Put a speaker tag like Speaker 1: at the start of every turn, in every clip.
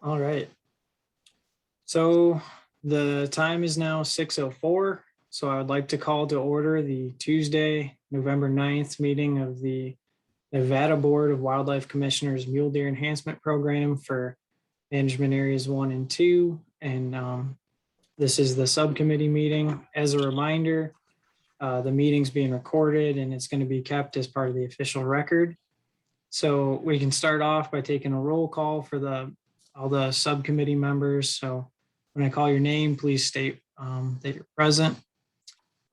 Speaker 1: All right. So the time is now 6:04. So I would like to call to order the Tuesday, November 9th meeting of the Nevada Board of Wildlife Commissioners Mule Deer Enhancement Program for Management Areas 1 and 2. And this is the subcommittee meeting. As a reminder, the meeting's being recorded and it's going to be kept as part of the official record. So we can start off by taking a roll call for all the subcommittee members. So when I call your name, please state that you're present.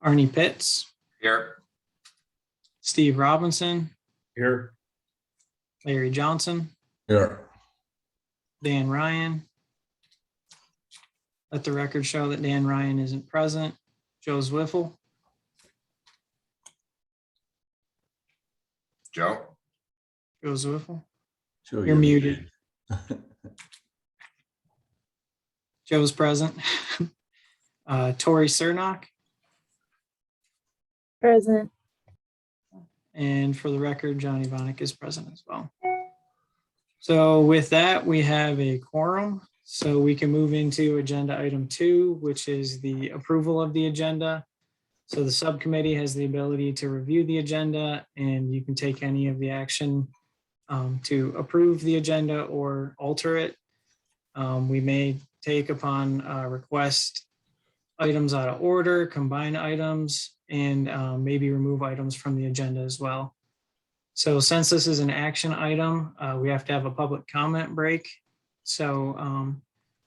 Speaker 1: Arnie Pitts.
Speaker 2: Here.
Speaker 1: Steve Robinson.
Speaker 2: Here.
Speaker 1: Larry Johnson.
Speaker 2: Here.
Speaker 1: Dan Ryan. Let the record show that Dan Ryan isn't present. Joe Zwiffel.
Speaker 2: Joe.
Speaker 1: Joe Zwiffel.
Speaker 2: Joe,
Speaker 1: You're muted. Joe's present. Tori Cernock.
Speaker 3: Present.
Speaker 1: And for the record, Johnny Vonick is present as well. So with that, we have a quorum. So we can move into agenda item 2, which is the approval of the agenda. So the subcommittee has the ability to review the agenda and you can take any of the action to approve the agenda or alter it. We may take upon request items out of order, combine items, and maybe remove items from the agenda as well. So since this is an action item, we have to have a public comment break. So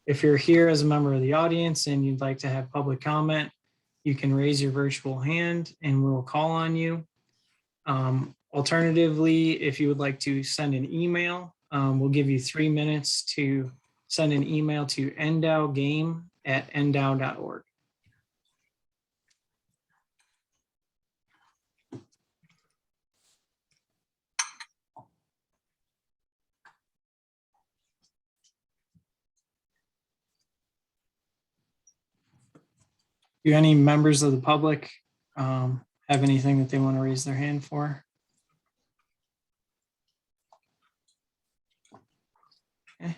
Speaker 1: if you're here as a member of the audience and you'd like to have public comment, you can raise your virtual hand and we'll call on you. Alternatively, if you would like to send an email, we'll give you 3 minutes to send an email to ndowgame@ndow.org. Do any members of the public have anything that they want to raise their hand for? Okay.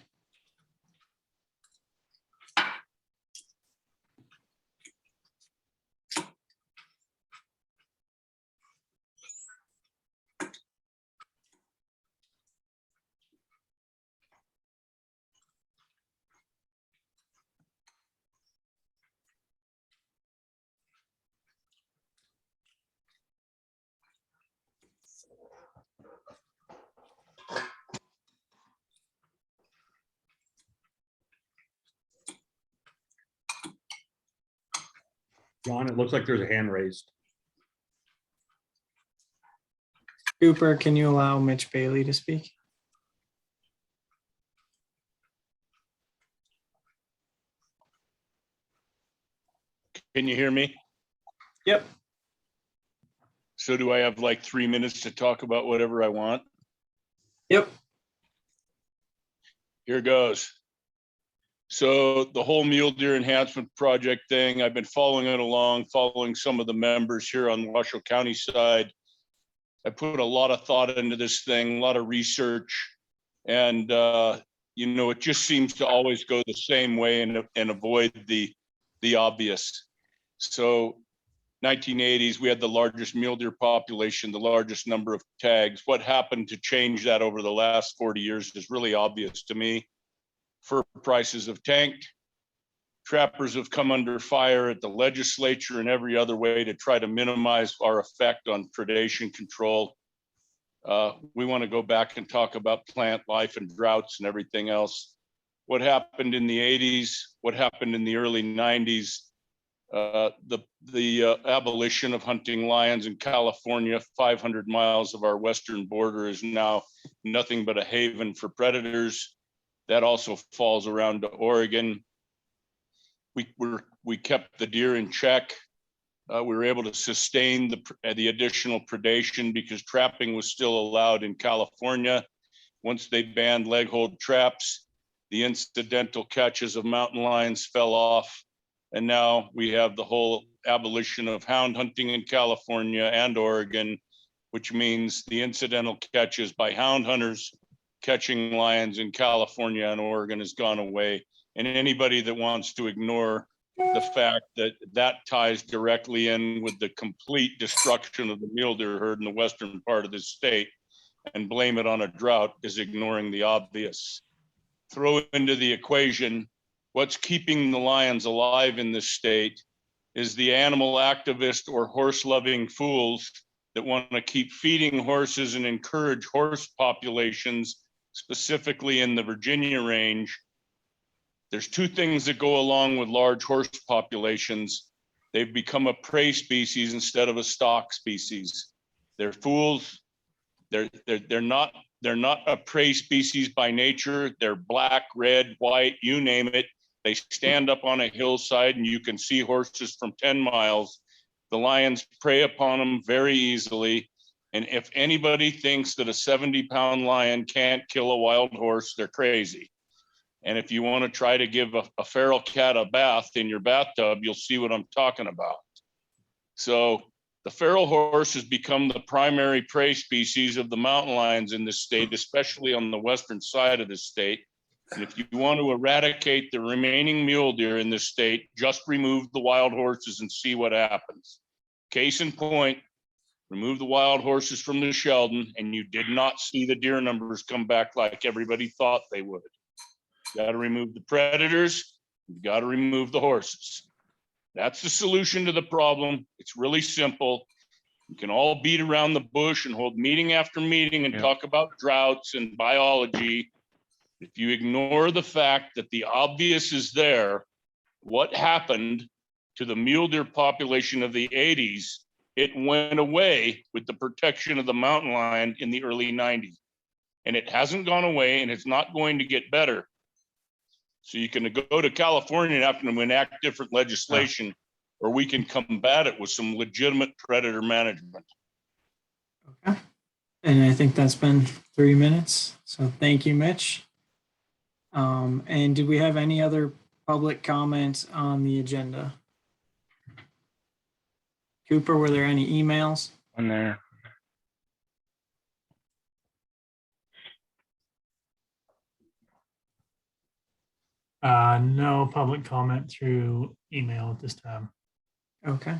Speaker 4: John, it looks like there's a hand raised.
Speaker 1: Cooper, can you allow Mitch Bailey to speak?
Speaker 5: Can you hear me?
Speaker 1: Yep.
Speaker 5: So do I have like 3 minutes to talk about whatever I want?
Speaker 1: Yep.
Speaker 5: Here goes. So the whole mule deer enhancement project thing, I've been following it along, following some of the members here on the Washoe County side. I put a lot of thought into this thing, a lot of research, and you know, it just seems to always go the same way and avoid the obvious. So 1980s, we had the largest mule deer population, the largest number of tags. What happened to change that over the last 40 years is really obvious to me. Fur prices have tanked. Trappers have come under fire at the legislature and every other way to try to minimize our effect on predation control. We want to go back and talk about plant life and droughts and everything else. What happened in the 80s, what happened in the early 90s, the abolition of hunting lions in California, 500 miles of our western border is now nothing but a haven for predators. That also falls around to Oregon. We kept the deer in check. We were able to sustain the additional predation because trapping was still allowed in California. Once they banned leg hold traps, the incidental catches of mountain lions fell off. And now we have the whole abolition of hound hunting in California and Oregon, which means the incidental catches by hound hunters catching lions in California and Oregon has gone away. And anybody that wants to ignore the fact that that ties directly in with the complete destruction of the mule deer herd in the western part of the state and blame it on a drought is ignoring the obvious. Throw into the equation what's keeping the lions alive in this state is the animal activist or horse loving fools that want to keep feeding horses and encourage horse populations, specifically in the Virginia range. There's two things that go along with large horse populations. They've become a prey species instead of a stock species. They're fools. They're not a prey species by nature. They're black, red, white, you name it. They stand up on a hillside and you can see horses from 10 miles. The lions prey upon them very easily. And if anybody thinks that a 70-pound lion can't kill a wild horse, they're crazy. And if you want to try to give a feral cat a bath in your bathtub, you'll see what I'm talking about. So the feral horse has become the primary prey species of the mountain lions in this state, especially on the western side of the state. And if you want to eradicate the remaining mule deer in this state, just remove the wild horses and see what happens. Case in point, remove the wild horses from the Sheldon and you did not see the deer numbers come back like everybody thought they would. You got to remove the predators. You got to remove the horses. That's the solution to the problem. It's really simple. You can all beat around the bush and hold meeting after meeting and talk about droughts and biology. If you ignore the fact that the obvious is there, what happened to the mule deer population of the 80s? It went away with the protection of the mountain lion in the early 90s. And it hasn't gone away and it's not going to get better. So you can go to California and have to enact different legislation, or we can combat it with some legitimate predator management.
Speaker 1: Okay. And I think that's been 3 minutes. So thank you, Mitch. And do we have any other public comments on the agenda? Cooper, were there any emails?
Speaker 2: On there.
Speaker 3: No public comment through email at this time.
Speaker 1: Okay.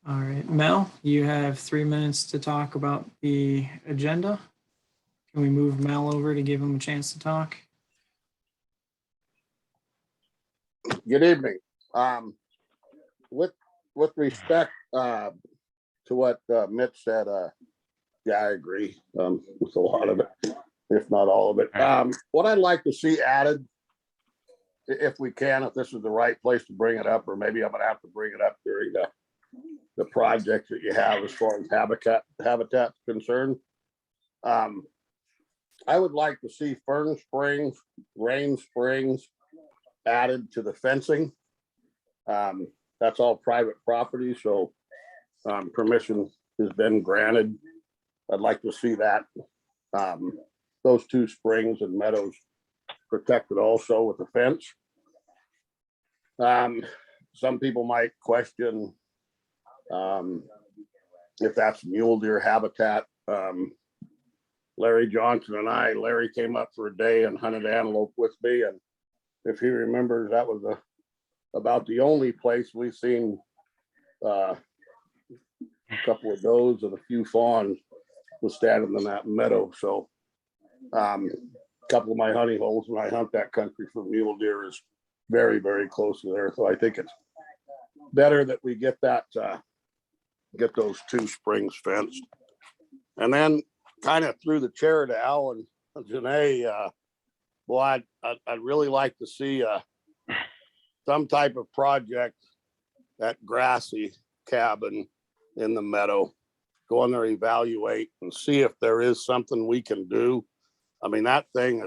Speaker 1: All right, Mel, you have 3 minutes to talk about the agenda. Can we move Mel over to give him a chance to talk?
Speaker 6: Good evening. With respect to what Mitch said, yeah, I agree with a lot of it, if not all of it. What I'd like to see added, if we can, if this is the right place to bring it up, or maybe I'm gonna have to bring it up during the projects that you have as far as habitat's concerned. I would like to see Fern Springs, Rain Springs added to the fencing. That's all private property, so permission has been granted. I'd like to see that those two springs and meadows protected also with a fence. Some people might question if that's mule deer habitat. Larry Johnson and Larry came up for a day and hunted antelope with me, and if he remembers, that was about the only place we've seen a couple of does and a few fawns was standing in that meadow. So a couple of my hunting holes when I hunt that country for mule deer is very, very close to there. So I think it's better that we get that, get those two springs fenced. And then kind of threw the chair to Al and Janae. Well, I'd really like to see some type of project at Grassy Cabin in the meadow. Go in there, evaluate, and see if there is something we can do. I mean, that thing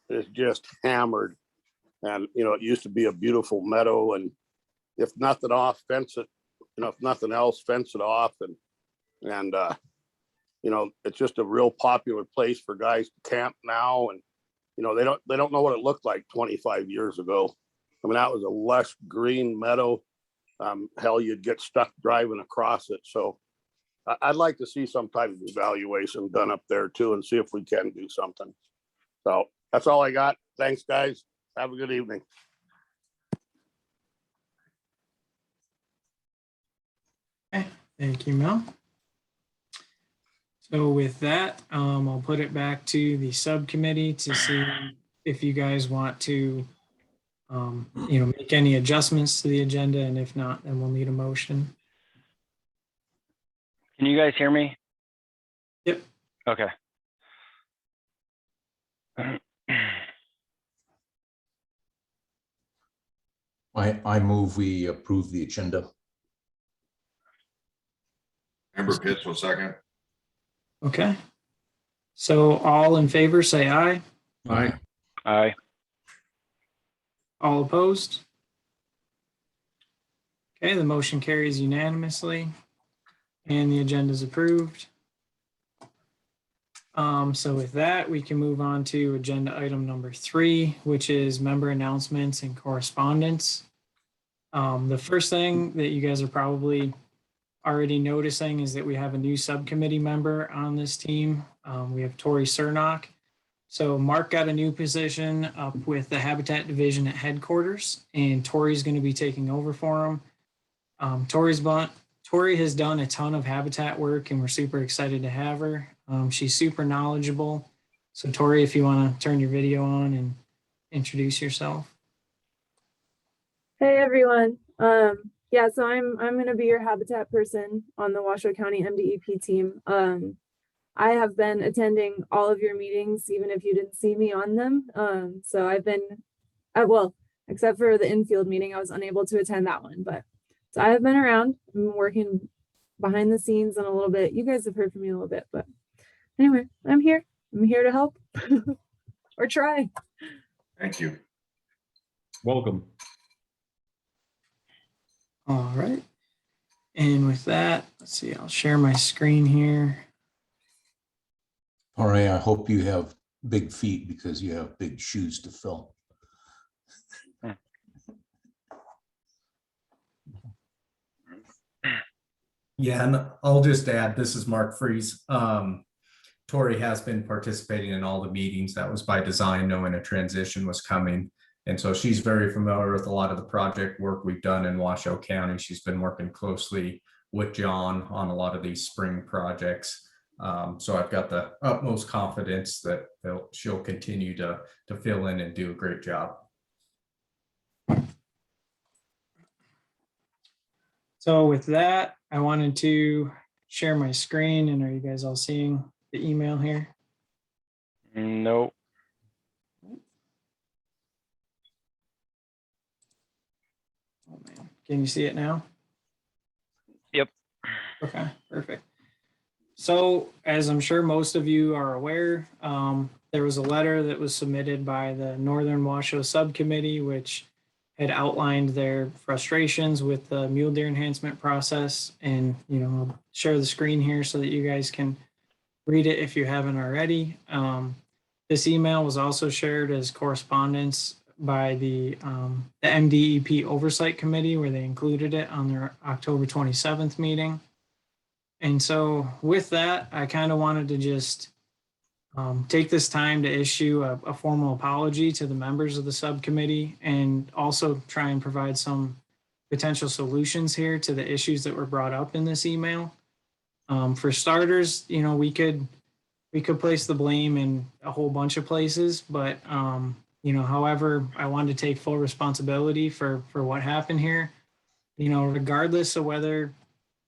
Speaker 6: is just hammered, and you know, it used to be a beautiful meadow. And if nothing off, fence it. You know, if nothing else, fence it off, and you know, it's just a real popular place for guys to camp now. And you know, they don't know what it looked like 25 years ago. I mean, that was a lush green meadow. Hell, you'd get stuck driving across it. So I'd like to see some type of evaluation done up there too and see if we can do something. So that's all I got. Thanks, guys. Have a good evening.
Speaker 1: Okay, thank you, Mel. So with that, I'll put it back to the subcommittee to see if you guys want to, make any adjustments to the agenda, and if not, then we'll need a motion.
Speaker 2: Can you guys hear me?
Speaker 1: Yep.
Speaker 2: Okay.
Speaker 7: I move we approve the agenda.
Speaker 8: Member Pitts will second.
Speaker 1: Okay. So all in favor, say aye.
Speaker 4: Aye.
Speaker 2: Aye.
Speaker 1: All opposed? Okay, the motion carries unanimously and the agenda is approved. So with that, we can move on to agenda item number 3, which is member announcements and correspondence. The first thing that you guys are probably already noticing is that we have a new subcommittee member on this team. We have Tori Cernock. So Mark got a new position up with the Habitat Division at headquarters, and Tori's going to be taking over for him. Tori has done a ton of habitat work, and we're super excited to have her. She's super knowledgeable. So Tori, if you want to turn your video on and introduce yourself.
Speaker 9: Hey everyone. Yeah, so I'm going to be your habitat person on the Washoe County MDEP team. I have been attending all of your meetings, even if you didn't see me on them. So I've been, well, except for the infield meeting, I was unable to attend that one. But so I have been around. I'm working behind the scenes and a little bit. You guys have heard from me a little bit, but anyway, I'm here. I'm here to help or try.
Speaker 8: Thank you.
Speaker 4: Welcome.
Speaker 1: All right. And with that, let's see, I'll share my screen here.
Speaker 7: All right, I hope you have big feet because you have big shoes to fill.
Speaker 10: Yeah, and I'll just add, this is Mark Freeze. Tori has been participating in all the meetings. That was by design, knowing a transition was coming. And so she's very familiar with a lot of the project work we've done in Washoe County. She's been working closely with John on a lot of these spring projects. So I've got the utmost confidence that she'll continue to fill in and do a great job.
Speaker 1: So with that, I wanted to share my screen, and are you guys all seeing the email here?
Speaker 2: Nope.
Speaker 1: Oh man, can you see it now?
Speaker 2: Yep.
Speaker 1: Okay, perfect. So as I'm sure most of you are aware, there was a letter that was submitted by the Northern Washoe Subcommittee, which had outlined their frustrations with the mule deer enhancement process. And, I'll share the screen here so that you guys can read it if you haven't already. This email was also shared as correspondence by the MDEP Oversight Committee, where they included it on their October 27th meeting. And so with that, I kind of wanted to just take this time to issue a formal apology to the members of the subcommittee, and also try and provide some potential solutions here to the issues that were brought up in this email. For starters, we could place the blame in a whole bunch of places, but however, I wanted to take full responsibility for what happened here. Regardless of whether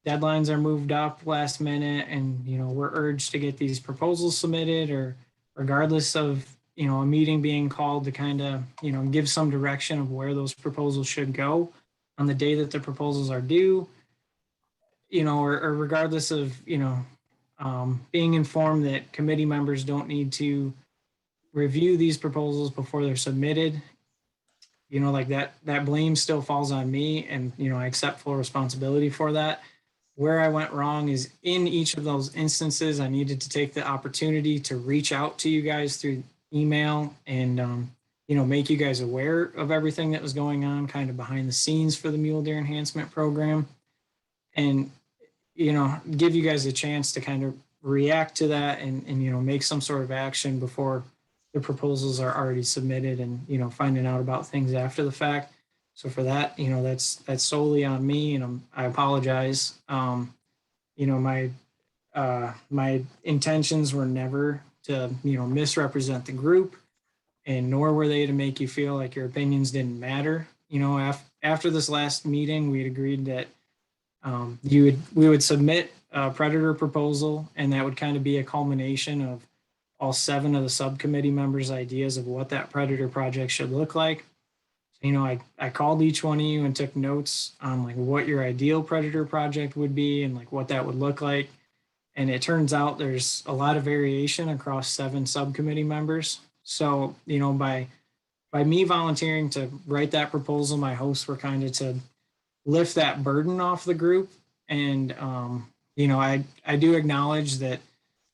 Speaker 1: deadlines are moved up last minute and, we're urged to get these proposals submitted, or regardless of, a meeting being called to kind of, give some direction of where those proposals should go on the day that the proposals are due, or regardless of, being informed that committee members don't need to review these proposals before they're submitted, like that blame still falls on me, and, I accept full responsibility for that. Where I went wrong is in each of those instances, I needed to take the opportunity to reach out to you guys through email and, make you guys aware of everything that was going on kind of behind the scenes for the mule deer enhancement program. And, give you guys a chance to kind of react to that and make some sort of action before the proposals are already submitted and, finding out about things after the fact. So for that, that's solely on me, and I apologize. My intentions were never to, misrepresent the group, and nor were they to make you feel like your opinions didn't matter. After this last meeting, we had agreed that we would submit a predator proposal, and that would kind of be a culmination of all 7 of the subcommittee members' ideas of what that predator project should look like. I called each one of you and took notes on like what your ideal predator project would be and like what that would look like. And it turns out there's a lot of variation across 7 subcommittee members. So, by me volunteering to write that proposal, my hopes were kind of to lift that burden off the group. And, I do acknowledge that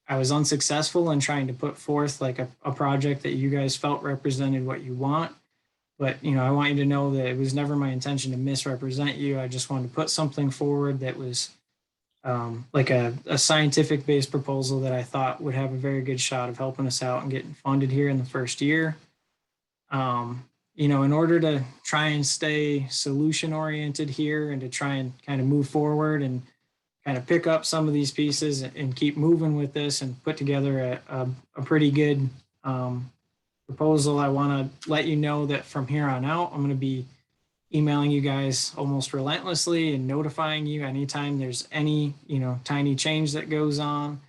Speaker 1: I was unsuccessful in trying to put forth like a project that you guys felt represented what you want. But, I want you to know that it was never my intention to misrepresent you. I just wanted to put something forward that was like a scientific based proposal that I thought would have a very good shot of helping us out and getting funded here in the first year. In order to try and stay solution oriented here and to try and kind of move forward and kind of pick up some of these pieces and keep moving with this and put together a pretty good proposal, I want to let you know that from here on out, I'm going to be emailing you guys almost relentlessly and notifying you anytime there's any, tiny change that goes on,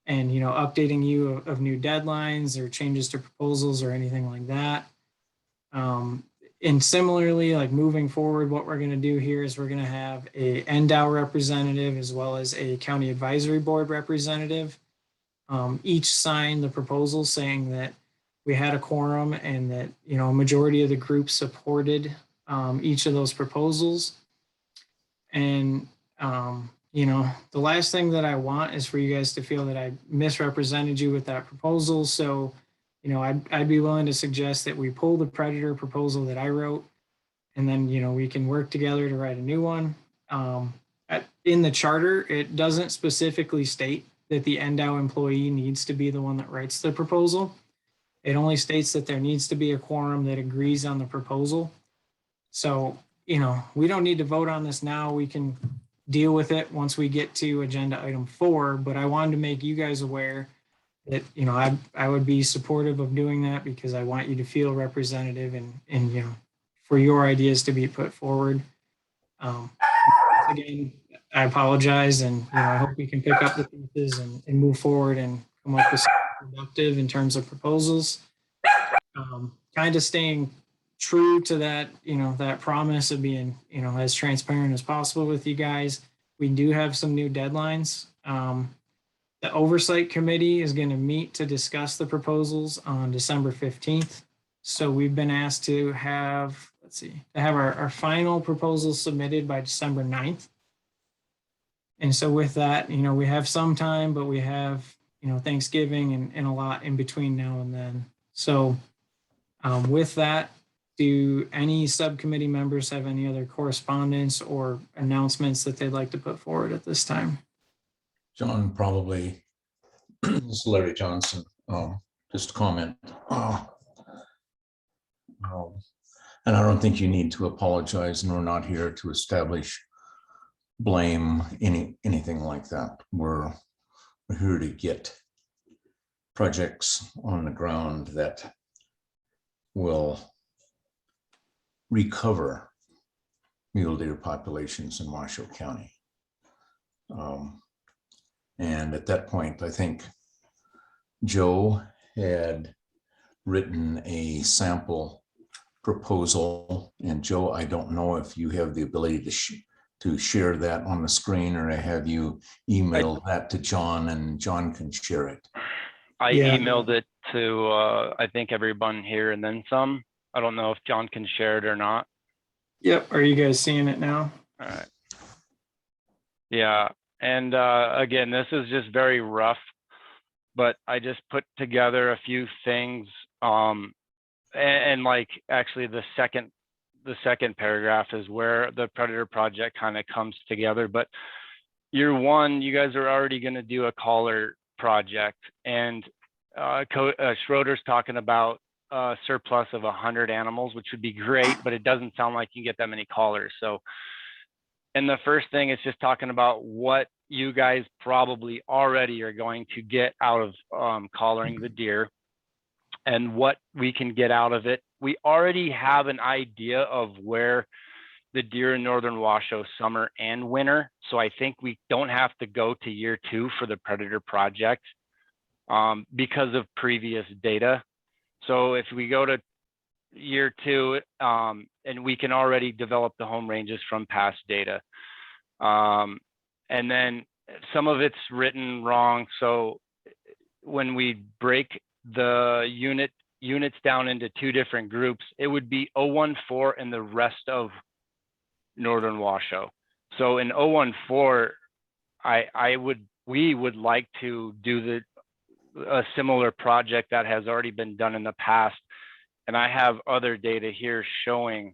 Speaker 1: and, updating you of new deadlines or changes to proposals or anything like that. And similarly, like moving forward, what we're going to do here is we're going to have a NDOW representative as well as a county advisory board representative. Each sign the proposal saying that we had a quorum and that, a majority of the group supported each of those proposals. And, the last thing that I want is for you guys to feel that I misrepresented you with that proposal. So, I'd be willing to suggest that we pull the predator proposal that I wrote, and then, we can work together to write a new one. In the charter, it doesn't specifically state that the NDOW employee needs to be the one that writes the proposal. It only states that there needs to be a quorum that agrees on the proposal. So, we don't need to vote on this now. We can deal with it once we get to agenda item 4, but I wanted to make you guys aware that, I would be supportive of doing that because I want you to feel representative and for your ideas to be put forward. Again, I apologize, and I hope we can pick up the pieces and move forward and come up with something productive in terms of proposals. Kind of staying true to that, that promise of being, as transparent as possible with you guys. We do have some new deadlines. The Oversight Committee is going to meet to discuss the proposals on December 15th. So we've been asked to have, our final proposals submitted by December 9th. And so with that, we have some time, but we have, Thanksgiving and a lot in between now and then. So with that, do any subcommittee members have any other correspondence or announcements that they'd like to put forward at this time?
Speaker 7: John, probably. This is Larry Johnson. Just a comment. And I don't think you need to apologize, and we're not here to establish blame, anything like that. We're here to get projects on the ground that will recover mule deer populations in Washoe County. And at that point, I think Joe had written a sample proposal. And Joe, I don't know if you have the ability to share that on the screen, or have you emailed that to John and John can share it?
Speaker 2: I
Speaker 1: Yeah.
Speaker 2: emailed it to, I think everyone here and then some. I don't know if John can share it or not.
Speaker 1: Yep. Are you guys seeing it now?
Speaker 2: All right. Yeah. And again, this is just very rough, but I just put together a few things. And like actually the second paragraph is where the predator project kind of comes together. But year one, you guys are already going to do a collar project, and Schroeder's talking about a surplus of 100 animals, which would be great, but it doesn't sound like you can get that many collars. So, and the first thing is just talking about what you guys probably already are going to get out of collaring the deer and what we can get out of it. We already have an idea of where the deer in northern Washoe summer and winter. So I think we don't have to go to year two for the predator project because of previous data. So if we go to year two, and we can already develop the home ranges from past data. And then some of it's written wrong. So when we break the units down into two different groups, it would be 014 and the rest of northern Washoe. So in 014, we would like to do a similar project that has already been done in the past. And I have other data here showing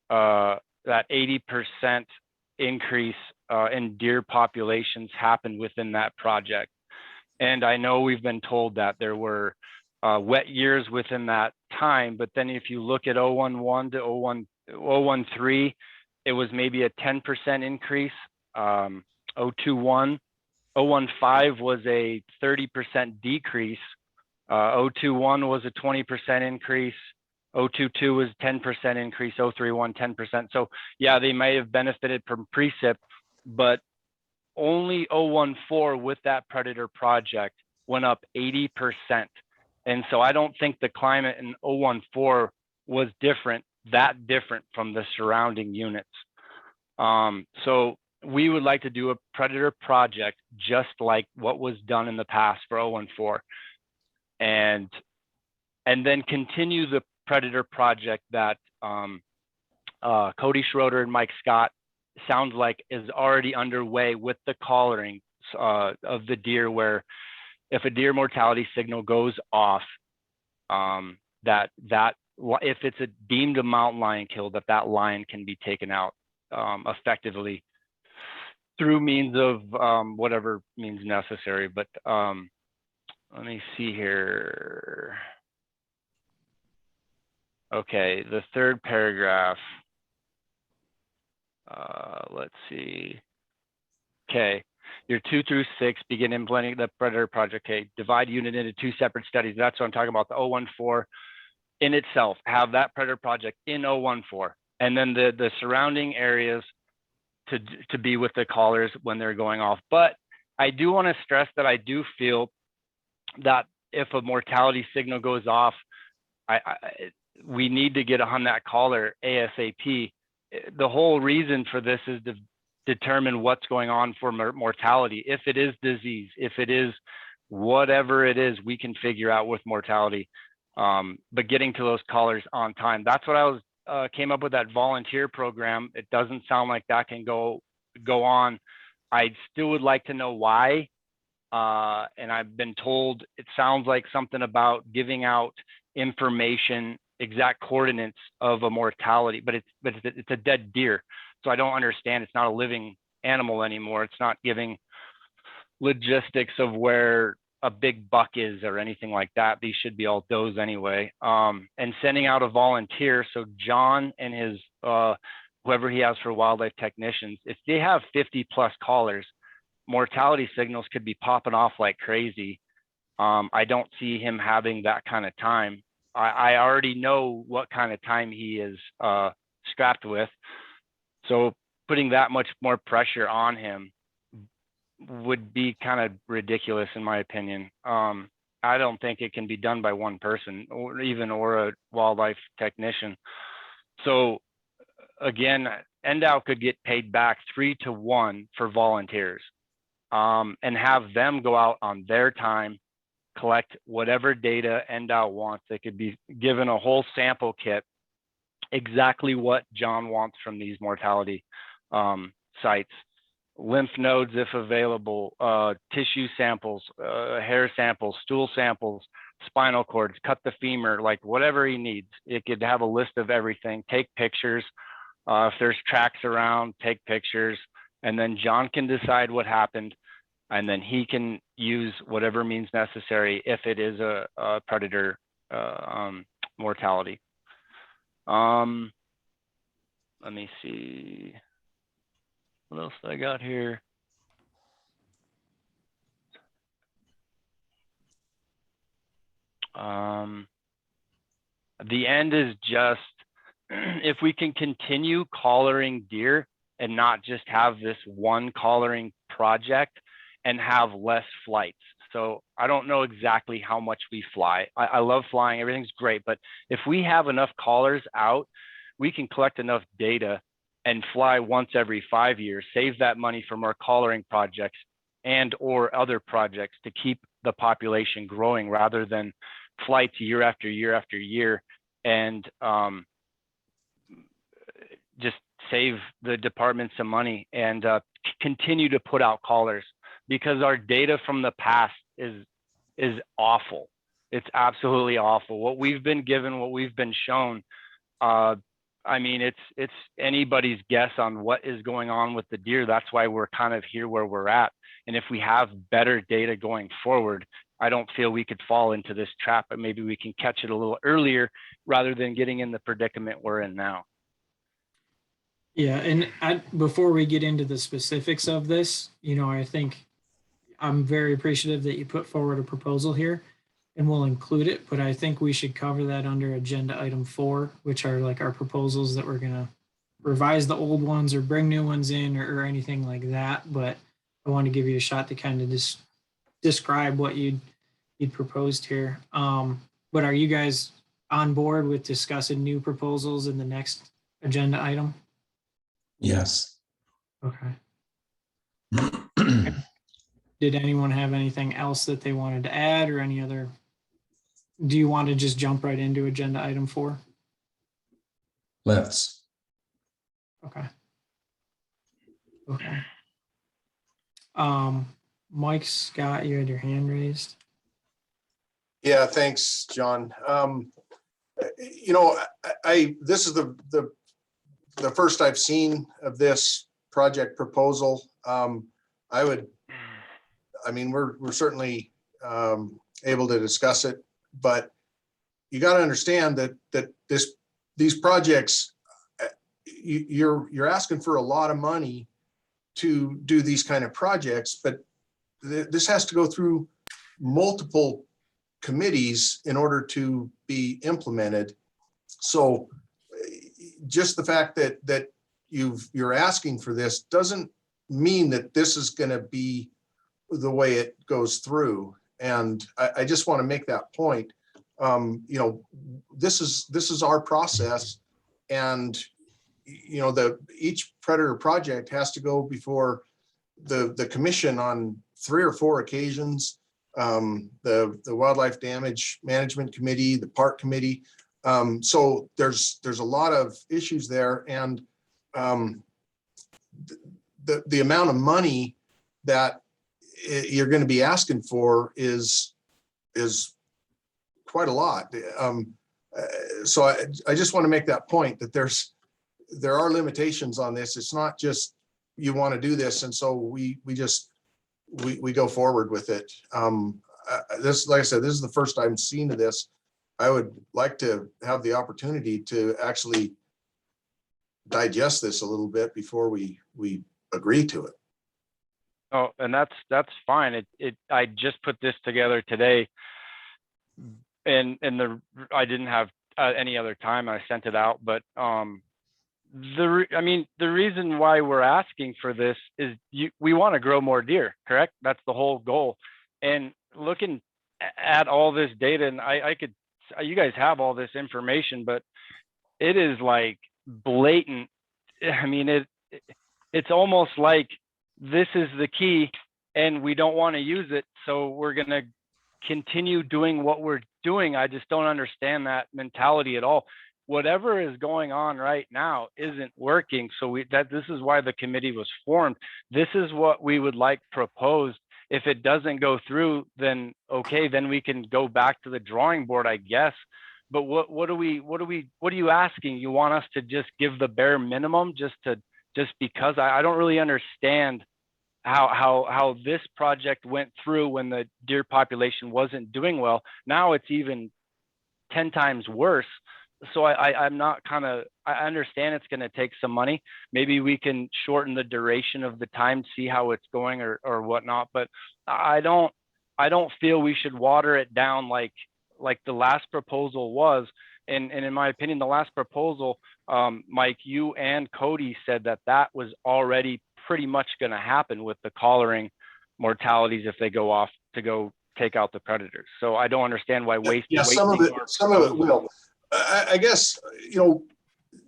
Speaker 2: that 80% increase in deer populations happened within that project. And I know we've been told that there were wet years within that time, but then if you look at 011 to 013, it was maybe a 10% increase. 021, 015 was a 30% decrease. 021 was a 20% increase. 022 was 10% increase. 031, 10%. So yeah, they may have benefited from precip, but only 014 with that predator project went up 80%. And so I don't think the climate in 014 was that different from the surrounding units. So we would like to do a predator project just like what was done in the past for 014, and then continue the predator project that Cody Schroeder and Mike Scott sounds like is already underway with the collaring of the deer, where if a deer mortality signal goes off, that if it's deemed a mountain lion kill, that lion can be taken out effectively through means of whatever means necessary. But let me see here. Okay, the third paragraph. Let's see. Okay, your 2 through 6 begin implementing the predator project. Okay, divide unit into 2 separate studies. That's what I'm talking about. The 014 in itself, have that predator project in 014, and then the surrounding areas to be with the collars when they're going off. But I do want to stress that I do feel that if a mortality signal goes off, we need to get on that collar ASAP. The whole reason for this is to determine what's going on for mortality. If it is disease, if it is whatever it is, we can figure out with mortality. But getting to those collars on time, that's what I was came up with, that volunteer program. It doesn't sound like that can go on. I still would like to know why. And I've been told it sounds like something about giving out information, exact coordinates of a mortality, but it's a dead deer. So I don't understand. It's not a living animal anymore. It's not giving logistics of where a big buck is or anything like that. These should be all does anyway. And sending out a volunteer. So John and his, whoever he has for wildlife technicians, if they have 50 plus callers, mortality signals could be popping off like crazy. I don't see him having that kind of time. I already know what kind of time he is strapped with. So putting that much more pressure on him would be kind of ridiculous in my opinion. I don't think it can be done by one person or a wildlife technician. So again, NDOW could get paid back 3-to-1 for volunteers, and have them go out on their time, collect whatever data NDOW wants. They could be given a whole sample kit, exactly what John wants from these mortality sites. Lymph nodes, if available, tissue samples, hair samples, stool samples, spinal cords, cut the femur, like whatever he needs. It could have a list of everything. Take pictures. If there's tracks around, take pictures. And then John can decide what happened, and then he can use whatever means necessary if it is a predator mortality. Let me see what else I got here. The end is just if we can continue collaring deer and not just have this one collaring project and have less flights. So I don't know exactly how much we fly. I love flying, everything's great, but if we have enough collars out, we can collect enough data and fly once every 5 years, save that money for more collaring projects and or other projects to keep the population growing rather than flights year after year after year, and just save the department some money and continue to put out collars, because our data from the past is awful. It's absolutely awful. What we've been given, what we've been shown, I mean, it's anybody's guess on what is going on with the deer. That's why we're kind of here where we're at. And if we have better data going forward, I don't feel we could fall into this trap, but maybe we can catch it a little earlier rather than getting in the predicament we're in now.
Speaker 1: Yeah, and before we get into the specifics of this, I think I'm very appreciative that you put forward a proposal here, and we'll include it, but I think we should cover that under agenda item 4, which are like our proposals that we're gonna revise the old ones or bring new ones in or anything like that. But I want to give you a shot to kind of just describe what you'd proposed here. But are you guys on board with discussing new proposals in the next agenda item?
Speaker 7: Yes.
Speaker 1: Okay. Did anyone have anything else that they wanted to add, or any other? Do you want to just jump right into agenda item 4?
Speaker 7: Let's.
Speaker 1: Okay. Okay. Mike Scott, you had your hand raised.
Speaker 11: Yeah, thanks, John. This is the first I've seen of this project proposal. We're certainly able to discuss it, but you got to understand that these projects, you're asking for a lot of money to do these kind of projects, but this has to go through multiple committees in order to be implemented. So just the fact that you're asking for this doesn't mean that this is going to be the way it goes through. And I just want to make that point. This is our process, and each predator project has to go before the commission on 3 or 4 occasions. The Wildlife Damage Management Committee, the Park Committee. So there's a lot of issues there, and the amount of money that you're going to be asking for is quite a lot. So I just want to make that point, that there are limitations on this. It's not just you want to do this, and so we go forward with it. This, like I said, this is the first I've seen of this. I would like to have the opportunity to actually digest this a little bit before we agree to it.
Speaker 2: Oh, and that's fine. I just put this together today, and I didn't have any other time. I sent it out, but the reason why we're asking for this is we want to grow more deer, correct? That's the whole goal. And looking at all this data, and you guys have all this information, but it is like blatant. I mean, it's almost like this is the key and we don't want to use it, so we're going to continue doing what we're doing. I just don't understand that mentality at all. Whatever is going on right now isn't working. So this is why the committee was formed. This is what we would like proposed. If it doesn't go through, then okay, then we can go back to the drawing board, I guess. But what are you asking? You want us to just give the bare minimum just to just because I don't really understand how this project went through when the deer population wasn't doing well. Now it's even 10 times worse. So I'm not I understand it's going to take some money. Maybe we can shorten the duration of the time, see how it's going or whatnot. But I don't feel we should water it down like the last proposal was. And in my opinion, the last proposal, Mike, you and Cody said that was already pretty much going to happen with the collaring mortalities if they go off to go take out the predators. So I don't understand why waste.
Speaker 11: Yeah, some of it will. I guess, you know,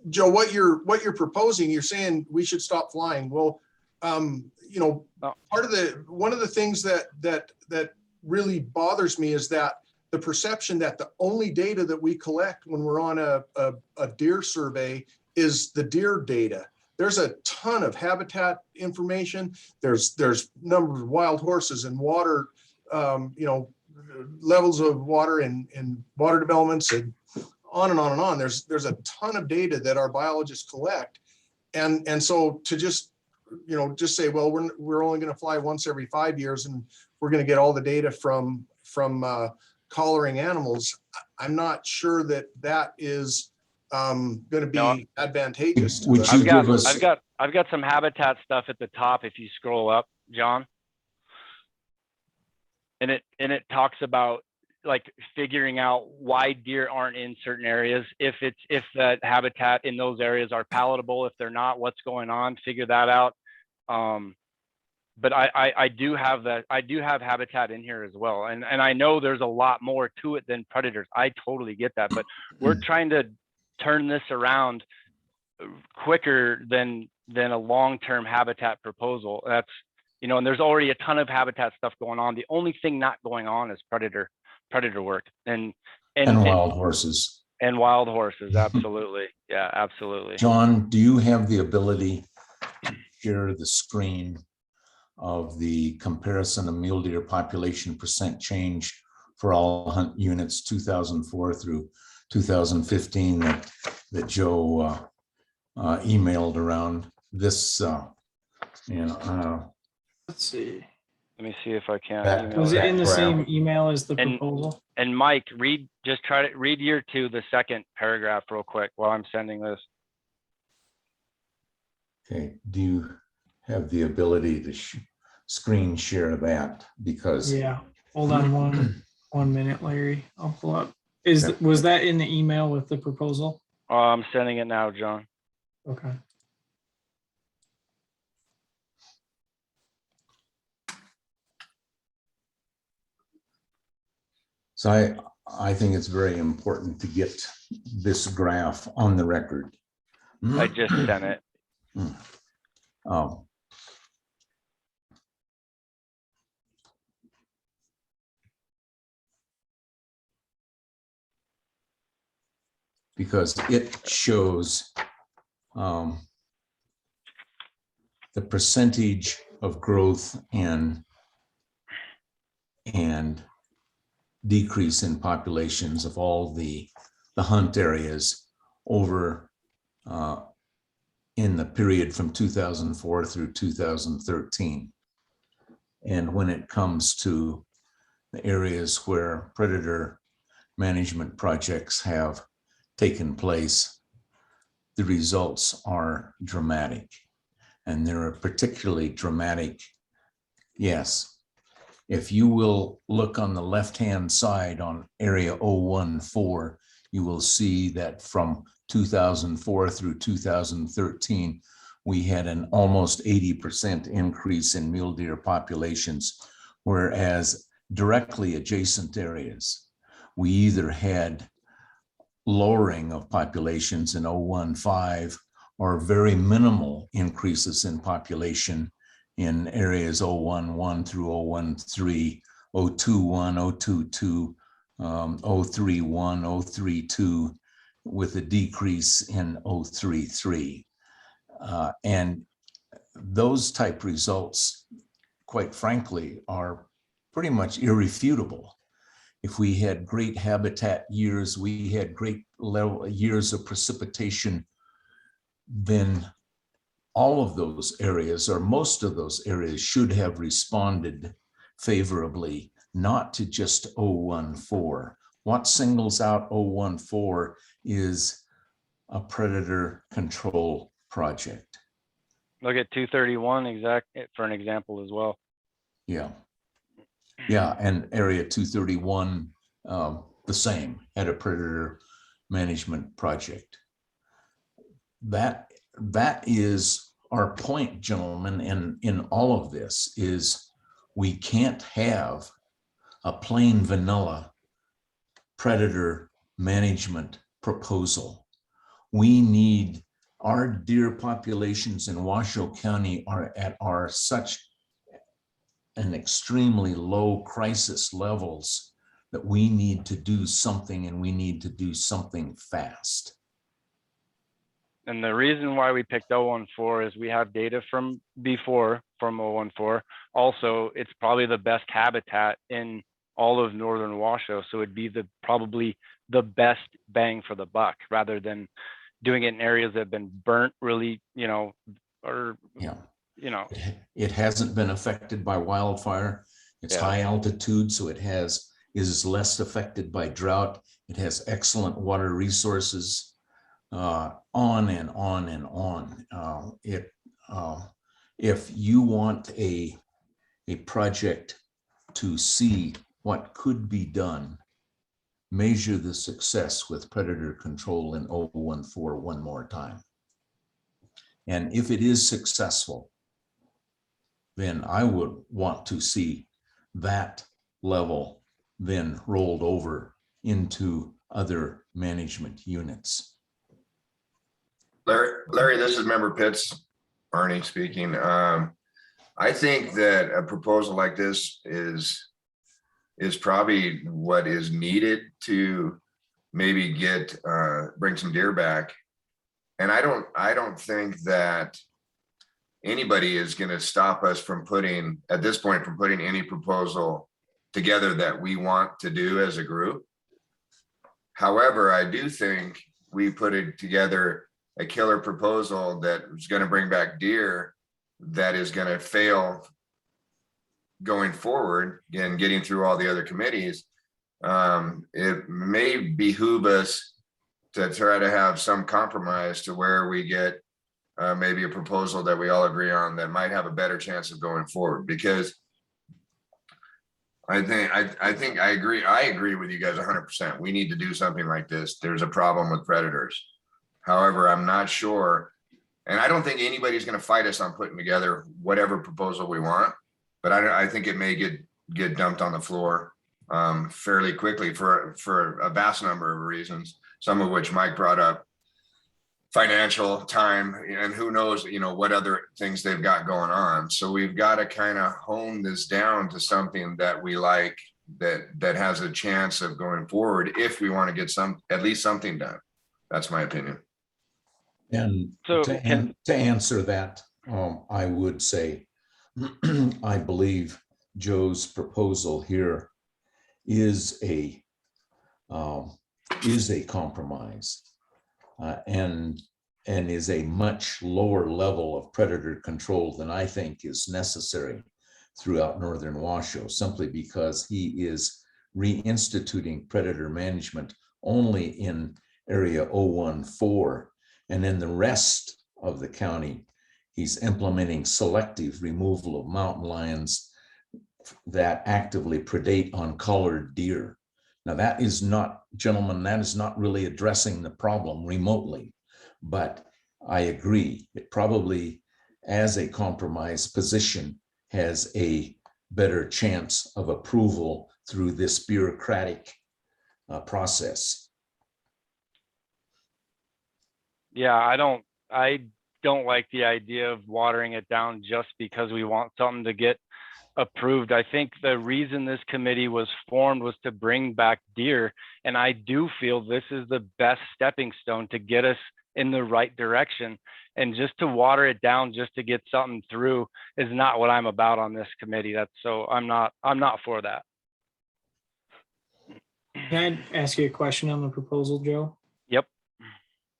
Speaker 11: Joe, what you're proposing, you're saying we should stop flying. Well, you know, one of the things that really bothers me is that the perception that the only data that we collect when we're on a deer survey is the deer data. There's a ton of habitat information. There's number of wild horses and water, you know, levels of water and water developments and on and on and on. There's a ton of data that our biologists collect. And so to just, you know, just say, well, we're only going to fly once every 5 years and we're going to get all the data from collaring animals. I'm not sure that is going to be advantageous to us.
Speaker 2: I've got some habitat stuff at the top if you scroll up, John. And it talks about like figuring out why deer aren't in certain areas, if that habitat in those areas are palatable, if they're not, what's going on, figure that out. But I do have habitat in here as well. And I know there's a lot more to it than predators. I totally get that, but we're trying to turn this around quicker than a long-term habitat proposal. That's, you know, and there's already a ton of habitat stuff going on. The only thing not going on is predator work and
Speaker 7: wild horses.
Speaker 2: And wild horses, absolutely. Yeah, absolutely.
Speaker 7: John, do you have the ability to share the screen of the comparison of mule deer population percent change for all hunt units 2004 through 2015 that Joe emailed around this?
Speaker 1: Let's see.
Speaker 2: Let me see if I can.
Speaker 1: Was it in the same email as the proposal?
Speaker 2: And Mike, read year 2, the second paragraph real quick while I'm sending this.
Speaker 7: Okay, do you have the ability to screen share that? Because
Speaker 1: yeah, hold on one minute, Larry. I'll pull up. Was that in the email with the proposal?
Speaker 2: I'm sending it now, John.
Speaker 1: Okay.
Speaker 7: So I think it's very important to get this graph on the record.
Speaker 2: I just sent it.
Speaker 7: Oh. Because it shows the percentage of growth and decrease in populations of all the hunt areas over in the period from 2004 through 2013. And when it comes to the areas where predator management projects have taken place, the results are dramatic. And they're particularly dramatic. Yes. If you will look on the left-hand side on area 014, you will see that from 2004 through 2013, we had an almost 80% increase in mule deer populations, whereas directly adjacent areas, we either had lowering of populations in 015 or very minimal increases in population in areas 011 through 013, 021, 022, 031, 032, with a decrease in 033. And those type results, quite frankly, are pretty much irrefutable. If we had great habitat years, we had great years of precipitation, then all of those areas or most of those areas should have responded favorably, not to just 014. What singles out 014 is a predator control project.
Speaker 2: Look at 231 for an example as well.
Speaker 7: Yeah. Yeah, and area 231, the same, had a predator management project. That is our point, gentlemen, in all of this is we can't have a plain vanilla predator management proposal. We need, our deer populations in Washoe County are such an extremely low crisis levels that we need to do something, and we need to do something fast.
Speaker 2: And the reason why we picked 014 is we have data from before from 014. Also, it's probably the best habitat in all of northern Washoe. So it'd be probably the best bang for the buck, rather than doing it in areas that have been burnt really, or,
Speaker 7: It hasn't been affected by wildfire. It's high altitude, so it is less affected by drought. It has excellent water resources, on and on and on. If you want a project to see what could be done, measure the success with predator control in 014 one more time. And if it is successful, then I would want to see that level then rolled over into other management units.
Speaker 8: Larry, this is Member Pitts, Arnie speaking. I think that a proposal like this is probably what is needed to maybe bring some deer back. And I don't think that anybody is going to stop us from putting any proposal together that we want to do as a group. However, I do think we put it together a killer proposal that is going to bring back deer that is going to fail going forward, again, getting through all the other committees. It may behoove us to try to have some compromise to where we get maybe a proposal that we all agree on that might have a better chance of going forward. Because I think I agree with you guys 100%. We need to do something like this. There's a problem with predators. However, I'm not sure, and I don't think anybody's going to fight us on putting together whatever proposal we want, but I think it may get dumped on the floor fairly quickly for a vast number of reasons, some of which Mike brought up, financial, time, and who knows, what other things they've got going on. So we've got to kind of hone this down to something that we like, that has a chance of going forward if we want to get at least something done. That's my opinion.
Speaker 7: And
Speaker 2: So
Speaker 7: to answer that, I would say, I believe Joe's proposal here is a compromise, and is a much lower level of predator control than I think is necessary throughout northern Washoe, simply because he is reinstituting predator management only in area 014. And in the rest of the county, he's implementing selective removal of mountain lions that actively predate on collared deer. Now that is not, gentlemen, that is not really addressing the problem remotely, but I agree. It probably, as a compromise position, has a better chance of approval through this bureaucratic process.
Speaker 2: Yeah, I don't like the idea of watering it down just because we want something to get approved. I think the reason this committee was formed was to bring back deer. And I do feel this is the best stepping stone to get us in the right direction. And just to water it down just to get something through is not what I'm about on this committee. I'm not for that.
Speaker 1: Can I ask you a question on the proposal, Joe?
Speaker 2: Yep.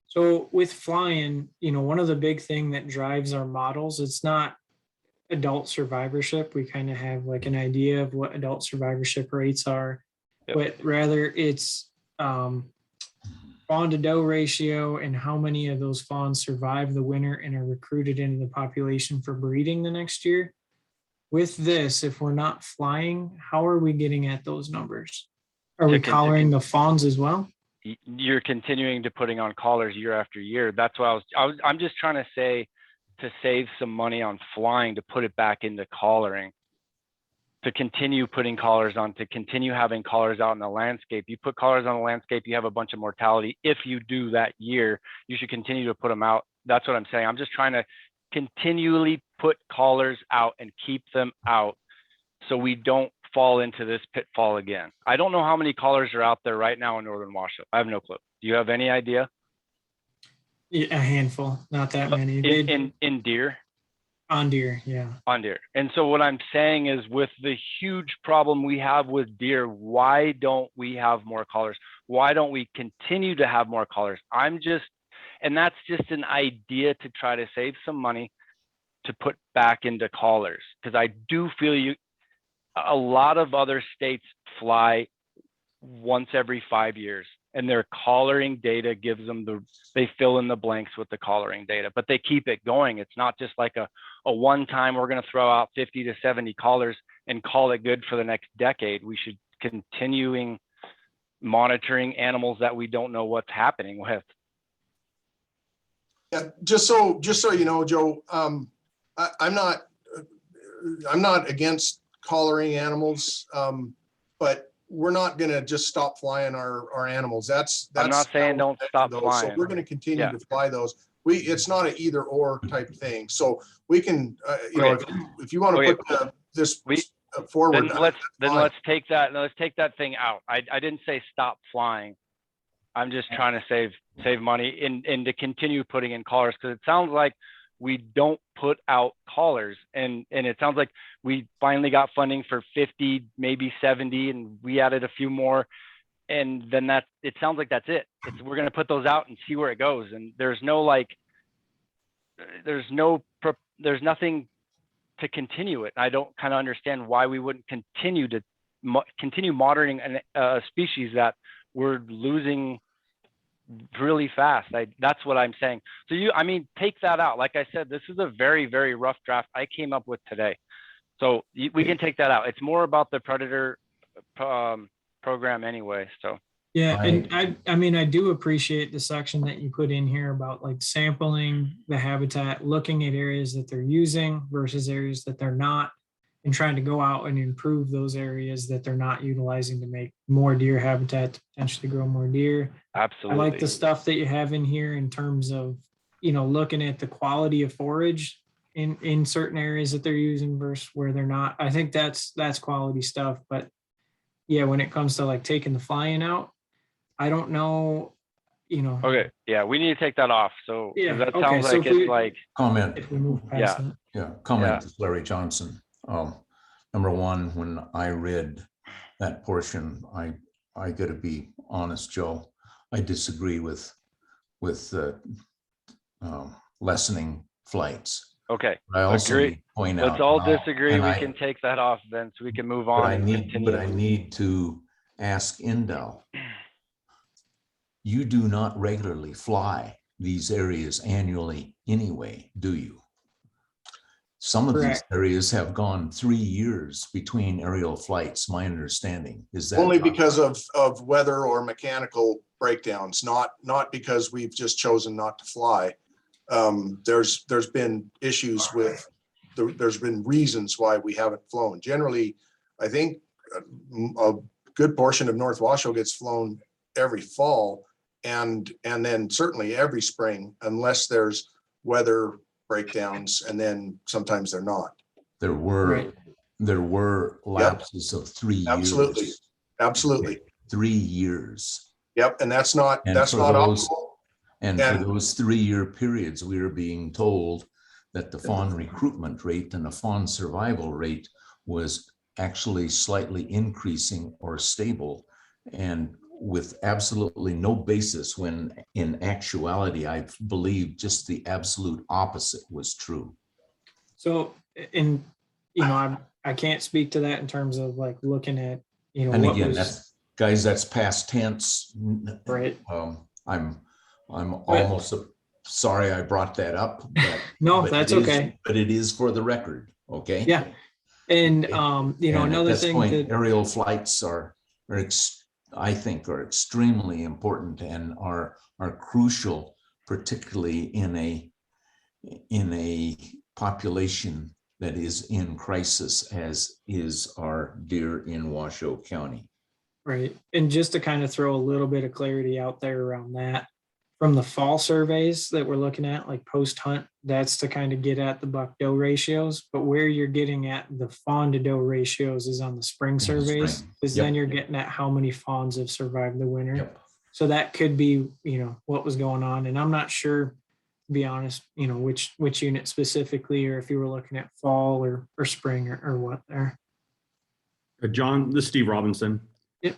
Speaker 1: So So with flying, one of the big thing that drives our models, it's not adult survivorship. We kind of have like an idea of what adult survivorship rates are, but rather it's fawn to doe ratio and how many of those fawns survive the winter and are recruited into the population for breeding the next year. With this, if we're not flying, how are we getting at those numbers? Are we collaring the fawns as well?
Speaker 2: You're continuing to putting on collars year after year. That's why I'm just trying to say, to save some money on flying, to put it back into collaring, to continue putting collars on, to continue having collars out in the landscape. You put collars on the landscape, you have a bunch of mortality. If you do that year, you should continue to put them out. That's what I'm saying. I'm just trying to continually put collars out and keep them out so we don't fall into this pitfall again. I don't know how many collars are out there right now in northern Washoe. I have no clue. Do you have any idea?
Speaker 1: Yeah, a handful, not that many.
Speaker 2: In deer?
Speaker 1: On deer, yeah.
Speaker 2: On deer. And so what I'm saying is, with the huge problem we have with deer, why don't we have more collars? Why don't we continue to have more collars? And that's just an idea to try to save some money to put back into collars. Because I do feel a lot of other states fly once every 5 years, and their collaring data gives them they fill in the blanks with the collaring data, but they keep it going. It's not just like a one time we're going to throw out 50 to 70 collars and call it good for the next decade. We should continuing monitoring animals that we don't know what's happening with.
Speaker 11: Yeah, just so you know, Joe, I'm not against collaring animals, but we're not going to just stop flying our animals. That's
Speaker 2: I'm not saying don't stop flying.
Speaker 11: So we're going to continue to fly those. It's not an either or type thing. So we can, if you want to put this forward,
Speaker 2: then let's take that thing out. I didn't say stop flying. I'm just trying to save money and to continue putting in collars, because it sounds like we don't put out collars, and it sounds like we finally got funding for 50, maybe 70, and we added a few more, and then it sounds like that's it. We're going to put those out and see where it goes, and there's nothing to continue it. I don't kind of understand why we wouldn't continue monitoring a species that we're losing really fast. That's what I'm saying. So take that out. Like I said, this is a very, very rough draft I came up with today. So we can take that out. It's more about the predator program anyway. So
Speaker 1: yeah, and I do appreciate the section that you put in here about like sampling the habitat, looking at areas that they're using versus areas that they're not, and trying to go out and improve those areas that they're not utilizing to make more deer habitat, to potentially grow more deer.
Speaker 2: Absolutely.
Speaker 1: I like the stuff that you have in here in terms of, looking at the quality of forage in certain areas that they're using versus where they're not. I think that's quality stuff. But yeah, when it comes to like taking the flying out, I don't know,
Speaker 2: Okay. Yeah, we need to take that off. So
Speaker 1: yeah,
Speaker 2: that sounds like it's like
Speaker 7: comment.
Speaker 1: If we move past that.
Speaker 7: Yeah, comment to Larry Johnson. Number one, when I read that portion, I got to be honest, Joe. I disagree with lessening flights.
Speaker 2: Okay.
Speaker 7: I also
Speaker 2: agree.
Speaker 7: Point
Speaker 2: Let's
Speaker 7: out.
Speaker 2: all disagree. We can take that off then, so we can move on.
Speaker 7: But I need to ask Indel. You do not regularly fly these areas annually anyway, do you? Some of these areas have gone 3 years between aerial flights, my understanding. Is that
Speaker 11: only because of weather or mechanical breakdowns, not because we've just chosen not to fly. There's been issues there's been reasons why we haven't flown. Generally, I think a good portion of North Washoe gets flown every fall, and then certainly every spring, unless there's weather breakdowns, and then sometimes they're not.
Speaker 7: There were lapses of 3 years.
Speaker 11: Absolutely.
Speaker 7: 3 years.
Speaker 11: Yep, and that's not optimal.
Speaker 7: And for those 3 year periods, we are being told that the fawn recruitment rate and the fawn survival rate was actually slightly increasing or stable. And with absolutely no basis, when in actuality, I believe just the absolute opposite was true.
Speaker 1: So, I can't speak to that in terms of like looking at,
Speaker 7: And
Speaker 1: what
Speaker 7: again,
Speaker 1: was,
Speaker 7: that's past tense.
Speaker 1: right.
Speaker 7: I'm almost sorry I brought that up, but
Speaker 1: No,
Speaker 7: but
Speaker 1: that's
Speaker 7: it is-
Speaker 1: okay.
Speaker 7: But it is for the record, okay?
Speaker 1: Yeah. And,
Speaker 7: Okay. And
Speaker 1: another
Speaker 7: at this
Speaker 1: thing
Speaker 7: point,
Speaker 1: that,
Speaker 7: aerial flights I think are extremely important and are crucial, particularly in a population that is in crisis, as is our deer in Washoe County.
Speaker 1: right. And just to kind of throw a little bit of clarity out there around that, from the fall surveys that we're looking at, like post hunt, that's to kind of get at the buck doe ratios. But where you're getting at the fawn to doe ratios is on the spring
Speaker 7: the
Speaker 1: surveys,
Speaker 7: spring.
Speaker 1: because
Speaker 7: Yep.
Speaker 1: then you're getting at how many fawns have survived the winter.
Speaker 7: Yep.
Speaker 1: So that could be, what was going on. And I'm not sure, to be honest, which unit specifically, or if you were looking at fall or spring or what there.
Speaker 4: John, this is Steve Robinson.
Speaker 1: Yep.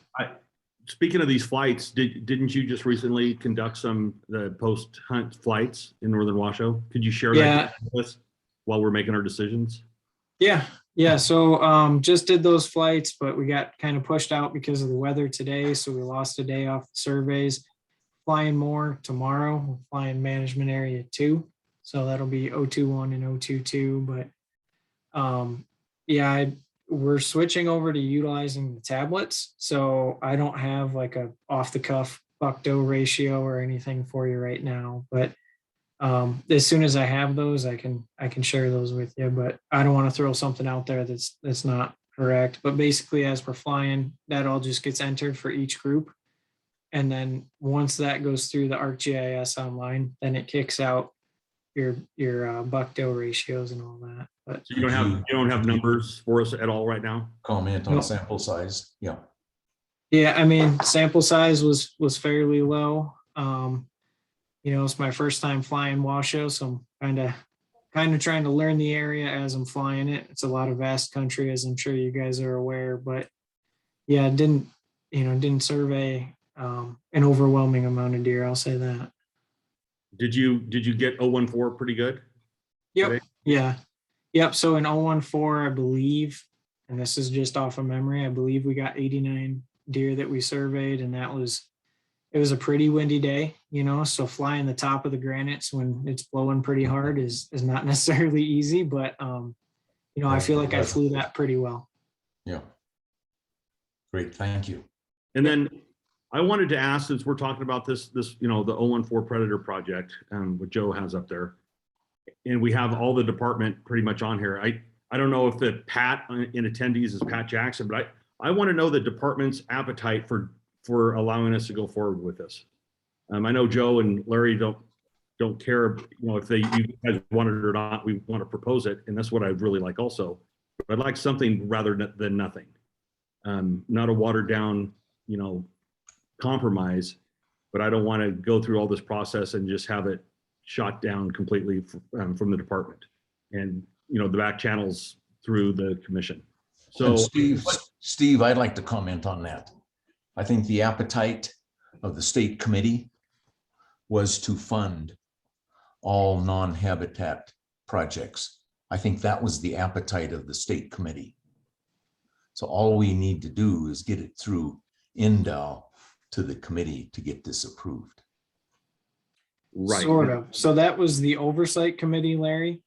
Speaker 4: Speaking of these flights, didn't you just recently conduct the post-hunt flights in Northern Washoe? Could you share that with us while we're making our decisions?
Speaker 1: Yeah. So just did those flights, but we got kind of pushed out because of the weather today. So we lost a day off the surveys. Flying more tomorrow. We're flying management area 2. So that'll be 021 and 022. But we're switching over to utilizing the tablets. So I don't have like a off the cuff buck doe ratio or anything for you right now. But as soon as I have those, I can share those with you. But I don't want to throw something out there that's not correct. But basically, as we're flying, that all just gets entered for each group. And then once that goes through the ArcGIS online, then it kicks out your buck doe ratios and all that. But
Speaker 4: So you don't have numbers for us at all right now?
Speaker 7: Comment on
Speaker 1: Nope.
Speaker 7: sample size. Yeah.
Speaker 1: yeah, I mean, sample size was fairly low. It's my first time flying Washoe, so I'm kind of trying to learn the area as I'm flying it. It's a lot of vast country, as I'm sure you guys are aware, but yeah, didn't survey an overwhelming amount of deer. I'll say that.
Speaker 4: Did you get 014 pretty good?
Speaker 1: Yep.
Speaker 4: Today?
Speaker 1: Yeah. Yep. So in 014, I believe, and this is just off of memory, I believe we got 89 deer that we surveyed, and it was a pretty windy day, so flying the top of the granites when it's blowing pretty hard is not necessarily easy, but I feel like I flew that pretty well.
Speaker 7: Yeah. Great. Thank you.
Speaker 4: And then I wanted to ask, since we're talking about this, the 014 Predator project, what Joe has up there, and we have all the department pretty much on here. I don't know if the Pat in attendees is Pat Jackson, but I want to know the department's appetite for allowing us to go forward with this. I know Joe and Larry don't care, if you guys want it or not. We want to propose it, and that's what I'd really like also. But I'd like something rather than nothing. Not a watered down, compromise, but I don't want to go through all this process and just have it shot down completely from the department and, the back channels through the commission. So
Speaker 7: and Steve, I'd like to comment on that. I think the appetite of the state committee was to fund all non-habitat projects. I think that was the appetite of the state committee. So all we need to do is get it through NDOW to the committee to get this approved.
Speaker 4: right.
Speaker 1: Sort of. So that was the Oversight Committee, Larry.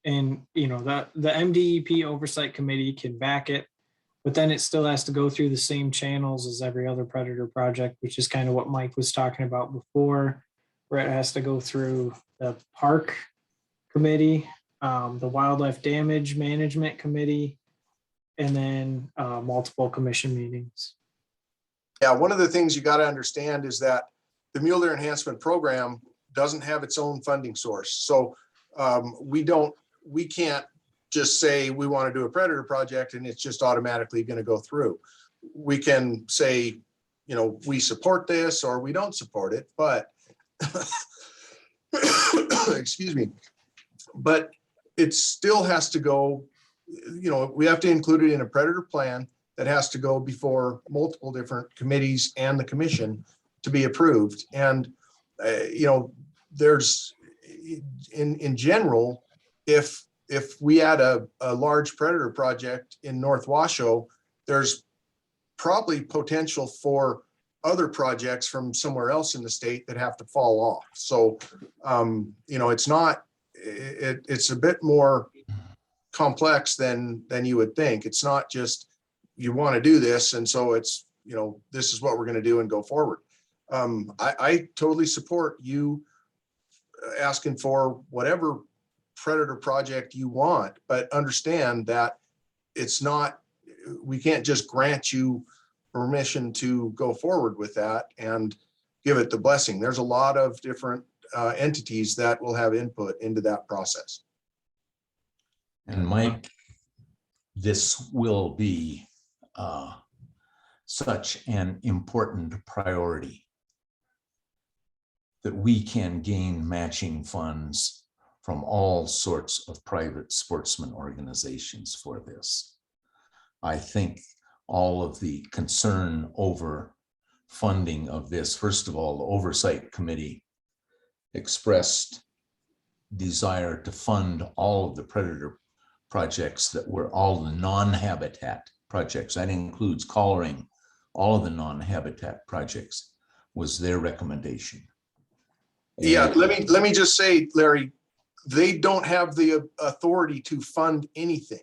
Speaker 1: And, the MDEP Oversight Committee can back it, but then it still has to go through the same channels as every other predator project, which is kind of what Mike was talking about before, where it has to go through the Park Committee, the Wildlife Damage Management Committee, and then multiple commission meetings.
Speaker 11: Yeah, one of the things you got to understand is that the Mule Deer Enhancement Program doesn't have its own funding source. So we can't just say we want to do a predator project and it's just automatically going to go through. We can say, we support this or we don't support it, but excuse me, but it still has to go, we have to include it in a predator plan. that has to go before multiple different committees and the commission to be approved. And, there's, in general, if we had a large predator project in North Washoe, there's probably potential for other projects from somewhere else in the state that have to fall off. So, it's not, it's a bit more complex than you would think. It's not just you want to do this, and so it's, this is what we're going to do and go forward. I totally support you asking for whatever predator project you want, but understand that it's not, we can't just grant you permission to go forward with that and give it the blessing. There's a lot of different entities that will have input into that process.
Speaker 7: And Mike, this will be such an important priority that we can gain matching funds from all sorts of private sportsman organizations for this. I think all of the concern over funding of this, first of all, the Oversight Committee expressed desire to fund all of the predator projects that were all the non-habitat projects. That includes collaring, all of the non-habitat projects was their recommendation.
Speaker 11: Yeah, let me just say, Larry, they don't have the authority to fund anything.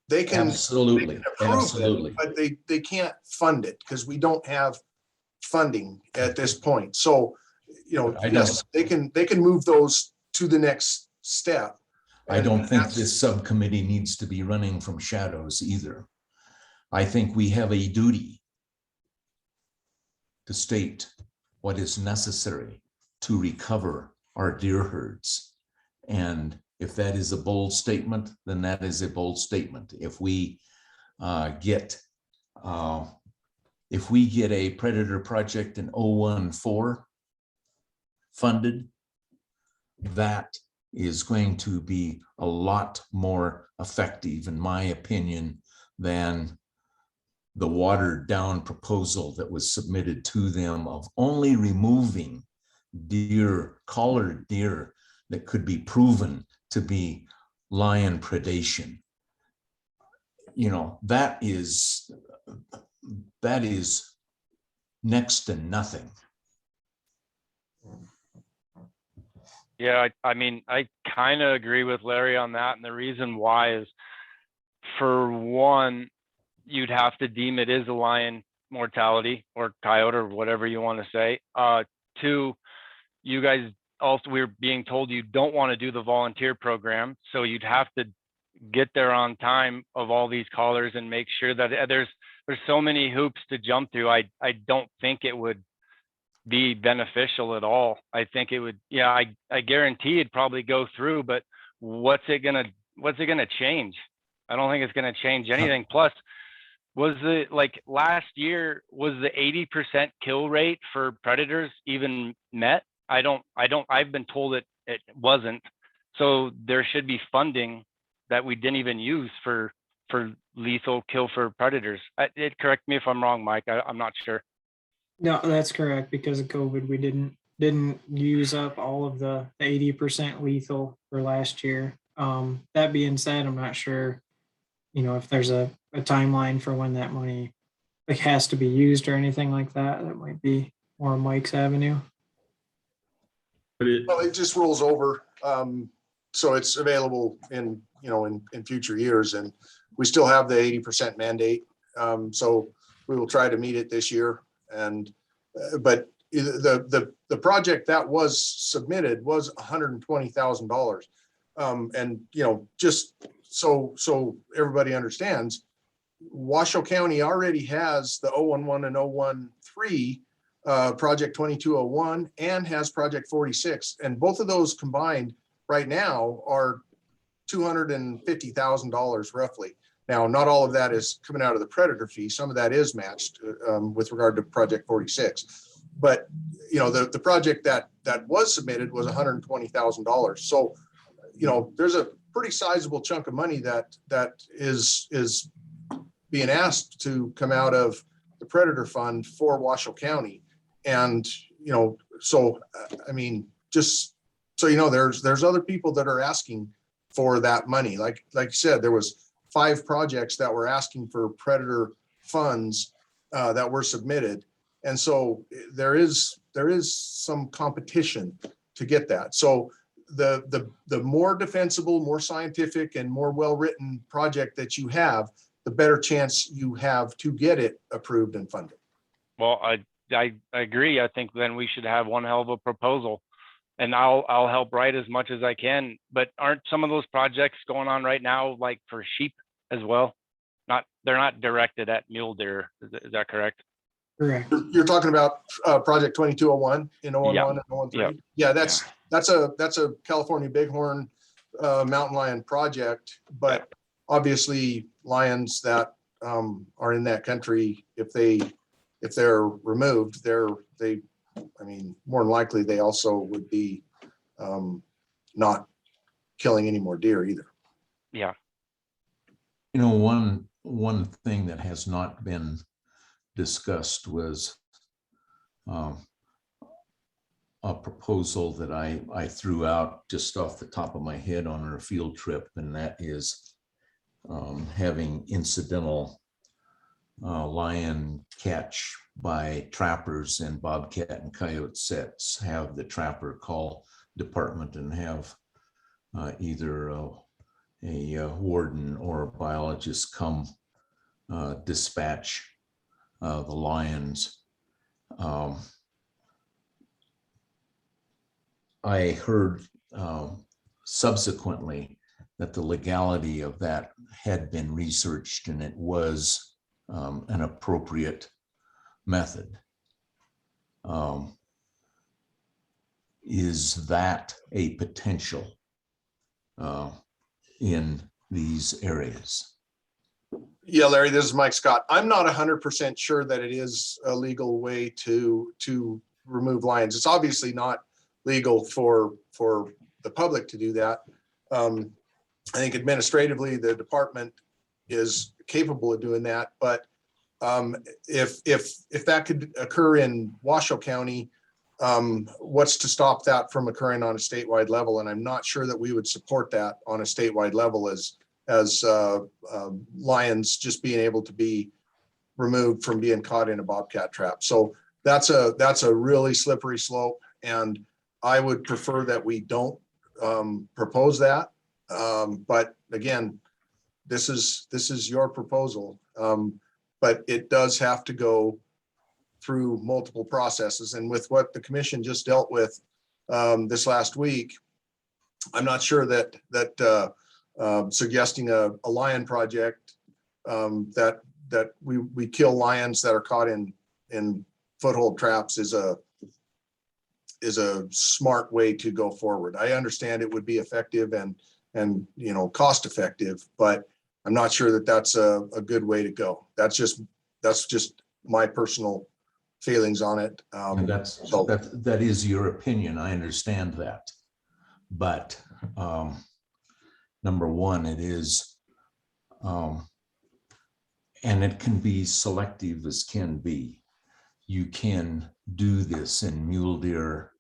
Speaker 11: They can
Speaker 7: Absolutely,
Speaker 11: they can approve
Speaker 7: absolutely.
Speaker 11: it, but they can't fund it because we don't have funding at this point. So, yes, they can move those to the next step.
Speaker 7: I don't think this subcommittee needs to be running from shadows either. I think we have a duty to state what is necessary to recover our deer herds. And if that is a bold statement, then that is a bold statement. If we get a predator project in 014 funded, that is going to be a lot more effective, in my opinion, than the watered down proposal that was submitted to them of only removing deer, collared deer that could be proven to be lion predation. That is next to nothing.
Speaker 2: Yeah, I mean, I kind of agree with Larry on that. And the reason why is, for one, you'd have to deem it is a lion mortality or coyote or whatever you want to say. Two, you guys also, we're being told you don't want to do the volunteer program. So you'd have to get there on time of all these callers and make sure that there's so many hoops to jump through. I don't think it would be beneficial at all. I think it would, I guarantee it'd probably go through, but what's it gonna change? I don't think it's gonna change anything. Plus, was it like last year, was the 80% kill rate for predators even met? I've been told it wasn't. So there should be funding that we didn't even use for lethal kill for predators. Correct me if I'm wrong, Mike. I'm not sure.
Speaker 1: No, that's correct. Because of COVID, we didn't use up all of the 80% lethal for last year. That being said, I'm not sure, if there's a timeline for when that money has to be used or anything like that. That might be more Mike's avenue.
Speaker 4: But
Speaker 11: It just rolls over. So it's available in future years, and we still have the 80% mandate. So we will try to meet it this year. And but the project that was submitted was $120,000. And just so everybody understands, Washoe County already has the 011 and 013 project 2201 and has project 46, and both of those combined right now are $250,000 roughly. Now, not all of that is coming out of the predator fee. Some of that is matched with regard to project 46. But the project that was submitted was $120,000. So there's a pretty sizable chunk of money that is being asked to come out of the Predator Fund for Washoe County. And, you know, so, I mean, just so you know, there's other people that are asking for that money. Like you said, there was 5 projects that were asking for Predator funds that were submitted. And so there is some competition to get that. So the more defensible, more scientific, and more well-written project that you have, the better chance you have to get it approved and funded.
Speaker 2: Well, I agree. I think then we should have one hell of a proposal, and I'll help write as much as I can. But aren't some of those projects going on right now, like for sheep as well? They're not directed at mule deer. Is that correct?
Speaker 1: Correct.
Speaker 11: You're talking about project 2201 in 011
Speaker 2: Yeah.
Speaker 11: and 013.
Speaker 2: Yeah.
Speaker 11: Yeah, that's a California bighorn mountain lion project, but obviously lions that are in that country, if they're removed, I mean, more than likely they also would be not killing any more deer either.
Speaker 2: Yeah.
Speaker 7: You know, one thing that has not been discussed was a proposal that I threw out just off the top of my head on our field trip, and that is having incidental lion catch by trappers and bobcat and coyote sets. Have the trapper call department and have either a warden or a biologist come dispatch the lions. I heard subsequently that the legality of that had been researched and it was an appropriate method. Is that a potential in these areas?
Speaker 11: Yeah, Larry, this is Mike Scott. I'm not 100% sure that it is a legal way to remove lions. It's obviously not legal for the public to do that. I think administratively the department is capable of doing that, but if that could occur in Washoe County, what's to stop that from occurring on a statewide level? And I'm not sure that we would support that on a statewide level as lions just being able to be removed from being caught in a bobcat trap. So that's a really slippery slope, and I would prefer that we don't propose that. But again, this is your proposal, but it does have to go through multiple processes. And with what the commission just dealt with this last week, I'm not sure that suggesting a lion project that we kill lions that are caught in foothold traps is a smart way to go forward. I understand it would be effective and cost effective, but I'm not sure that that's a good way to go. That's just my personal feelings on it.
Speaker 7: And that is your opinion. I understand that, but number one, it is, and it can be selective as can be. You can do this in mule deer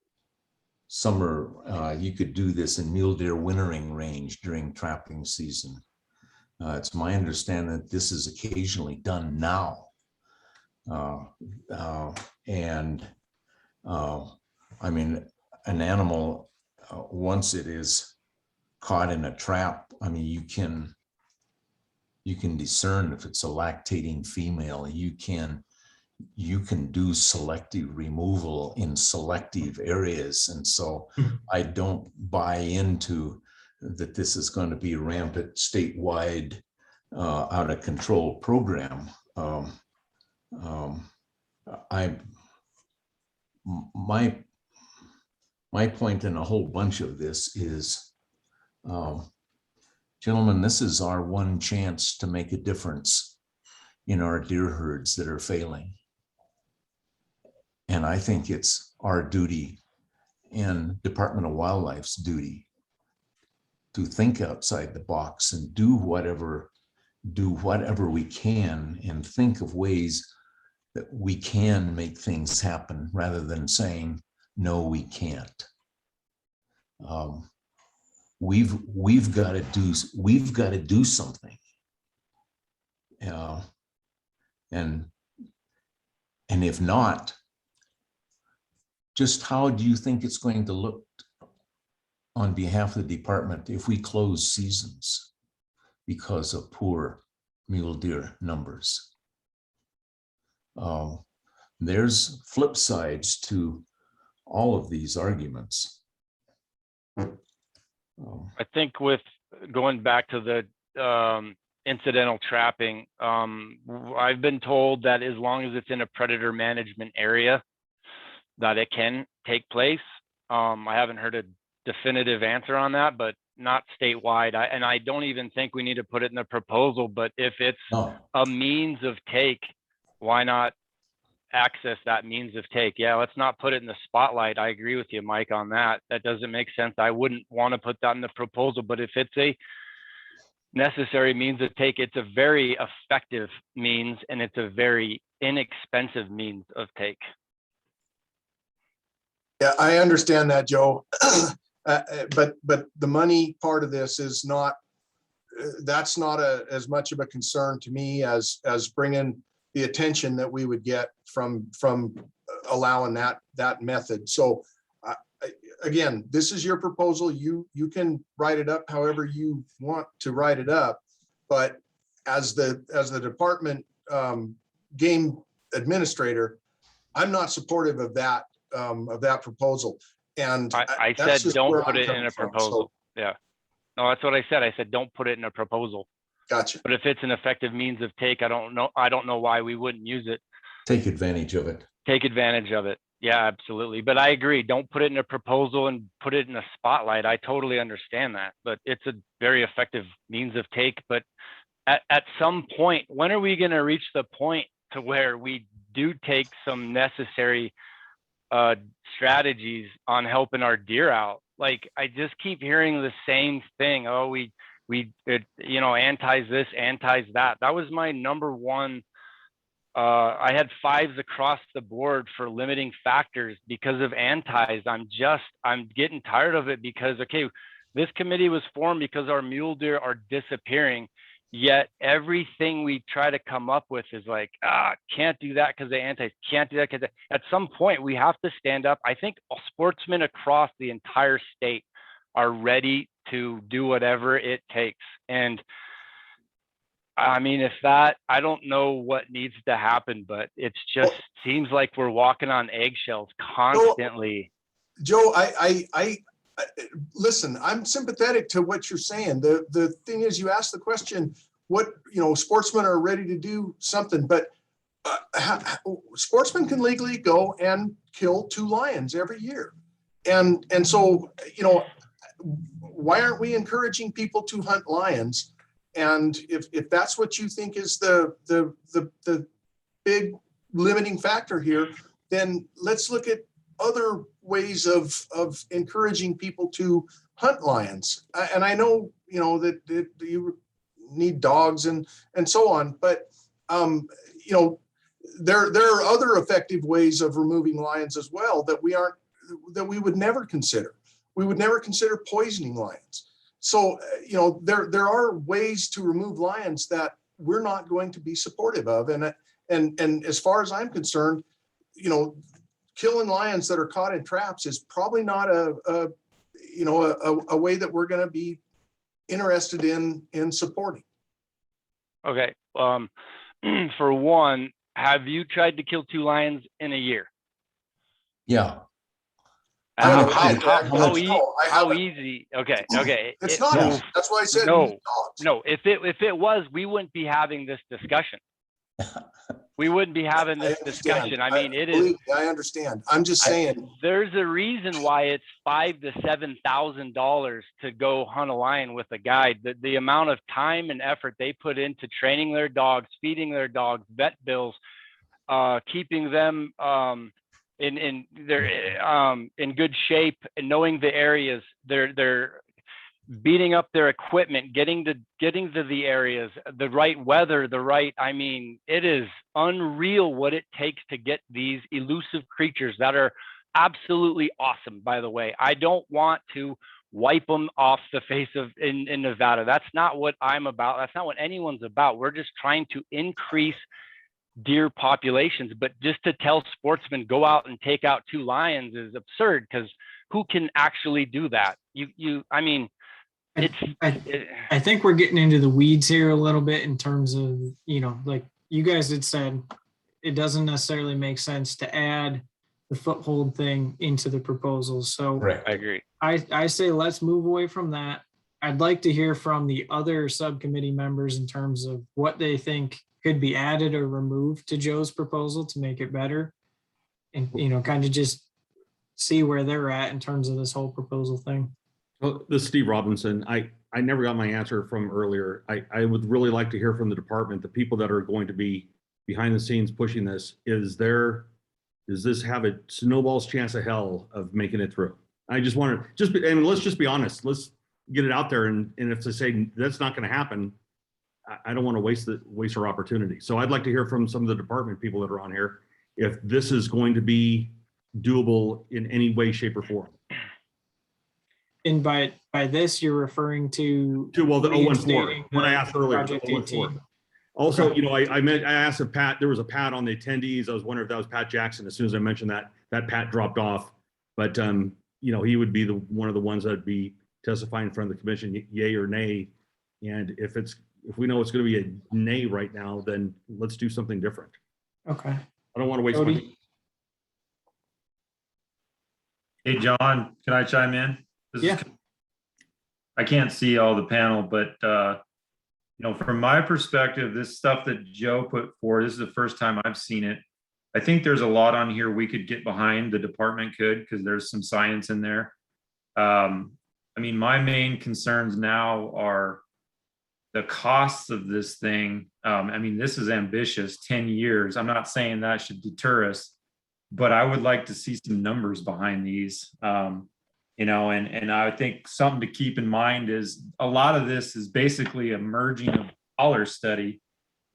Speaker 7: summer. You could do this in mule deer wintering range during trapping season. It's my understanding that this is occasionally done now. I mean, an animal, once it is caught in a trap, I mean, you can discern if it's a lactating female. You can do selective removal in selective areas. And so I don't buy into that this is going to be a rampant statewide out of control program. My point in a whole bunch of this is, gentlemen, this is our one chance to make a difference in our deer herds that are failing. And I think it's our duty and Department of Wildlife's duty to think outside the box and do whatever do whatever we can and think of ways that we can make things happen rather than saying, no, we can't. We've got to do something. And if not, just how do you think it's going to look on behalf of the department if we close seasons because of poor mule deer numbers? There's flip sides to all of these arguments.
Speaker 2: I think with going back to the incidental trapping, I've been told that as long as it's in a predator management area, that it can take place. I haven't heard a definitive answer on that, but not statewide. And I don't even think we need to put it in the proposal, but if it's a means of take, why not access that means of take? Yeah, let's not put it in the spotlight. I agree with you, Mike, on that. That doesn't make sense. I wouldn't want to put that in the proposal, but if it's a necessary means of take, it's a very effective means and it's a very inexpensive means of take.
Speaker 11: Yeah, I understand that, Joe. But the money part of this is not, that's not as much of a concern to me as bringing the attention that we would get from allowing that method. So again, this is your proposal. You can write it up however you want to write it up, but as the department game administrator, I'm not supportive of that proposal. And
Speaker 2: I said don't put it in a proposal. Yeah, no, that's what I said. I said don't put it in a proposal.
Speaker 11: Gotcha.
Speaker 2: But if it's an effective means of take, I don't know why we wouldn't use it.
Speaker 7: Take advantage of it.
Speaker 2: Take advantage of it. Yeah, absolutely. But I agree. Don't put it in a proposal and put it in a spotlight. I totally understand that, but it's a very effective means of take. But at some point, when are we going to reach the point to where we do take some necessary strategies on helping our deer out? Like, I just keep hearing the same thing. Oh, we antis this, antis that. That was my number one. I had 5s across the board for limiting factors because of antis. I'm getting tired of it because, okay, this committee was formed because our mule deer are disappearing. Yet everything we try to come up with is like, can't do that because the antis, can't do that because at some point we have to stand up. I think sportsmen across the entire state are ready to do whatever it takes. And I mean, I don't know what needs to happen, but it's just seems like we're walking on eggshells constantly.
Speaker 11: Joe, I listen, I'm sympathetic to what you're saying. The thing is, you asked the question, what, sportsmen are ready to do something, but sportsmen can legally go and kill 2 lions every year. And so, why aren't we encouraging people to hunt lions? And if that's what you think is the big limiting factor here, then let's look at other ways of encouraging people to hunt lions. And I know, that you need dogs and so on, but there are other effective ways of removing lions as well that we would never consider. We would never consider poisoning lions. So, there are ways to remove lions that we're not going to be supportive of. And as far as I'm concerned, killing lions that are caught in traps is probably not a way that we're going to be interested in supporting.
Speaker 2: Okay. For one, have you tried to kill 2 lions in a year?
Speaker 7: Yeah.
Speaker 2: How easy? Okay.
Speaker 11: It's not easy. That's why I said
Speaker 2: no. If it was, we wouldn't be having this discussion. We wouldn't be having this discussion. I mean, it is.
Speaker 11: I understand. I'm just saying.
Speaker 2: There's a reason why it's $5,000 to $7,000 to go hunt a lion with a guide. The amount of time and effort they put into training their dogs, feeding their dogs, vet bills, keeping them in good shape, and knowing the areas. beating up their equipment, getting to the areas, the right weather, I mean, it is unreal what it takes to get these elusive creatures that are absolutely awesome, by the way. I don't want to wipe them off the face of in Nevada. That's not what I'm about. That's not what anyone's about. We're just trying to increase deer populations, but just to tell sportsmen go out and take out 2 lions is absurd, because who can actually do that? I mean,
Speaker 1: I think we're getting into the weeds here a little bit in terms of, like you guys had said, it doesn't necessarily make sense to add the foothold thing into the proposal. So
Speaker 7: Correct.
Speaker 2: I agree.
Speaker 1: I say let's move away from that. I'd like to hear from the other subcommittee members in terms of what they think could be added or removed to Joe's proposal to make it better. And, kind of just see where they're at in terms of this whole proposal thing.
Speaker 4: Well, this is Steve Robinson. I never got my answer from earlier. I would really like to hear from the department, the people that are going to be behind the scenes pushing this. Does this have a snowball's chance of hell of making it through? I just want to and let's just be honest. Let's get it out there. And if they say that's not going to happen, I don't want to waste our opportunity. So I'd like to hear from some of the department people that are on here, if this is going to be doable in any way, shape, or form.
Speaker 1: And by this, you're referring to
Speaker 4: The 014,
Speaker 1: reinstating
Speaker 4: when I asked earlier,
Speaker 1: Project
Speaker 4: 014.
Speaker 1: 18.
Speaker 4: Also,
Speaker 1: Okay.
Speaker 4: I asked if Pat, there was a Pat on the attendees. I was wondering if that was Pat Jackson. As soon as I mentioned that Pat dropped off. But, he would be one of the ones that'd be testifying in front of the commission, yay or nay. And if we know it's going to be a nay right now, then let's do something different.
Speaker 1: Okay.
Speaker 4: I don't want to waste
Speaker 1: Cody?
Speaker 4: money.
Speaker 12: Hey, John, can I chime in?
Speaker 1: Yeah.
Speaker 12: I can't see all the panel, but from my perspective, this stuff that Joe put forward, this is the first time I've seen it. I think there's a lot on here we could get behind, the department could, because there's some science in there. My main concerns now are the costs of this thing. This is ambitious, 10 years. I'm not saying that should deter us, but I would like to see some numbers behind these. And I think something to keep in mind is a lot of this is basically a merging of dollar study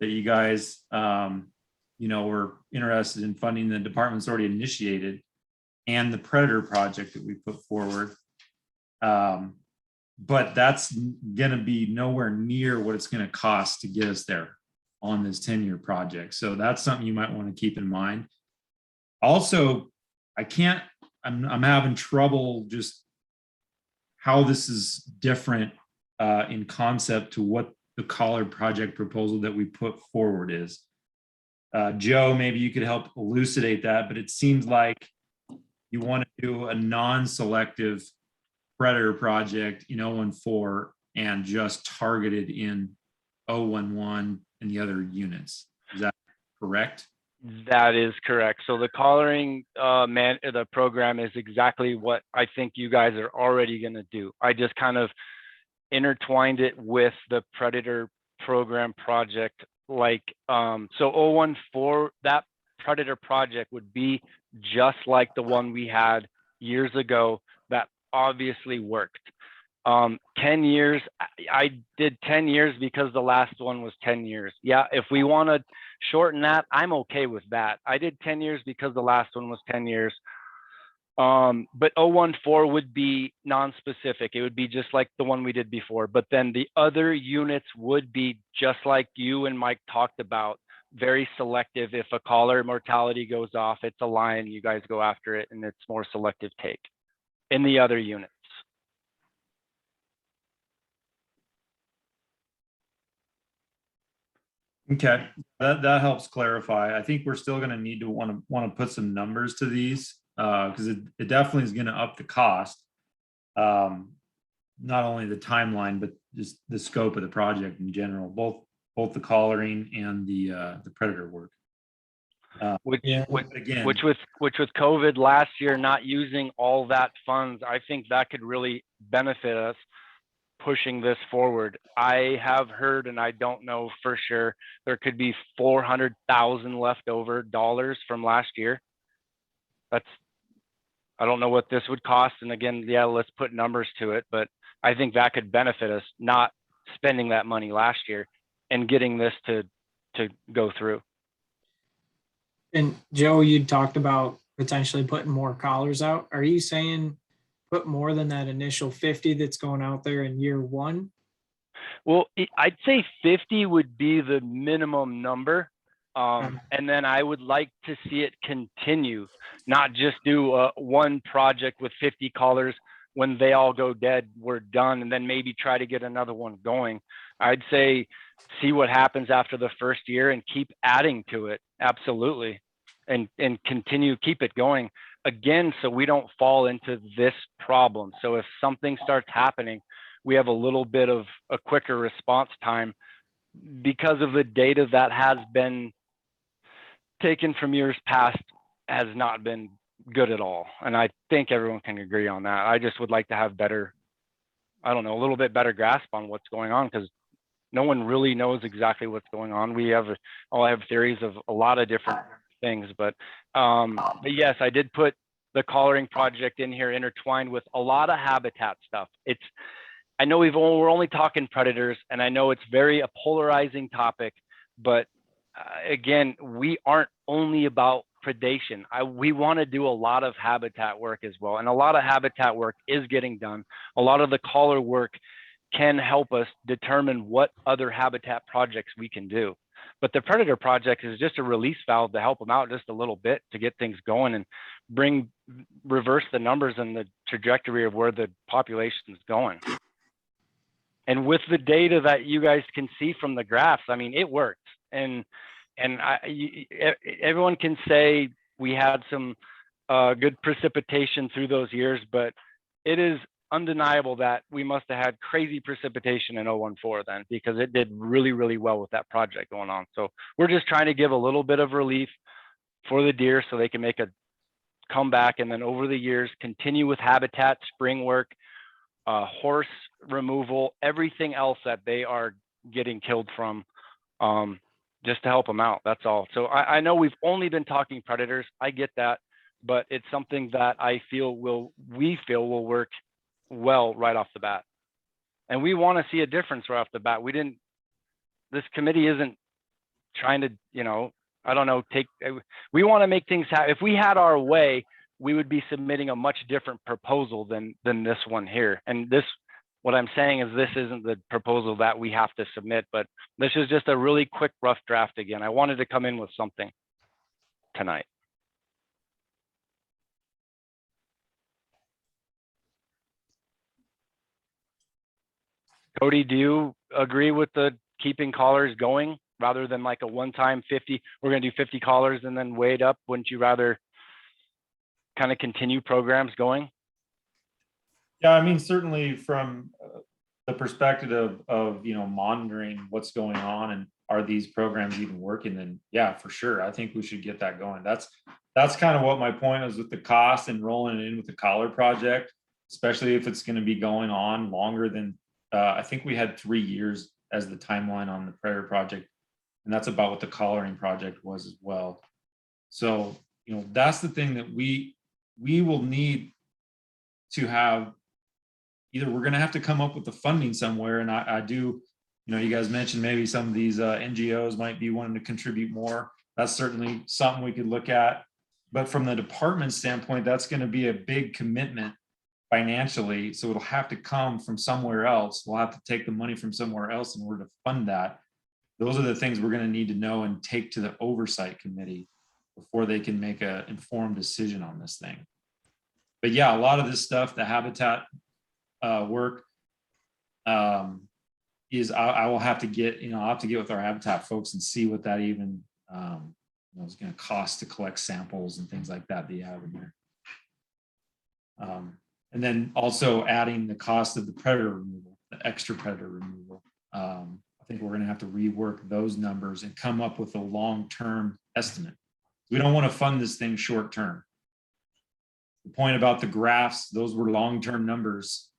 Speaker 12: that you guys, were interested in funding. The department's already initiated, and the Predator project that we put forward. But that's going to be nowhere near what it's going to cost to get us there on this 10-year project. So that's something you might want to keep in mind. Also, I'm having trouble just how this is different in concept to what the Collard project proposal that we put forward is. Joe, maybe you could help elucidate that, but it seems like you want to do a non-selective Predator project in 014 and just targeted in 011 and the other units. Is that correct?
Speaker 2: That is correct. So the collaring the program is exactly what I think you guys are already going to do. I just kind of intertwined it with the Predator program project. So 014, that Predator project would be just like the one we had years ago that obviously worked. 10 years, I did 10 years because the last one was 10 years. Yeah, if we want to shorten that, I'm okay with that. I did 10 years because the last one was 10 years. But 014 would be non-specific. It would be just like the one we did before. But then the other units would be just like you and Mike talked about, very selective. If a collar mortality goes off, it's a lion, you guys go after it, and it's more selective take in the other units.
Speaker 12: Okay, that helps clarify. I think we're still going to need to want to put some numbers to these because it definitely is going to up the cost. Not only the timeline, but just the scope of the project in general, both the collaring and the Predator work.
Speaker 2: Which with
Speaker 12: COVID
Speaker 2: last year not using all that funds, I think that could really benefit us pushing this forward. I have heard, and I don't know for sure, there could be $400,000 leftover dollars from last year. That's I don't know what this would cost. And again, yeah, let's put numbers to it, but I think that could benefit us not spending that money last year and getting this to go through.
Speaker 1: And Joe, you talked about potentially putting more collars out. Are you saying put more than that initial 50 that's going out there in year one?
Speaker 2: Well, I'd say 50 would be the minimum number. And then I would like to see it continue, not just do one project with 50 collars. When they all go dead, we're done, and then maybe try to get another one going. I'd say see what happens after the first year and keep adding to it. Absolutely. And continue, keep it going again, so we don't fall into this problem. So if something starts happening, we have a little bit of a quicker response time because of the data that has been taken from years past has not been good at all. And I think everyone can agree on that. I just would like to have better, I don't know, a little bit better grasp on what's going on, because no one really knows exactly what's going on. We have, I have theories of a lot of different things, but yes, I did put the collaring project in here intertwined with a lot of habitat stuff. I know we're only talking predators, and I know it's a polarizing topic, but again, we aren't only about predation. We want to do a lot of habitat work as well. And a lot of habitat work is getting done. A lot of the collar work can help us determine what other habitat projects we can do. But the predator project is just a release valve to help them out just a little bit to get things going and reverse the numbers and the trajectory of where the population is going. And with the data that you guys can see from the graphs, I mean, it works. And everyone can say we had some good precipitation through those years, but it is undeniable that we must have had crazy precipitation in 014 then, because it did really, really well with that project going on. So we're just trying to give a little bit of relief for the deer so they can make a comeback, and then over the years continue with habitat, spring work, horse removal, everything else that they are getting killed from, just to help them out. That's all. So I know we've only been talking predators. I get that, but it's something that we feel will work well right off the bat. And we want to see a difference right off the bat. This committee isn't trying to, I don't know, we want to make things happen. If we had our way, we would be submitting a much different proposal than this one here. And what I'm saying is this isn't the proposal that we have to submit, but this is just a really quick, rough draft again. I wanted to come in with something tonight. Cody, do you agree with the keeping collars going rather than like a one-time 50? We're going to do 50 collars and then weigh it up. Wouldn't you rather kind of continue programs going?
Speaker 12: Yeah, I mean, certainly from the perspective of monitoring what's going on and are these programs even working, then yeah, for sure, I think we should get that going. That's kind of what my point is with the cost and rolling it in with the collar project, especially if it's going to be going on longer than I think we had 3 years as the timeline on the predator project, and that's about what the collaring project was as well. So that's the thing that we will need to have. Either we're going to have to come up with the funding somewhere, and I do, you guys mentioned maybe some of these NGOs might be wanting to contribute more. That's certainly something we could look at. But from the department standpoint, that's going to be a big commitment financially. So it'll have to come from somewhere else. We'll have to take the money from somewhere else in order to fund that. Those are the things we're going to need to know and take to the Oversight Committee before they can make an informed decision on this thing. But yeah, a lot of this stuff, the habitat work is I will have to get, I'll have to get with our habitat folks and see what that even is going to cost to collect samples and things like that you have in there. And then also adding the cost of the predator removal, the extra predator removal. I think we're going to have to rework those numbers and come up with a long-term estimate. We don't want to fund this thing short-term. The point about the graphs, those were long-term numbers.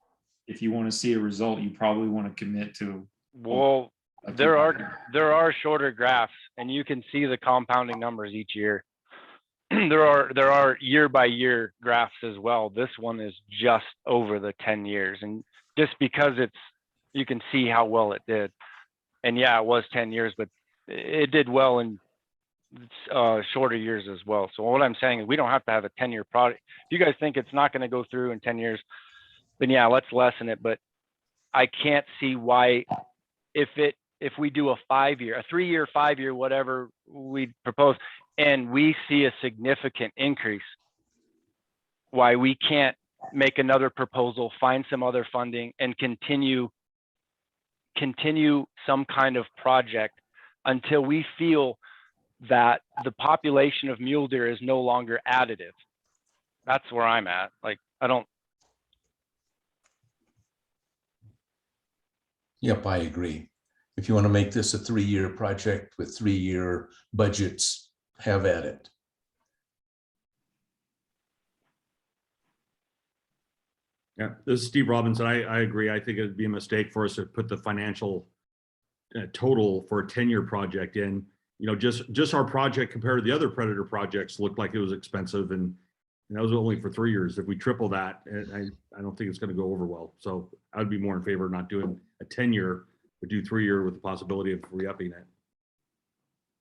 Speaker 12: If you want to see a result, you probably want to commit to.
Speaker 2: Well, there are shorter graphs, and you can see the compounding numbers each year. there are year by year graphs as well. This one is just over the 10 years, and just because you can see how well it did. And yeah, it was 10 years, but it did well in shorter years as well. So what I'm saying is we don't have to have a 10-year project. If you guys think it's not going to go through in 10 years, then yeah, let's lessen it. But I can't see why, if we do a 5-year, a 3-year, 5-year, whatever we propose, and we see a significant increase, why we can't make another proposal, find some other funding, and continue some kind of project until we feel that the population of mule deer is no longer additive. That's where I'm at. Like,
Speaker 7: Yep, I agree. If you want to make this a 3-year project with 3-year budgets, have at it.
Speaker 4: Yeah, this is Steve Robinson. I agree. I think it'd be a mistake for us to put the financial total for a 10-year project in. You know, just our project compared to the other predator projects looked like it was expensive, and that was only for 3 years. If we triple that, I don't think it's going to go over well. So I would be more in favor of not doing a 10-year, but do 3-year with the possibility of re-upping it,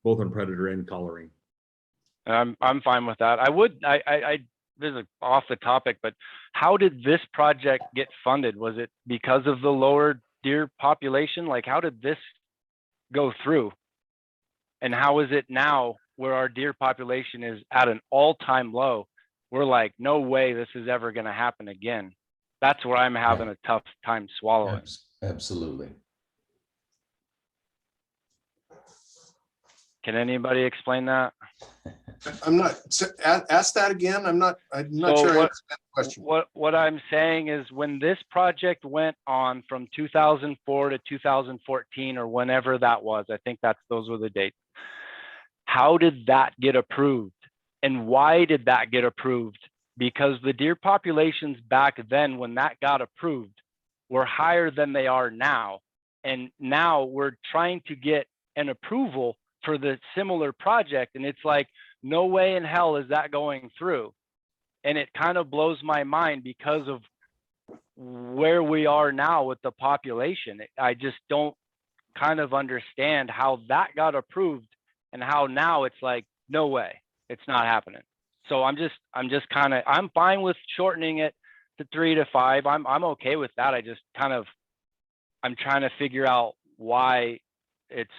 Speaker 4: both on predator and collaring.
Speaker 2: I'm fine with that. This is off the topic, but how did this project get funded? Was it because of the lower deer population? Like, how did this go through? And how is it now where our deer population is at an all-time low? We're like, no way this is ever going to happen again. That's where I'm having a tough time swallowing.
Speaker 7: Absolutely.
Speaker 2: Can anybody explain that?
Speaker 11: I'm not, ask that again. I'm not sure I understand the question.
Speaker 2: What I'm saying is, when this project went on from 2004 to 2014, or whenever that was, I think those were the dates. How did that get approved? And why did that get approved? Because the deer populations back then, when that got approved, were higher than they are now. And now we're trying to get an approval for the similar project. And it's like, no way in hell is that going through. And it kind of blows my mind because of where we are now with the population. I just don't kind of understand how that got approved and how now it's like, no way, it's not happening. So I'm fine with shortening it to 3 to 5. I'm okay with that. I'm trying to figure out why it's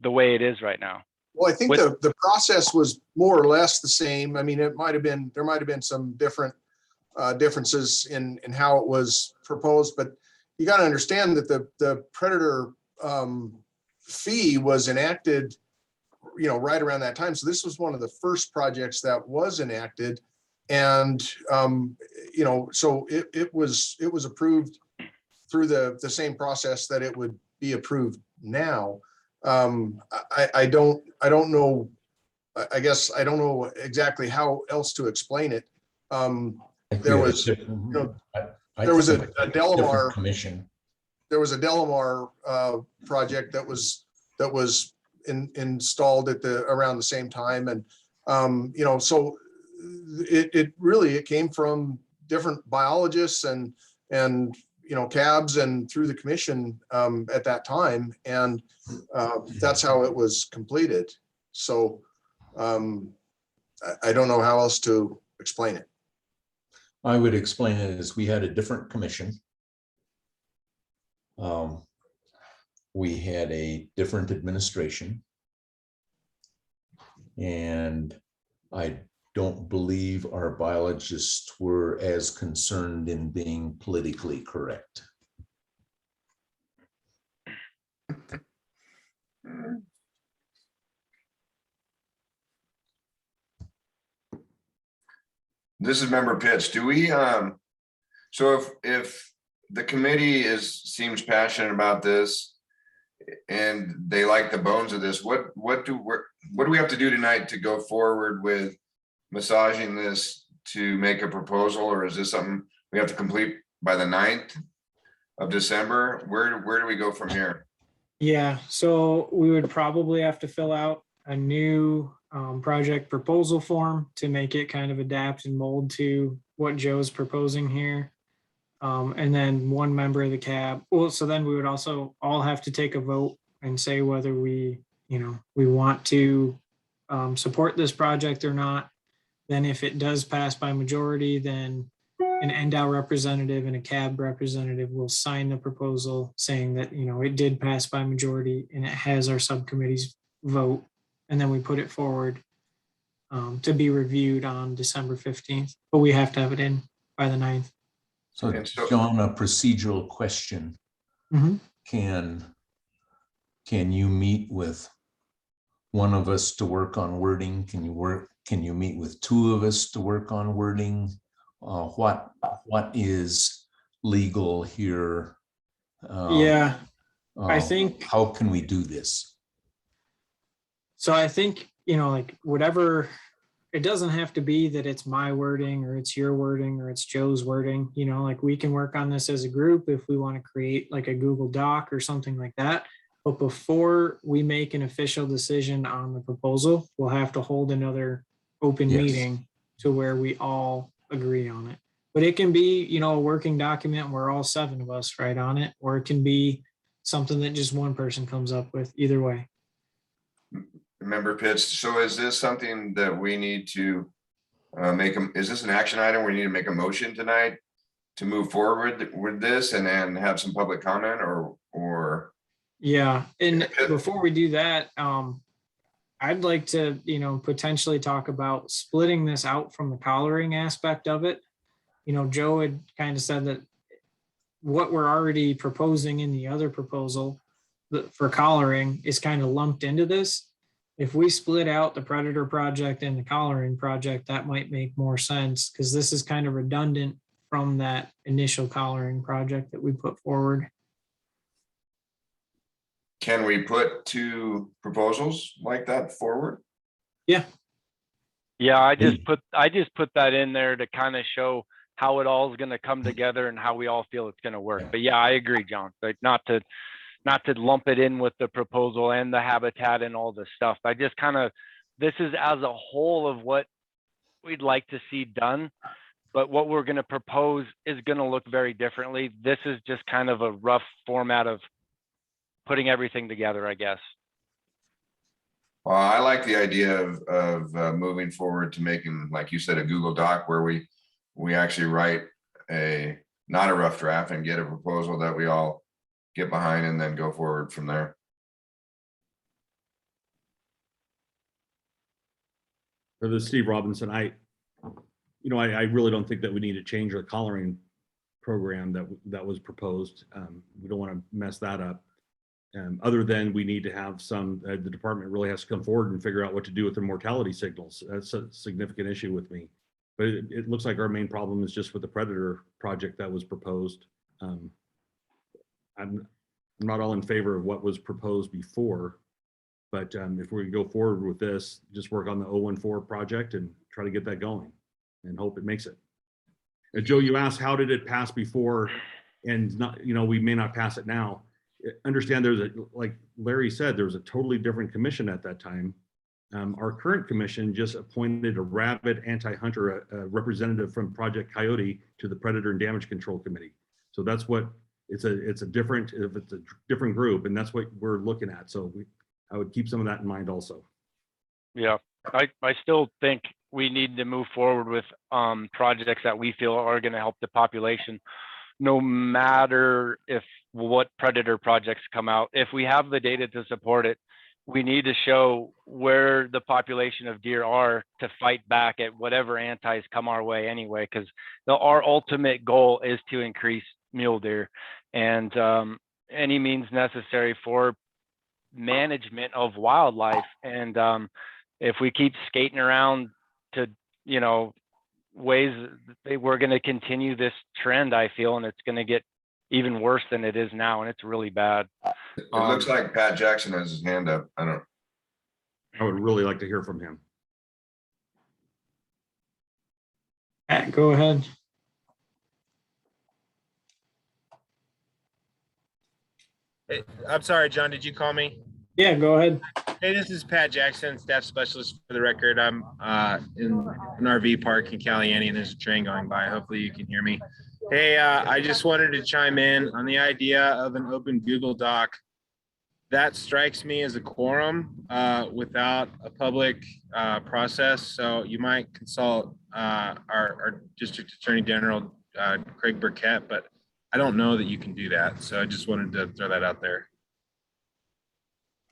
Speaker 2: the way it is right now.
Speaker 11: Well, I think the process was more or less the same. I mean, there might have been some differences in how it was proposed, but you got to understand that the predator fee was enacted, right around that time. So this was one of the first projects that was enacted, and so it was approved through the same process that it would be approved now. I don't know. I guess I don't know exactly how else to explain it. There was a Delamar
Speaker 7: commission.
Speaker 11: There was a Delamar project that was installed at around the same time, and so it came from different biologists and cabs and through the commission at that time, and that's how it was completed. So I don't know how else to explain it.
Speaker 7: I would explain it as we had a different commission. We had a different administration, and I don't believe our biologists were as concerned in being politically correct.
Speaker 8: This is Member Pitts. Do we, so if the committee seems passionate about this and they like the bones of this, what do we have to do tonight to go forward with massaging this to make a proposal, or is this something we have to complete by the 9th of December? Where do we go from here?
Speaker 1: Yeah, so we would probably have to fill out a new project proposal form to make it kind of adapt and mold to what Joe's proposing here. And then one member of the cab. Well, so then we would also all have to take a vote and say whether we want to support this project or not. Then if it does pass by majority, then an NDOW representative and a cab representative will sign the proposal saying that, it did pass by majority and it has our subcommittee's vote. And then we put it forward to be reviewed on December 15th, but we have to have it in by the 9th.
Speaker 7: So
Speaker 8: And so-
Speaker 7: John, a procedural question.
Speaker 1: Mhm.
Speaker 7: Can you meet with one of us to work on wording? Can you meet with two of us to work on wording? What is legal here?
Speaker 1: Yeah, I think.
Speaker 7: How can we do this?
Speaker 1: So I think, like whatever, it doesn't have to be that it's my wording or it's your wording or it's Joe's wording, like we can work on this as a group if we want to create like a Google Doc or something like that. But before we make an official decision on the proposal, we'll have to hold another open
Speaker 7: Yes.
Speaker 1: meeting to where we all agree on it. But it can be, a working document where all 7 of us write on it, or it can be something that just one person comes up with, either way.
Speaker 8: Member Pitts, so is this something that we need to is this an action item? We need to make a motion tonight to move forward with this and then have some public comment or?
Speaker 1: Yeah, and before we do that, I'd like to, potentially talk about splitting this out from the collaring aspect of it. Joe had kind of said that what we're already proposing in the other proposal for collaring is kind of lumped into this. If we split out the Predator project and the collaring project, that might make more sense because this is kind of redundant from that initial collaring project that we put forward.
Speaker 8: Can we put 2 proposals like that forward?
Speaker 1: Yeah.
Speaker 2: Yeah, I just put that in there to kind of show how it all is going to come together and how we all feel it's going to work. But yeah, I agree, John. Like not to lump it in with the proposal and the habitat and all this stuff. I just this is as a whole of what we'd like to see done, but what we're going to propose is going to look very differently. This is just kind of a rough format of putting everything together, I guess.
Speaker 8: Well, I like the idea of moving forward to making, like you said, a Google Doc where we actually write not a rough draft and get a proposal that we all get behind and then go forward from there.
Speaker 4: For this Steve Robinson, I really don't think that we need to change the collaring program that was proposed. We don't want to mess that up. Other than we need to have the department really has to come forward and figure out what to do with the mortality signals. That's a significant issue with me. But it looks like our main problem is just with the Predator project that was proposed. I'm not all in favor of what was proposed before, but if we go forward with this, just work on the 014 project and try to get that going and hope it makes it. Joe, you asked, how did it pass before? And we may not pass it now. Understand like Larry said, there was a totally different commission at that time. Our current commission just appointed a rabid anti-hunter representative from Project Coyote to the Predator and Damage Control Committee. So that's what it's a different group, and that's what we're looking at. So I would keep some of that in mind also.
Speaker 2: Yeah, I still think we need to move forward with projects that we feel are going to help the population, no matter what Predator projects come out. If we have the data to support it, we need to show where the population of deer are to fight back at whatever antis come our way anyway, because our ultimate goal is to increase mule deer and any means necessary for management of wildlife. And if we keep skating around to, ways, we're going to continue this trend, I feel, and it's going to get even worse than it is now, and it's really bad.
Speaker 8: It looks like Pat Jackson has his hand up. I
Speaker 4: would really like to hear from him.
Speaker 1: Pat, go ahead.
Speaker 13: I'm sorry, John, did you call me?
Speaker 1: Yeah, go ahead.
Speaker 13: Hey, this is Pat Jackson, staff specialist for the record. I'm in an RV park in Caliente and there's a train going by. Hopefully you can hear me. Hey, I just wanted to chime in on the idea of an open Google Doc. That strikes me as a quorum without a public process. So you might consult our District Attorney General, Craig Burkett, but I don't know that you can do that. So I just wanted to throw that out there.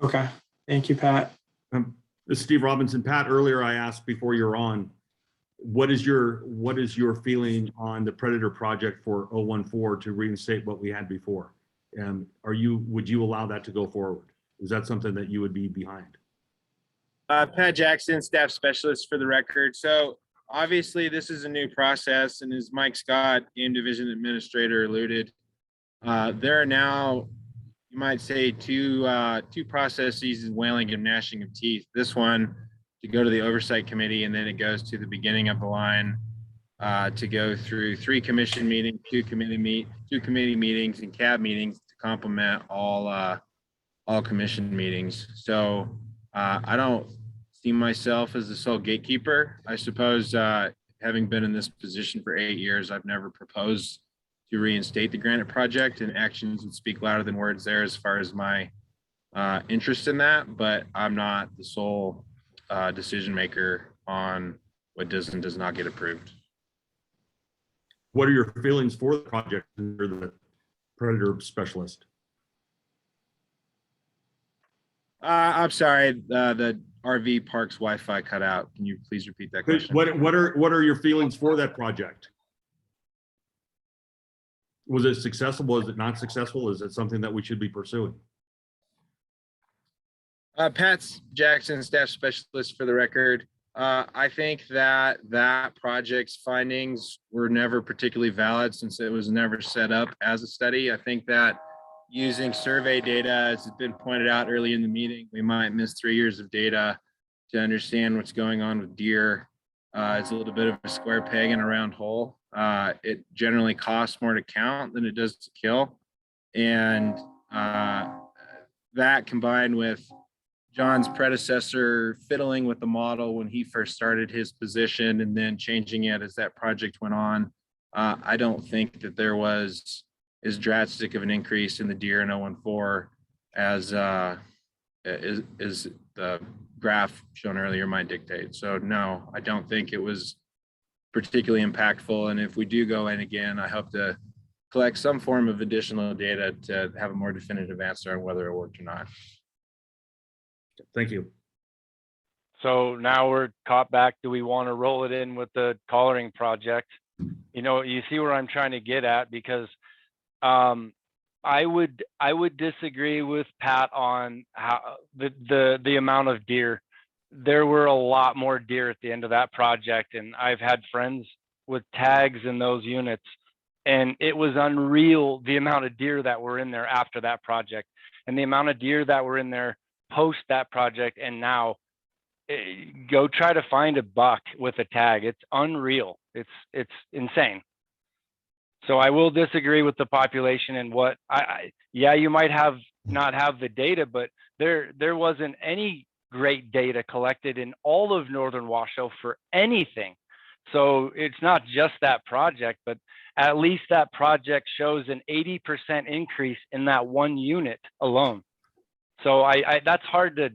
Speaker 1: Okay, thank you, Pat.
Speaker 4: This is Steve Robinson. Pat, earlier I asked before you're on, what is your feeling on the Predator project for 014 to reinstate what we had before? And would you allow that to go forward? Is that something that you would be behind?
Speaker 13: Pat Jackson, staff specialist for the record. So obviously this is a new process, and as Mike Scott, game division administrator, alluded, there are now, you might say, two processes, wailing and gnashing of teeth. This one to go to the Oversight Committee, and then it goes to the beginning of the line to go through 3 commission meetings, 2 committee meetings, and cab meetings to complement all commission meetings. So I don't see myself as the sole gatekeeper. I suppose having been in this position for 8 years, I've never proposed to reinstate the Granite project, and actions would speak louder than words there as far as my interest in that, but I'm not the sole decision maker on what does and does not get approved.
Speaker 4: What are your feelings for the project under the Predator specialist?
Speaker 13: I'm sorry, the RV park's Wi-Fi cut out. Can you please repeat that question?
Speaker 4: What are your feelings for that project? Was it successful? Was it not successful? Is it something that we should be pursuing?
Speaker 13: Pat Jackson, staff specialist for the record. I think that project's findings were never particularly valid since it was never set up as a study. I think that using survey data, as has been pointed out early in the meeting, we might miss 3 years of data to understand what's going on with deer. It's a little bit of a square peg in a round hole. It generally costs more to count than it does to kill. And that combined with John's predecessor fiddling with the model when he first started his position and then changing it as that project went on, I don't think that there was as drastic of an increase in the deer in 014 as the graph shown earlier might dictate. So no, I don't think it was particularly impactful. And if we do go in again, I hope to collect some form of additional data to have a more definitive answer on whether it worked or not.
Speaker 4: Thank you.
Speaker 2: So now we're caught back. Do we want to roll it in with the collaring project? You know, you see where I'm trying to get at, because I would disagree with Pat on how the amount of deer. There were a lot more deer at the end of that project, and I've had friends with tags in those units, and it was unreal the amount of deer that were in there after that project, and the amount of deer that were in there post that project. And now go try to find a buck with a tag. It's unreal. It's insane. So I will disagree with the population and what yeah, you might not have the data, but there wasn't any great data collected in all of Northern Washoe for anything. So it's not just that project, but at least that project shows an 80% increase in that one unit alone. So that's hard to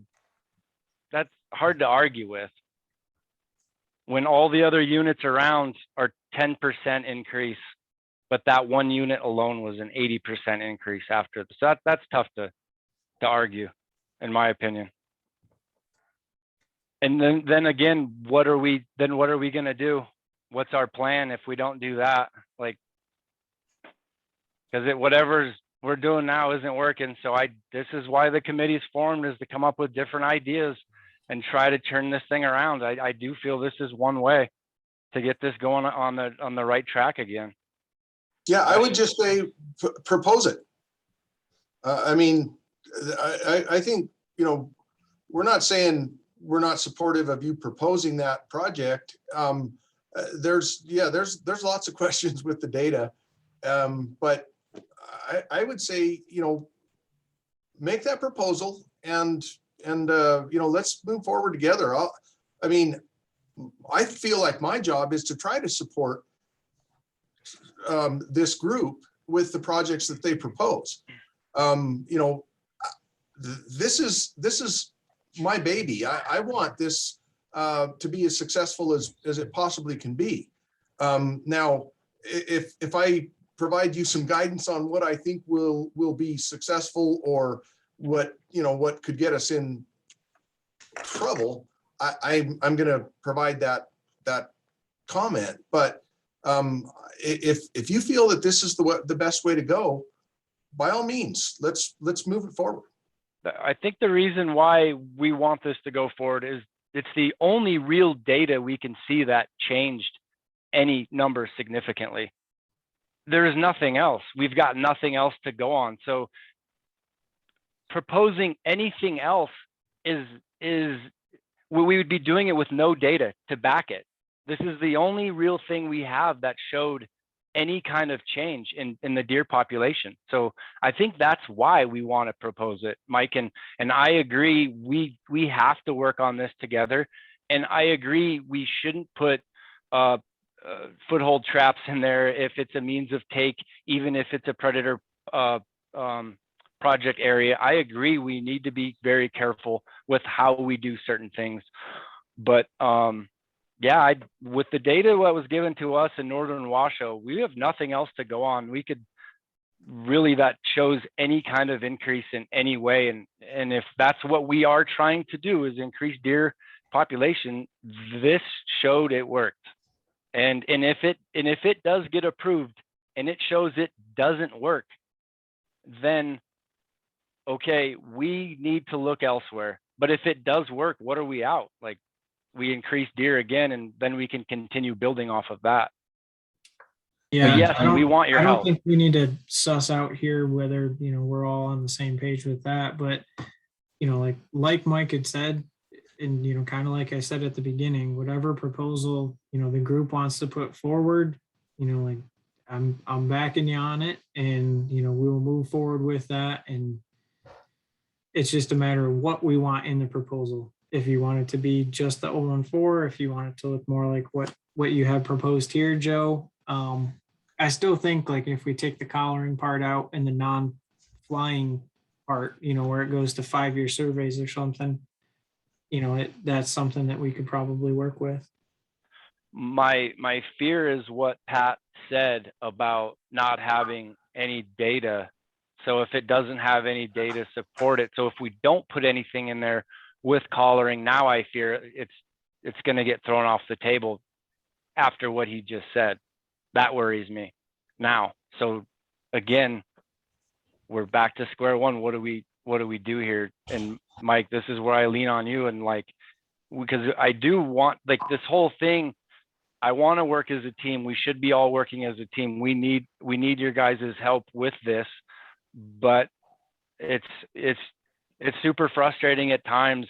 Speaker 2: argue with when all the other units around are 10% increase, but that one unit alone was an 80% increase after. So that's tough to argue, in my opinion. And then again, what are we going to do? What's our plan if we don't do that? Like, because whatever we're doing now isn't working. So this is why the committee's formed, is to come up with different ideas and try to turn this thing around. I do feel this is one way to get this going on the right track again.
Speaker 11: Yeah, I would just say propose it. I mean, I think, you know, we're not saying we're not supportive of you proposing that project. There's lots of questions with the data, but I would say, you know, make that proposal and let's move forward together. I feel like my job is to try to support this group with the projects that they propose. This is my baby. I want this to be as successful as it possibly can be. Now, if I provide you some guidance on what I think will be successful, or what could get us in trouble, I'm going to provide that comment. But if you feel that this is the best way to go, by all means, let's move it forward.
Speaker 2: I think the reason why we want this to go forward is it's the only real data we can see that changed any number significantly. There is nothing else. We've got nothing else to go on. So proposing anything else is we would be doing it with no data to back it. This is the only real thing we have that showed any kind of change in the deer population. So I think that's why we want to propose it, Mike. And I agree, we have to work on this together. And I agree, we shouldn't put foothold traps in there if it's a means of take, even if it's a predator project area. I agree, we need to be very careful with how we do certain things. But yeah, with the data that was given to us in Northern Washoe, we have nothing else to go on. We could really, that shows any kind of increase in any way. And if that's what we are trying to do, is increase deer population, this showed it worked. And if it does get approved and it shows it doesn't work, then okay, we need to look elsewhere. But if it does work, what are we out? Like, we increase deer again, and then we can continue building off of that.
Speaker 1: Yeah,
Speaker 2: but yes, we want your
Speaker 1: help. I
Speaker 2: help.
Speaker 1: don't think we need to suss out here whether we're all on the same page with that. But like Mike had said, and kind of like I said at the beginning, whatever proposal the group wants to put forward, like I'm backing you on it, and we will move forward with that. And it's just a matter of what we want in the proposal. If you want it to be just the 014, if you want it to look more like what you have proposed here, Joe. I still think, like, if we take the collaring part out and the non-flying part, where it goes to 5-year surveys or something, that's something that we could probably work with.
Speaker 2: My fear is what Pat said about not having any data. So if it doesn't have any data support it, so if we don't put anything in there with collaring, now I fear it's going to get thrown off the table after what he just said. That worries me now. So again, we're back to square one. What do we do here? And Mike, this is where I lean on you, and because I do want, this whole thing, I want to work as a team. We should be all working as a team. We need your guys' help with this, but it's super frustrating at times.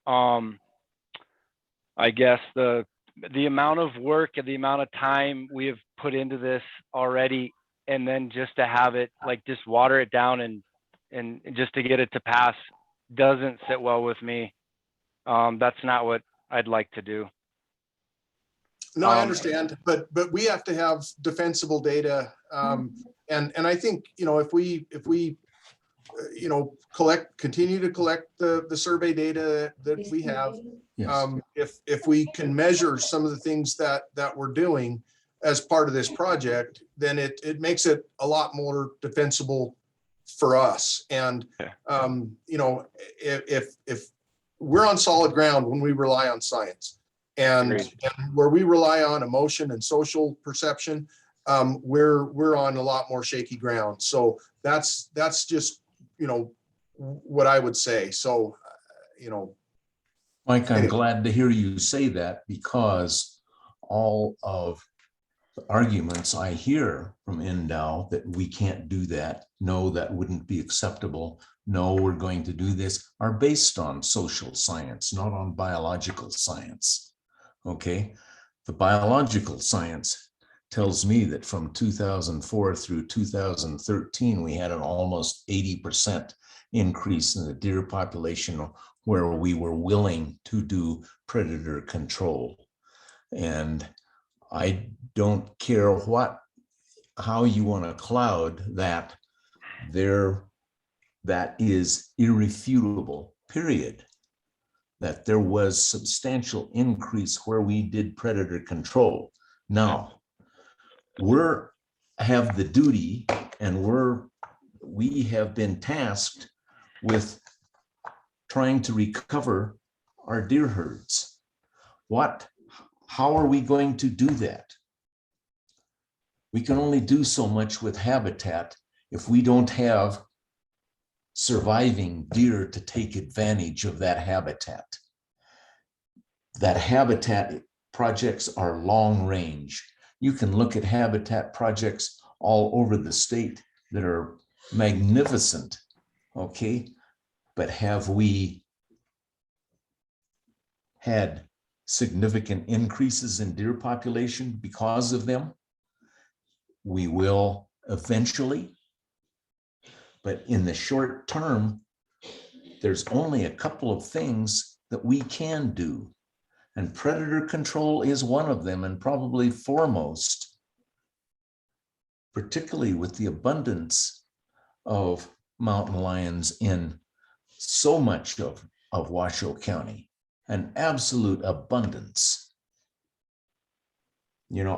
Speaker 2: I guess the amount of work and the amount of time we have put into this already, and then just to have it just water it down and just to get it to pass doesn't sit well with me. That's not what I'd like to do.
Speaker 11: No, I understand, but we have to have defensible data. And I think, if we continue to collect the survey data that we have,
Speaker 7: Yes.
Speaker 11: if we can measure some of the things that we're doing as part of this project, then it makes it a lot more defensible for us. And, if we're on solid ground when we rely on science, and where we rely on emotion and social perception, we're on a lot more shaky ground. So that's just, what I would say. So,
Speaker 7: Mike, I'm glad to hear you say that, because all of the arguments I hear from NDOW that we can't do that, no, that wouldn't be acceptable, no, we're going to do this, are based on social science, not on biological science. Okay, the biological science tells me that from 2004 through 2013, we had an almost 80% increase in the deer population where we were willing to do predator control. And I don't care how you want to cloud that, that is irrefutable, period. That there was substantial increase where we did predator control. Now, have the duty, and we have been tasked with trying to recover our deer herds. How are we going to do that? We can only do so much with habitat if we don't have surviving deer to take advantage of that habitat. That habitat projects are long range. You can look at habitat projects all over the state that are magnificent, okay? But have we had significant increases in deer population because of them? We will eventually. But in the short term, there's only a couple of things that we can do. And predator control is one of them, and probably foremost, particularly with the abundance of mountain lions in so much of Washoe County, an absolute abundance. You know,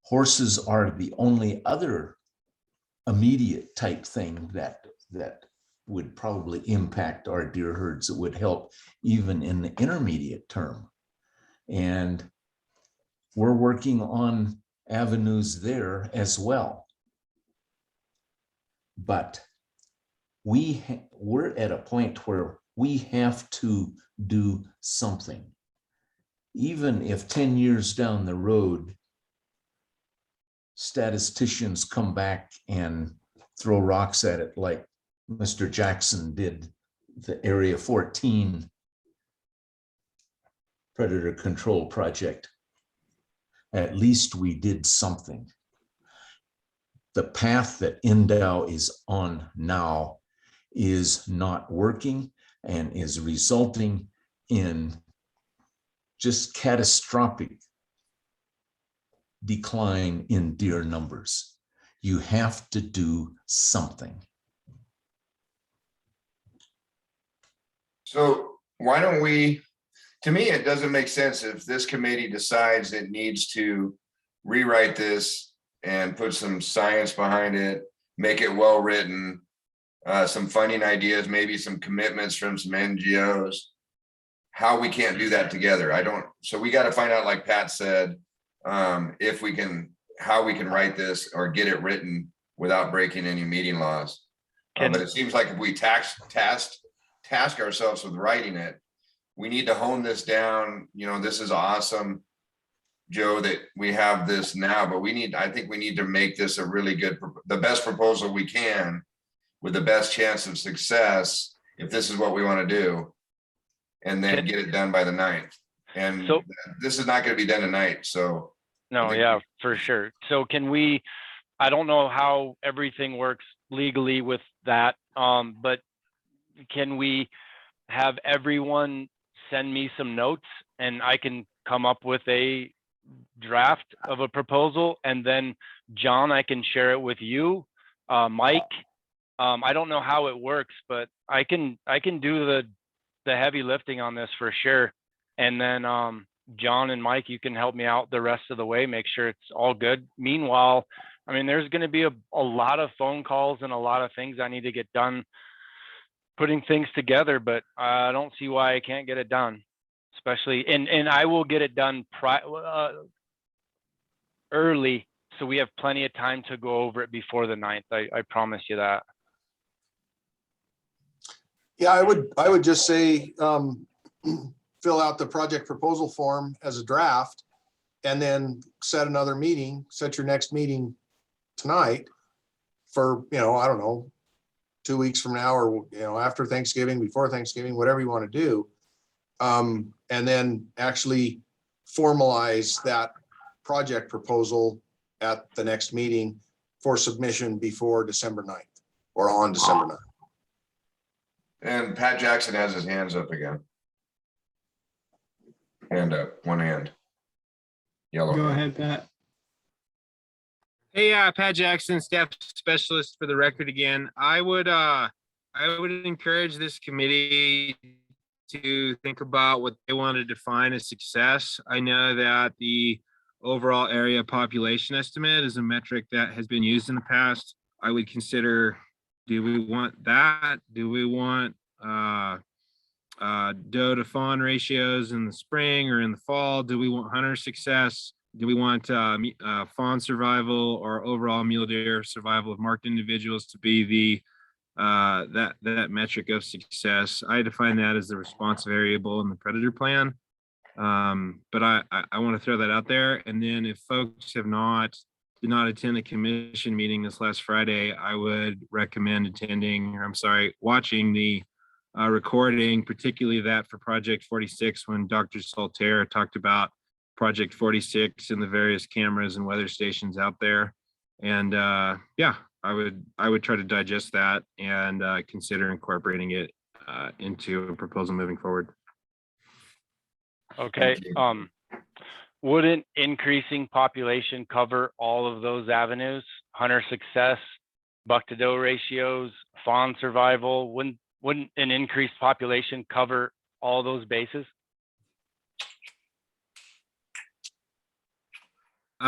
Speaker 7: horses are the only other immediate type thing that would probably impact our deer herds. It would help even in the intermediate term. And we're working on avenues there as well. But we're at a point where we have to do something. Even if 10 years down the road, statisticians come back and throw rocks at it like Mr. Jackson did the Area 14 predator control project. At least we did something. The path that NDOW is on now is not working and is resulting in just catastrophic decline in deer numbers. You have to do something.
Speaker 8: So why don't we, to me, it doesn't make sense if this committee decides it needs to rewrite this and put some science behind it, make it well-written, some funding ideas, maybe some commitments from some NGOs, how we can't do that together. So we got to find out, like Pat said, if we can, how we can write this or get it written without breaking any meeting laws. But it seems like if we task ourselves with writing it, we need to hone this down. You know, this is awesome, Joe, that we have this now, but I think we need to make this a really good, the best proposal we can with the best chance of success, if this is what we want to do, and then get it done by the 9th. And so, this is not going to be done tonight. So
Speaker 2: no, yeah, for sure. So can we, I don't know how everything works legally with that, but can we have everyone send me some notes and I can come up with a draft of a proposal, and then John, I can share it with you, Mike. I don't know how it works, but I can do the heavy lifting on this for sure. And then John and Mike, you can help me out the rest of the way, make sure it's all good. Meanwhile, I mean, there's going to be a lot of phone calls and a lot of things I need to get done putting things together, but I don't see why I can't get it done, especially, and I will get it done early, so we have plenty of time to go over it before the 9th. I promise you that.
Speaker 11: Yeah, I would just say, fill out the project proposal form as a draft, and then set another meeting, set your next meeting tonight for, I don't know, 2 weeks from now, or, after Thanksgiving, before Thanksgiving, whatever you want to do. And then actually formalize that project proposal at the next meeting for submission before December 9th or on December 9th.
Speaker 8: And Pat Jackson has his hands up again. Hand up, one hand. Yellow.
Speaker 1: Go
Speaker 8: hand.
Speaker 1: ahead, Pat.
Speaker 13: Hey, Pat Jackson, staff specialist for the record again. I would encourage this committee to think about what they want to define as success. I know that the overall area population estimate is a metric that has been used in the past. I would consider, do we want that? Do we want doe to fawn ratios in the spring or in the fall? Do we want hunter success? Do we want fawn survival or overall mule deer survival of marked individuals to be the that metric of success? I define that as the response variable in the predator plan. But I want to throw that out there. And then if folks did not attend the commission meeting this last Friday, I would recommend watching the recording, particularly that for Project 46, when Dr. Saltaire talked about Project 46 and the various cameras and weather stations out there. And yeah, I would try to digest that and consider incorporating it into a proposal moving forward.
Speaker 2: Okay. Wouldn't increasing population cover all of those avenues? Hunter success, buck to doe ratios, fawn survival. Wouldn't an increased population cover all those bases?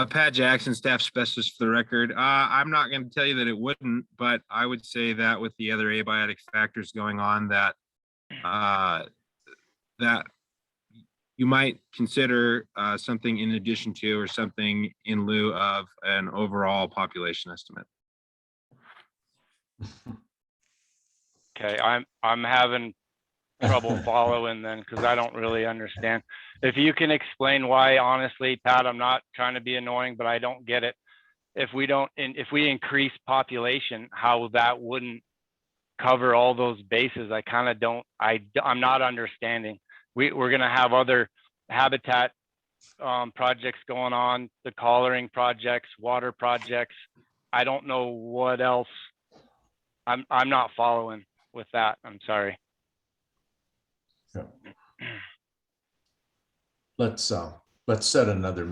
Speaker 13: Pat Jackson, staff specialist for the record. I'm not going to tell you that it wouldn't, but I would say that with the other abiotic factors going on, that that you might consider something in addition to or something in lieu of an overall population estimate.
Speaker 2: Okay, I'm having trouble following then because I don't really understand. If you can explain why, honestly, Pat, I'm not trying to be annoying, but I don't get it. If we increase population, how that wouldn't cover all those bases, I kind of don't. I'm not understanding. We're gonna have other habitat projects going on, the collaring projects, water projects. I don't know what else. I'm not following with that. I'm sorry.
Speaker 7: Yeah. Let's set another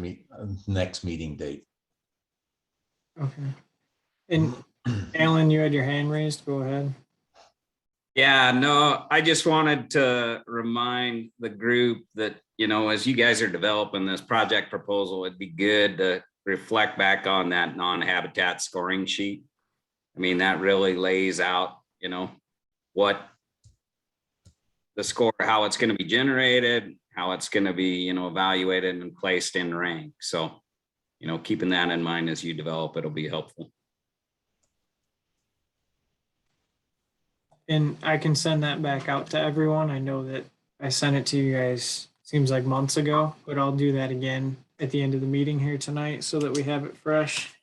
Speaker 7: next meeting date.
Speaker 1: Okay. And Alan, you had your hand raised. Go ahead.
Speaker 14: Yeah, no, I just wanted to remind the group that, you know, as you guys are developing this project proposal, it'd be good to reflect back on that non-habitat scoring sheet. I mean, that really lays out, you know, what the score, how it's going to be generated, how it's going to be, you know, evaluated and placed in rank. So, you know, keeping that in mind as you develop, it'll be helpful.
Speaker 1: And I can send that back out to everyone. I know that I sent it to you guys, seems like months ago, but I'll do that again at the end of the meeting here tonight so that we have it fresh.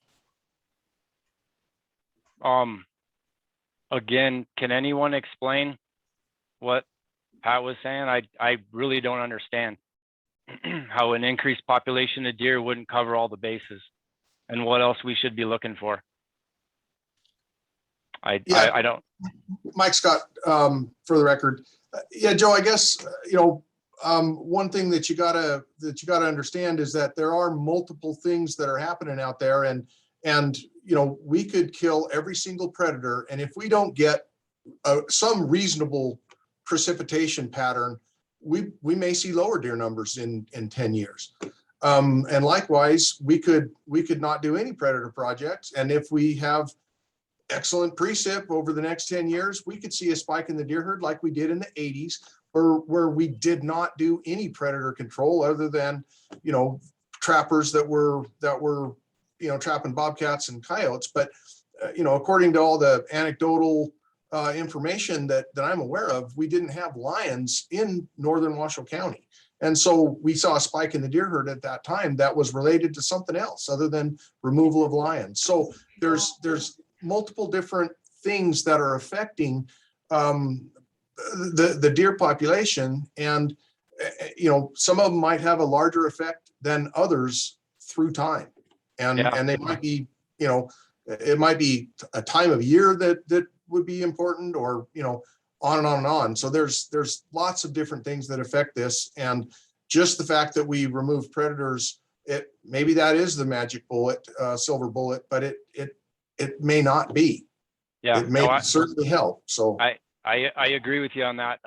Speaker 2: Again, can anyone explain what Pat was saying? I really don't understand how an increased population of deer wouldn't cover all the bases and what else we should be looking for. I don't.
Speaker 11: Mike Scott, for the record. Yeah, Joe, I guess, you know, one thing that you gotta understand is that there are multiple things that are happening out there, and you know, we could kill every single predator, and if we don't get some reasonable precipitation pattern, we may see lower deer numbers in 10 years. And likewise, we could not do any predator projects, and if we have excellent precip over the next 10 years, we could see a spike in the deer herd like we did in the 80s, where we did not do any predator control other than, you know, trappers that were, you know, trapping bobcats and coyotes. But, you know, according to all the anecdotal information that I'm aware of, we didn't have lions in northern Washoe County. And so we saw a spike in the deer herd at that time that was related to something else other than removal of lions. So there's multiple different things that are affecting the deer population, and you know, some of them might have a larger effect than others through time, and they might be, you know, it might be a time of year that would be important, or you know, on and on and on. So there's lots of different things that affect this. And just the fact that we remove predators, maybe that is the magic bullet, silver bullet, but it may not be.
Speaker 2: Yeah,
Speaker 11: It may certainly help. So
Speaker 2: I agree with you on that.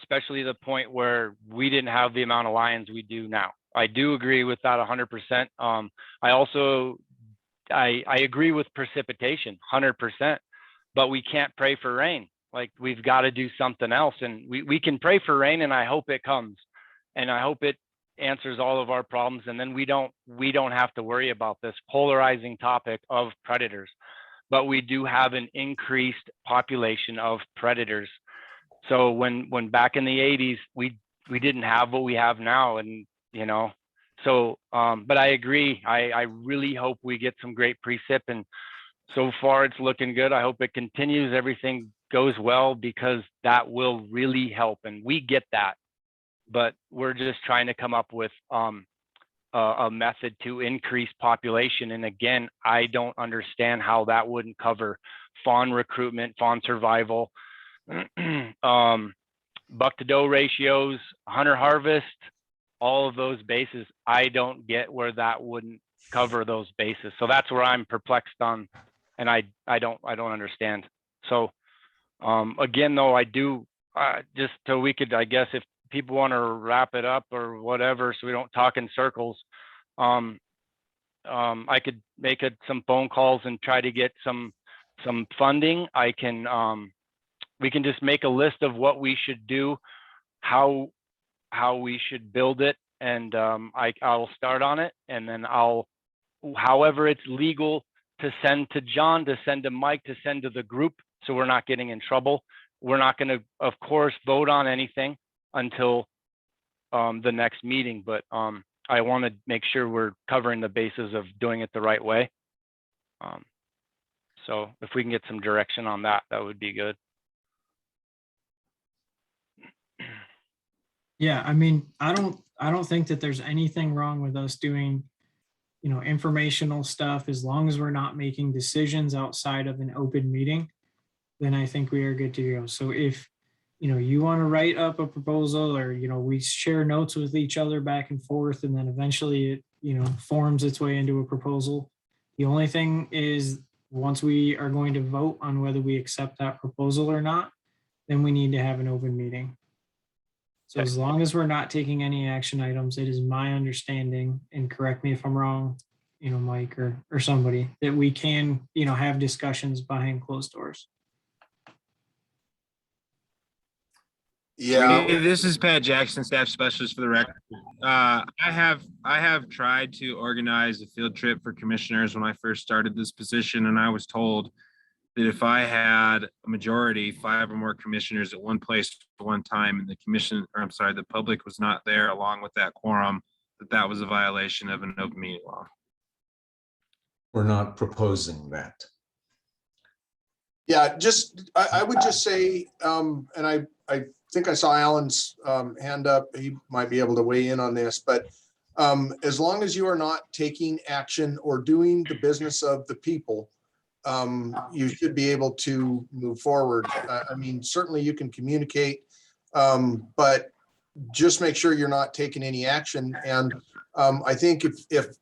Speaker 2: Especially the point where we didn't have the amount of lions we do now. I do agree with that 100%. I agree with precipitation 100%, but we can't pray for rain. Like, we've got to do something else, and we can pray for rain, and I hope it comes, and I hope it answers all of our problems, and then we don't have to worry about this polarizing topic of predators. But we do have an increased population of predators. So when back in the 80s, we didn't have what we have now, and so but I agree. I really hope we get some great precip, and so far it's looking good. I hope it continues. Everything goes well, because that will really help, and we get that. But we're just trying to come up with a method to increase population. And again, I don't understand how that wouldn't cover fawn recruitment, fawn survival, buck to doe ratios, hunter harvest, all of those bases. I don't get where that wouldn't cover those bases. So that's where I'm perplexed on, and I don't understand. So again, though, I do just so we could, I guess, if people want to wrap it up or whatever, so we don't talk in circles, I could make some phone calls and try to get some funding. I can we can just make a list of what we should do, how we should build it, and I'll start on it, and then however it's legal to send to John, to send to Mike, to send to the group, so we're not getting in trouble. We're not going to, of course, vote on anything until the next meeting, but I want to make sure we're covering the bases of doing it the right way. So if we can get some direction on that, that would be good.
Speaker 1: Yeah, I mean, I don't think that there's anything wrong with us doing, informational stuff, as long as we're not making decisions outside of an open meeting, then I think we are good to go. So if, you want to write up a proposal, or, we share notes with each other back and forth, and then eventually it, forms its way into a proposal. The only thing is, once we are going to vote on whether we accept that proposal or not, then we need to have an open meeting. So as long as we're not taking any action items, it is my understanding, and correct me if I'm wrong, Mike or somebody, that we can, have discussions behind closed doors.
Speaker 11: yeah,
Speaker 13: This is Pat Jackson, staff specialist for the record. I have tried to organize a field trip for commissioners when I first started this position, and I was told that if I had a majority, 5 or more commissioners at one place at one time, and the public was not there along with that quorum, that was a violation of an open meeting law.
Speaker 7: We're not proposing that.
Speaker 11: yeah, I would just say, and I think I saw Alan's hand up. He might be able to weigh in on this, but as long as you are not taking action or doing the business of the people, you should be able to move forward. I mean, certainly you can communicate, but just make sure you're not taking any action. And I think if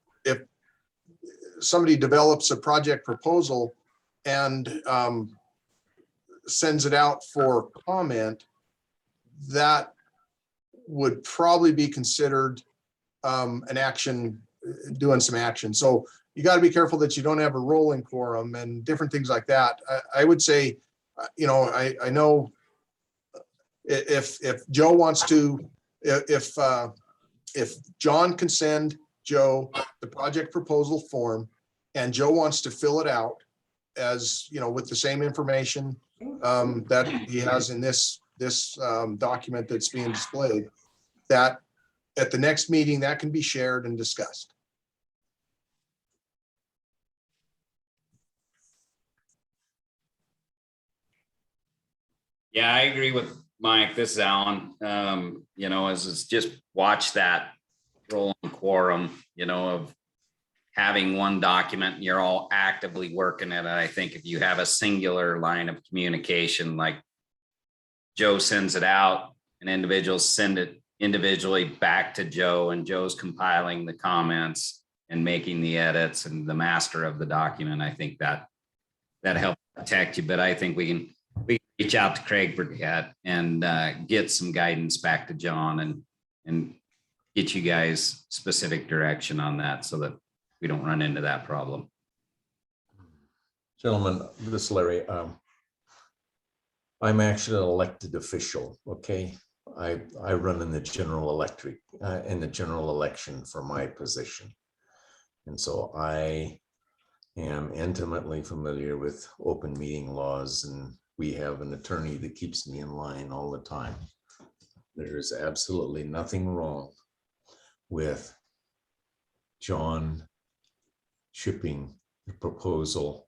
Speaker 11: somebody develops a project proposal and sends it out for comment, that would probably be considered an action, doing some action. So you got to be careful that you don't have a rolling quorum and different things like that. I would say, I know if Joe wants to, if John can send Joe the project proposal form, and Joe wants to fill it out as, with the same information that he has in this document that's being displayed, that at the next meeting that can be shared and discussed.
Speaker 14: Yeah, I agree with Mike. This is Alan. As it's just watch that rolling quorum, of having one document and you're all actively working at it. I think if you have a singular line of communication, like Joe sends it out and individuals send it individually back to Joe, and Joe's compiling the comments and making the edits and the master of the document. I think that helps protect you, but I think we can reach out to Craig Burkett and get some guidance back to John and get you guys specific direction on that so that we don't run into that problem.
Speaker 7: Gentlemen, this is Larry. I'm actually an elected official, okay? I run in the general election for my position. And so I am intimately familiar with open meeting laws, and we have an attorney that keeps me in line all the time. There is absolutely nothing wrong with John shipping the proposal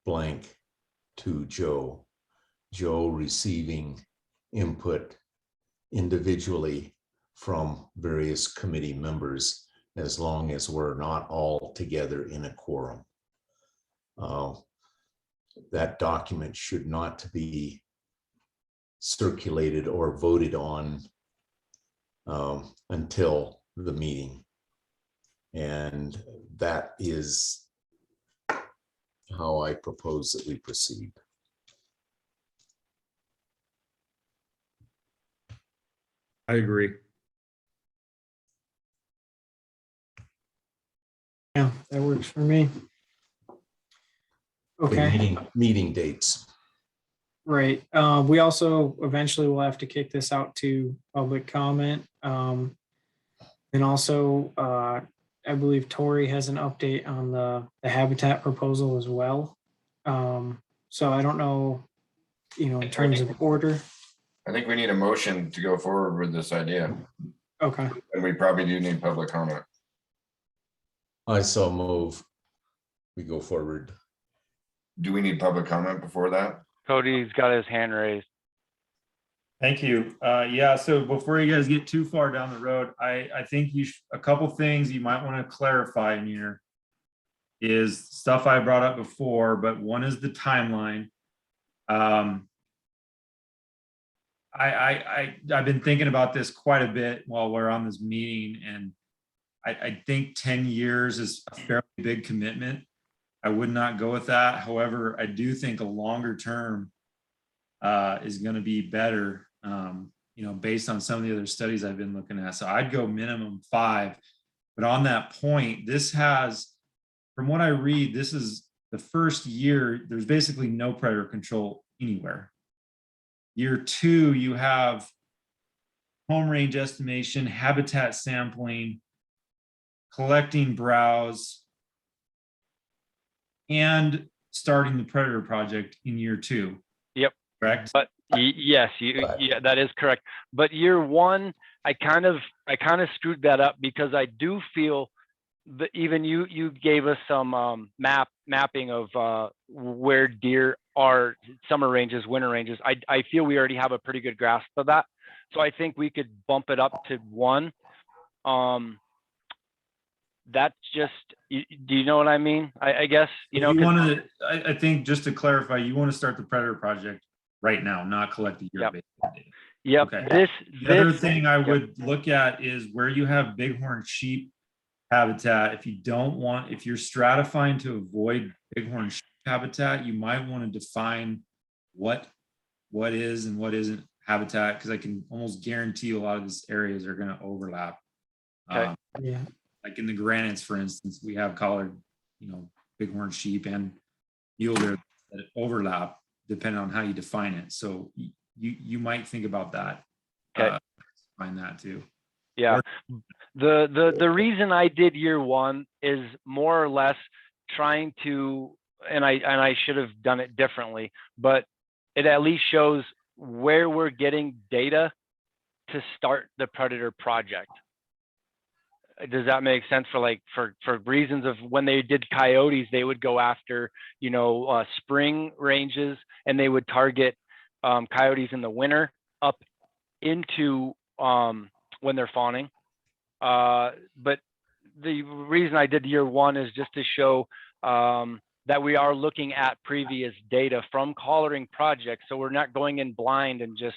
Speaker 7: blank to Joe, Joe receiving input individually from various committee members, as long as we're not all together in a quorum. That document should not be circulated or voted on until the meeting. And that is how I propose that we proceed.
Speaker 4: I agree.
Speaker 1: Yeah, that works for me. Okay.
Speaker 7: Meeting dates.
Speaker 1: Right. We also eventually will have to kick this out to public comment. And also, I believe Tori has an update on the habitat proposal as well. So I don't know, in terms of order.
Speaker 8: I think we need a motion to go forward with this idea.
Speaker 1: Okay.
Speaker 8: And we probably do need public comment.
Speaker 7: I so move. We go forward.
Speaker 8: Do we need public comment before that?
Speaker 2: Cody's got his hand raised.
Speaker 12: Thank you. Yeah, so before you guys get too far down the road, I think a couple things you might want to clarify in here is stuff I brought up before, but one is the timeline. I've been thinking about this quite a bit while we're on this meeting, and I think 10 years is a fairly big commitment. I would not go with that. However, I do think a longer term is going to be better, based on some of the other studies I've been looking at. So I'd go minimum 5. But on that point, this has, from what I read, this is the first year, there's basically no predator control anywhere. Year 2, you have home range estimation, habitat sampling, collecting browse, and starting the predator project in year 2.
Speaker 2: Yep.
Speaker 12: Correct.
Speaker 2: But yes, yeah, that is correct. But year 1, I kind of screwed that up, because I do feel that even you gave us some mapping of where deer are, summer ranges, winter ranges. I feel we already have a pretty good grasp of that. So I think we could bump it up to 1. That's just, do you know what I mean? I guess,
Speaker 12: I think, just to clarify, you want to start the predator project right now, not collect the year-based data.
Speaker 2: Yep.
Speaker 12: Okay. The other thing I would look at is where you have bighorn sheep habitat. If you're stratifying to avoid bighorn sheep habitat, you might want to define what is and what isn't habitat, because I can almost guarantee a lot of these areas are going to overlap.
Speaker 2: Okay.
Speaker 1: Yeah.
Speaker 12: Like in the granites, for instance, we have collared, bighorn sheep and mule deer that overlap depending on how you define it. So you might think about that.
Speaker 2: Okay.
Speaker 12: Find that too.
Speaker 2: Yeah. The reason I did year 1 is more or less trying to, and I should have done it differently, but it at least shows where we're getting data to start the predator project. Does that make sense? For reasons of when they did coyotes, they would go after, spring ranges, and they would target coyotes in the winter up into when they're fawning. But the reason I did year 1 is just to show that we are looking at previous data from collaring projects. So we're not going in blind and just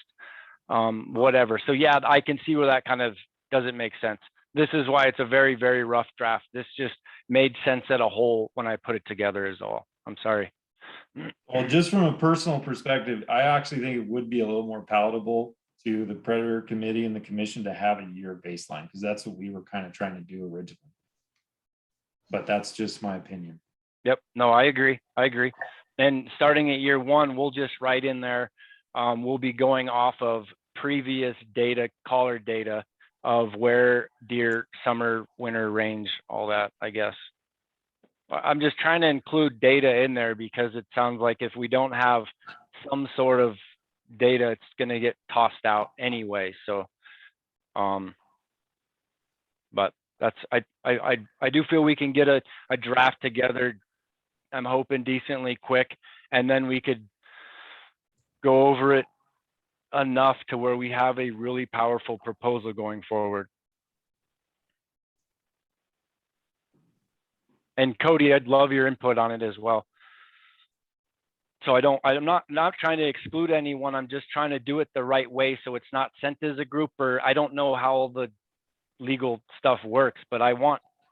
Speaker 2: whatever. So yeah, I can see where that kind of doesn't make sense. This is why it's a very, very rough draft. This just made sense at a whole when I put it together is all. I'm sorry.
Speaker 12: Well, just from a personal perspective, I actually think it would be a little more palatable to the Predator Committee and the Commission to have a year baseline, because that's what we were kind of trying to do originally. But that's just my opinion.
Speaker 2: Yep. No, I agree. I agree. And starting at year one, we'll just write in there. We'll be going off of previous data, collar data of where deer, summer, winter range, all that, I guess. I'm just trying to include data in there because it sounds like if we don't have some sort of data, it's going to get tossed out anyway. So, but that's, I do feel we can get a draft together. I'm hoping decently quick, and then we could go over it enough to where we have a really powerful proposal going forward. And Cody, I'd love your input on it as well. So I'm not trying to exclude anyone. I'm just trying to do it the right way so it's not sent as a group, or I don't know how all the legal stuff works, but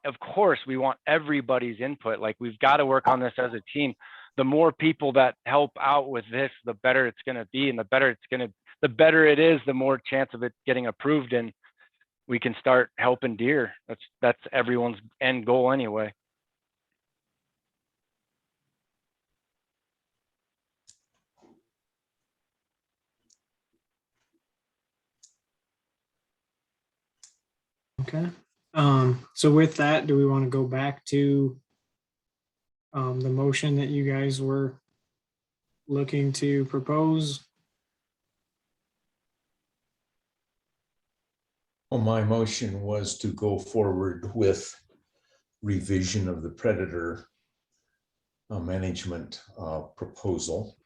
Speaker 2: of course, we want everybody's input. Like, we've got to work on this as a team. The more people that help out with this, the better it's going to be, and the better it is, the more chance of it getting approved, and we can start helping deer. That's everyone's end goal anyway.
Speaker 1: Okay. So with that, do we want to go back to the motion that you guys were looking to propose?
Speaker 7: Well, my motion was to go forward with revision of the Predator management proposal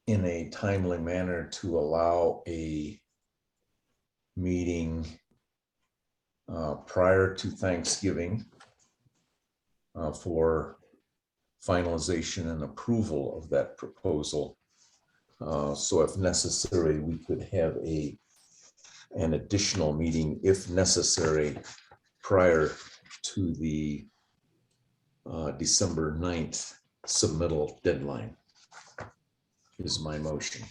Speaker 7: in a timely manner to allow a meeting prior to Thanksgiving for finalization and approval of that proposal. So if necessary, we could have an additional meeting if necessary prior to the December 9th submittal deadline is my motion.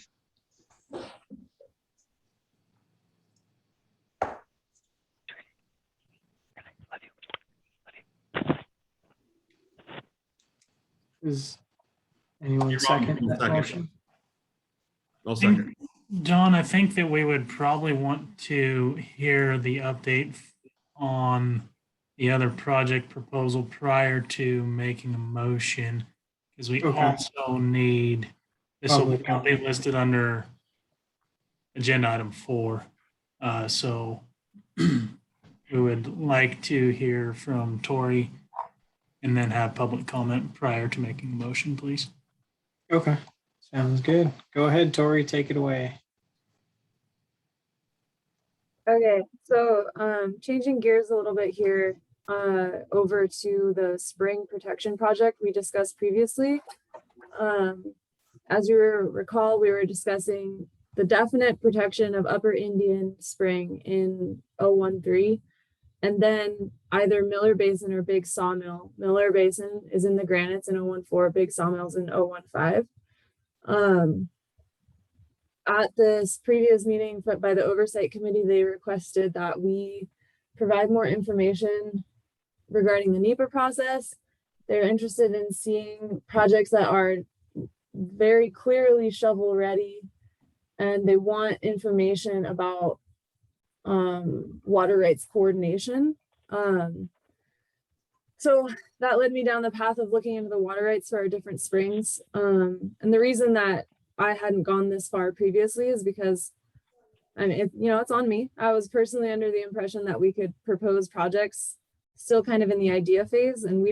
Speaker 1: Is anyone second that motion?
Speaker 4: I'll second.
Speaker 3: John, I think that we would probably want to hear the update on the other project proposal prior to making a motion, because we also need, this will be listed under agenda item 4. So we would like to hear from Tori and then have public comment prior to making a motion, please.
Speaker 1: Okay, sounds good. Go ahead, Tori, take it away.
Speaker 9: Okay, so changing gears a little bit here over to the spring protection project we discussed previously. As you recall, we were discussing the definite protection of Upper Indian Spring in 013, and then either Miller Basin or Big Sawmill. Miller Basin is in the granites in 014, Big Sawmill's in 015. At this previous meeting by the Oversight Committee, they requested that we provide more information regarding the NEPA process. They're interested in seeing projects that are very clearly shovel ready, and they want information about water rights coordination. So that led me down the path of looking into the water rights for our different springs. And the reason that I hadn't gone this far previously is because, I mean, it's on me. I was personally under the impression that we could propose projects still kind of in the idea phase, and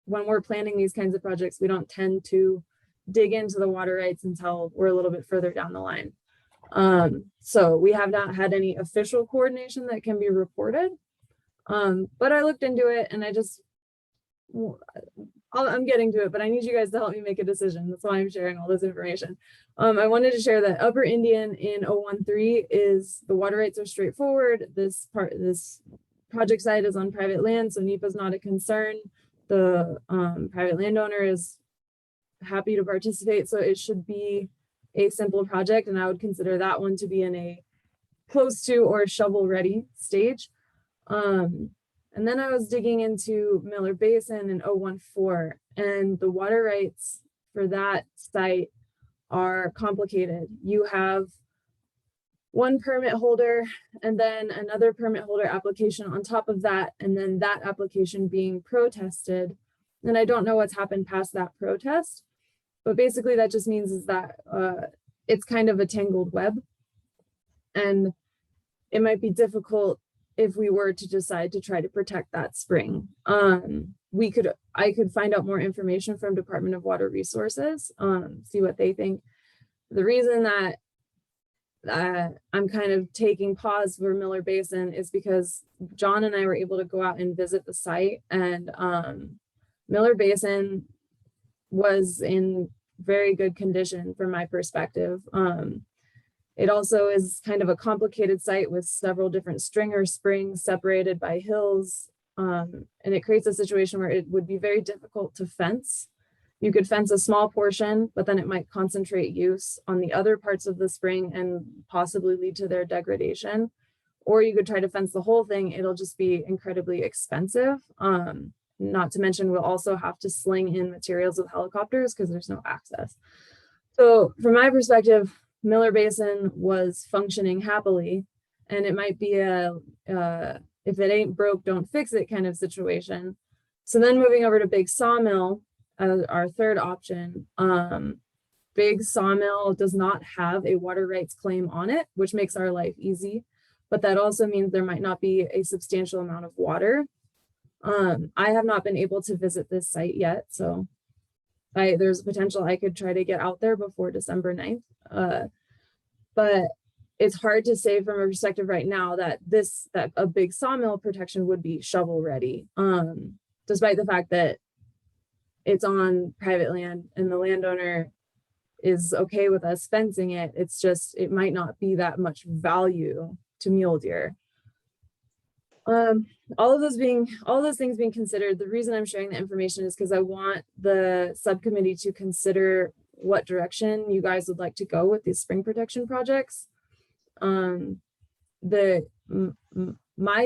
Speaker 9: when we're planning these kinds of projects, we don't tend to dig into the water rights until we're a little bit further down the line. So we have not had any official coordination that can be reported. But I looked into it and I'm getting to it, but I need you guys to help me make a decision. That's why I'm sharing all this information. I wanted to share that Upper Indian in 013 is the water rights are straightforward. This project site is on private land, so NEPA is not a concern. The private landowner is happy to participate, so it should be a simple project, and I would consider that one to be in a close to or shovel ready stage. And then I was digging into Miller Basin in 014, and the water rights for that site are complicated. You have one permit holder and then another permit holder application on top of that, and then that application being protested. And I don't know what's happened past that protest, but basically that just means is that it's kind of a tangled web, and it might be difficult if we were to decide to try to protect that spring. I could find out more information from Department of Water Resources, see what they think. The reason that I'm kind of taking pause for Miller Basin is because John and I were able to go out and visit the site, and Miller Basin was in very good condition from my perspective. It also is kind of a complicated site with several different stringer springs separated by hills. And it creates a situation where it would be very difficult to fence. You could fence a small portion, but then it might concentrate use on the other parts of the spring and possibly lead to their degradation. Or you could try to fence the whole thing. It'll just be incredibly expensive. Not to mention, we'll also have to sling in materials with helicopters because there's no access. So from my perspective, Miller Basin was functioning happily, and it might be a if it ain't broke, don't fix it kind of situation. So then moving over to Big Sawmill, our third option, Big Sawmill does not have a water rights claim on it, which makes our life easy, but that also means there might not be a substantial amount of water. I have not been able to visit this site yet, so there's potential I could try to get out there before December 9th. But it's hard to say from a perspective right now that a Big Sawmill protection would be shovel ready, despite the fact that it's on private land and the landowner is okay with us fencing it. It's just, it might not be that much value to mule deer. All of those things being considered, the reason I'm sharing the information is because I want the subcommittee to consider what direction you guys would like to go with these spring protection projects. My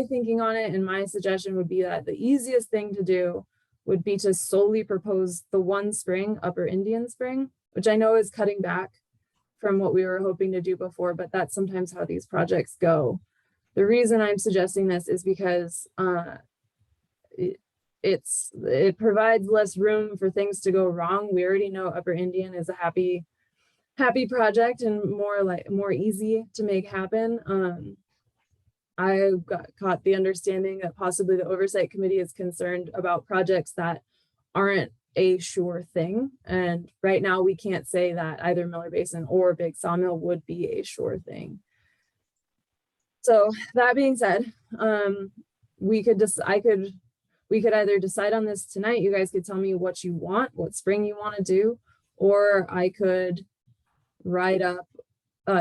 Speaker 9: thinking on it and my suggestion would be that the easiest thing to do would be to solely propose the one spring, Upper Indian Spring, which I know is cutting back from what we were hoping to do before, but that's sometimes how these projects go. The reason I'm suggesting this is because it provides less room for things to go wrong. We already know Upper Indian is a happy project and more easy to make happen. I caught the understanding that possibly the Oversight Committee is concerned about projects that aren't a sure thing. And right now we can't say that either Miller Basin or Big Sawmill would be a sure thing. So that being said, we could either decide on this tonight. You guys could tell me what you want, what spring you want to do, or I could write up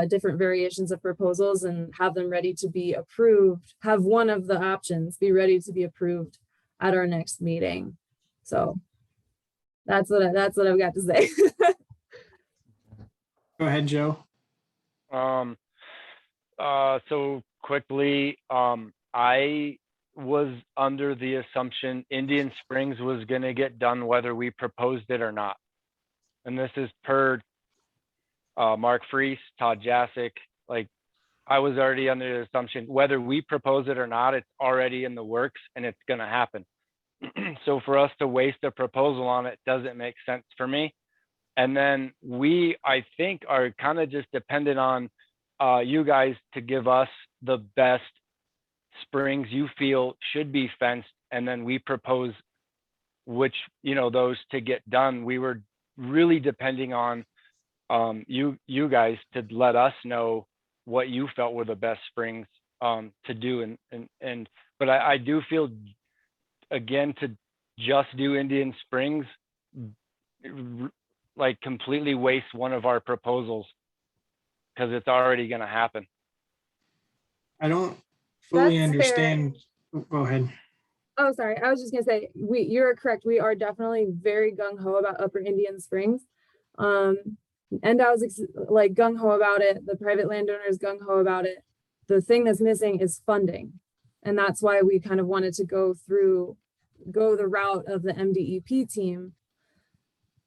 Speaker 9: different variations of proposals and have them ready to be approved, have one of the options be ready to be approved at our next meeting. So that's what I've got to say.
Speaker 1: Go ahead, Joe.
Speaker 2: So quickly, I was under the assumption Indian Springs was going to get done whether we proposed it or not. And this is per Mark Freese, Todd Jasic. Like, I was already under the assumption whether we propose it or not, it's already in the works and it's going to happen. So for us to waste a proposal on it doesn't make sense for me. And then we, I think, are kind of just dependent on you guys to give us the best springs you feel should be fenced, and then we propose which, those to get done. We were really depending on you guys to let us know what you felt were the best springs to do, and But I do feel, again, to just do Indian Springs, like completely waste one of our proposals because it's already going to happen.
Speaker 1: I don't fully
Speaker 9: That's
Speaker 1: understand. Go ahead.
Speaker 9: Oh, sorry. I was just gonna say, you're correct. We are definitely very gung ho about Upper Indian Springs. And I was like gung ho about it. The private landowners gung ho about it. The thing that's missing is funding. And that's why we kind of wanted to go the route of the MDEP team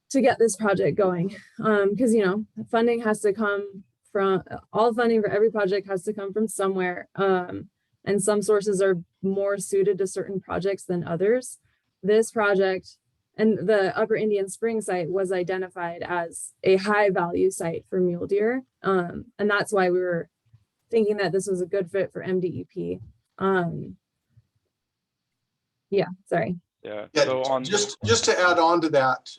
Speaker 9: to get this project going. Because, you know, funding has to come from, all funding for every project has to come from somewhere. And some sources are more suited to certain projects than others. This project and the Upper Indian Spring site was identified as a high value site for mule deer. And that's why we were thinking that this was a good fit for MDEP. Yeah, sorry.
Speaker 2: Yeah.
Speaker 11: Yeah,
Speaker 2: So on
Speaker 11: just to add on to that,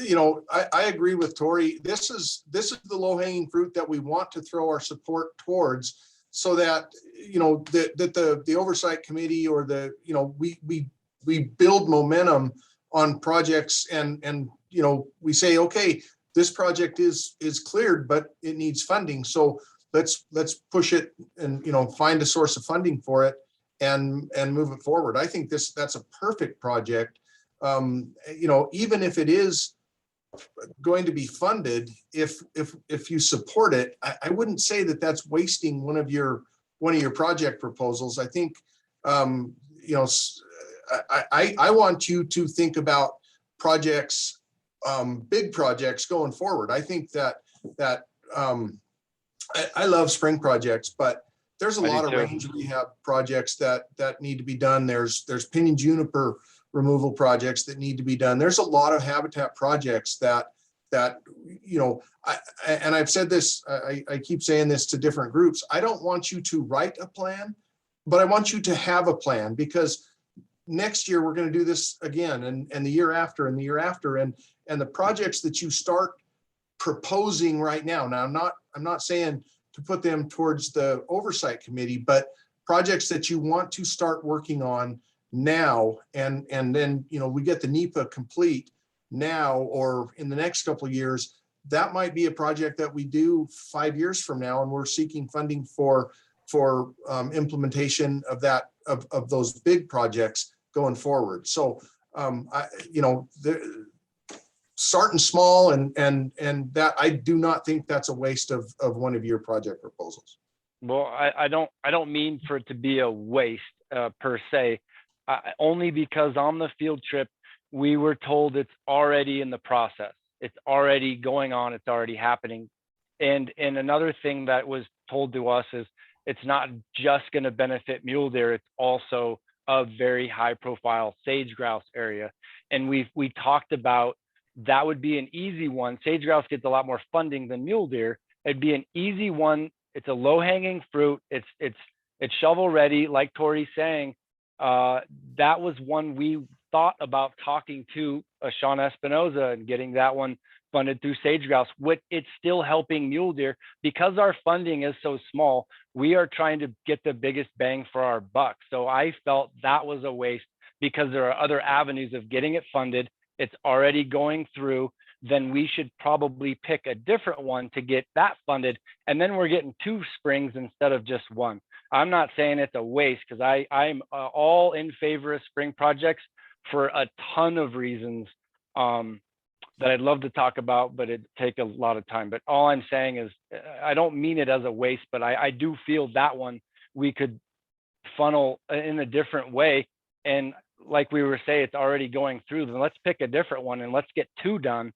Speaker 11: you know, I agree with Tori. This is the low hanging fruit that we want to throw our support towards, so that, you know, that the oversight committee or you know, we build momentum on projects and you know, we say, okay, this project is cleared, but it needs funding. So let's push it and, you know, find a source of funding for it and move it forward. I think that's a perfect project. You know, even if it is going to be funded, if you support it, I wouldn't say that that's wasting one of your project proposals. I think, you know, I want you to think about projects, big projects going forward. I think that I love spring projects, but there's a lot of range rehab projects that need to be done. There's pinyon juniper removal projects that need to be done. There's a lot of habitat projects that you know, and I've said this, I keep saying this to different groups. I don't want you to write a plan, but I want you to have a plan, because next year we're going to do this again, and the year after and the year after, and the projects that you start proposing right now. Now, I'm not saying to put them towards the oversight committee, but projects that you want to start working on now, and then, you know, we get the NEPA complete now or in the next couple of years. That might be a project that we do 5 years from now, and we're seeking funding for implementation of that, of those big projects going forward. So you know, starting small and that, I do not think that's a waste of one of your project proposals.
Speaker 2: Well, I don't mean for it to be a waste per se, only because on the field trip, we were told it's already in the process. It's already going on. It's already happening. And another thing that was told to us is it's not just going to benefit mule deer. It's also a very high profile sage grouse area. And we talked about that would be an easy one. Sage grouse gets a lot more funding than mule deer. It'd be an easy one. It's a low hanging fruit. It's shovel ready. Like Tori's saying, that was one we thought about talking to Sean Espinoza and getting that one funded through sage grouse. It's still helping mule deer because our funding is so small. We are trying to get the biggest bang for our buck. So I felt that was a waste because there are other avenues of getting it funded. It's already going through. Then we should probably pick a different one to get that funded. And then we're getting 2 springs instead of just 1. I'm not saying it's a waste, because I'm all in favor of spring projects for a ton of reasons that I'd love to talk about, but it'd take a lot of time. But all I'm saying is I don't mean it as a waste, but I do feel that one we could funnel in a different way. And like we were saying, it's already going through. Then let's pick a different one and let's get 2 done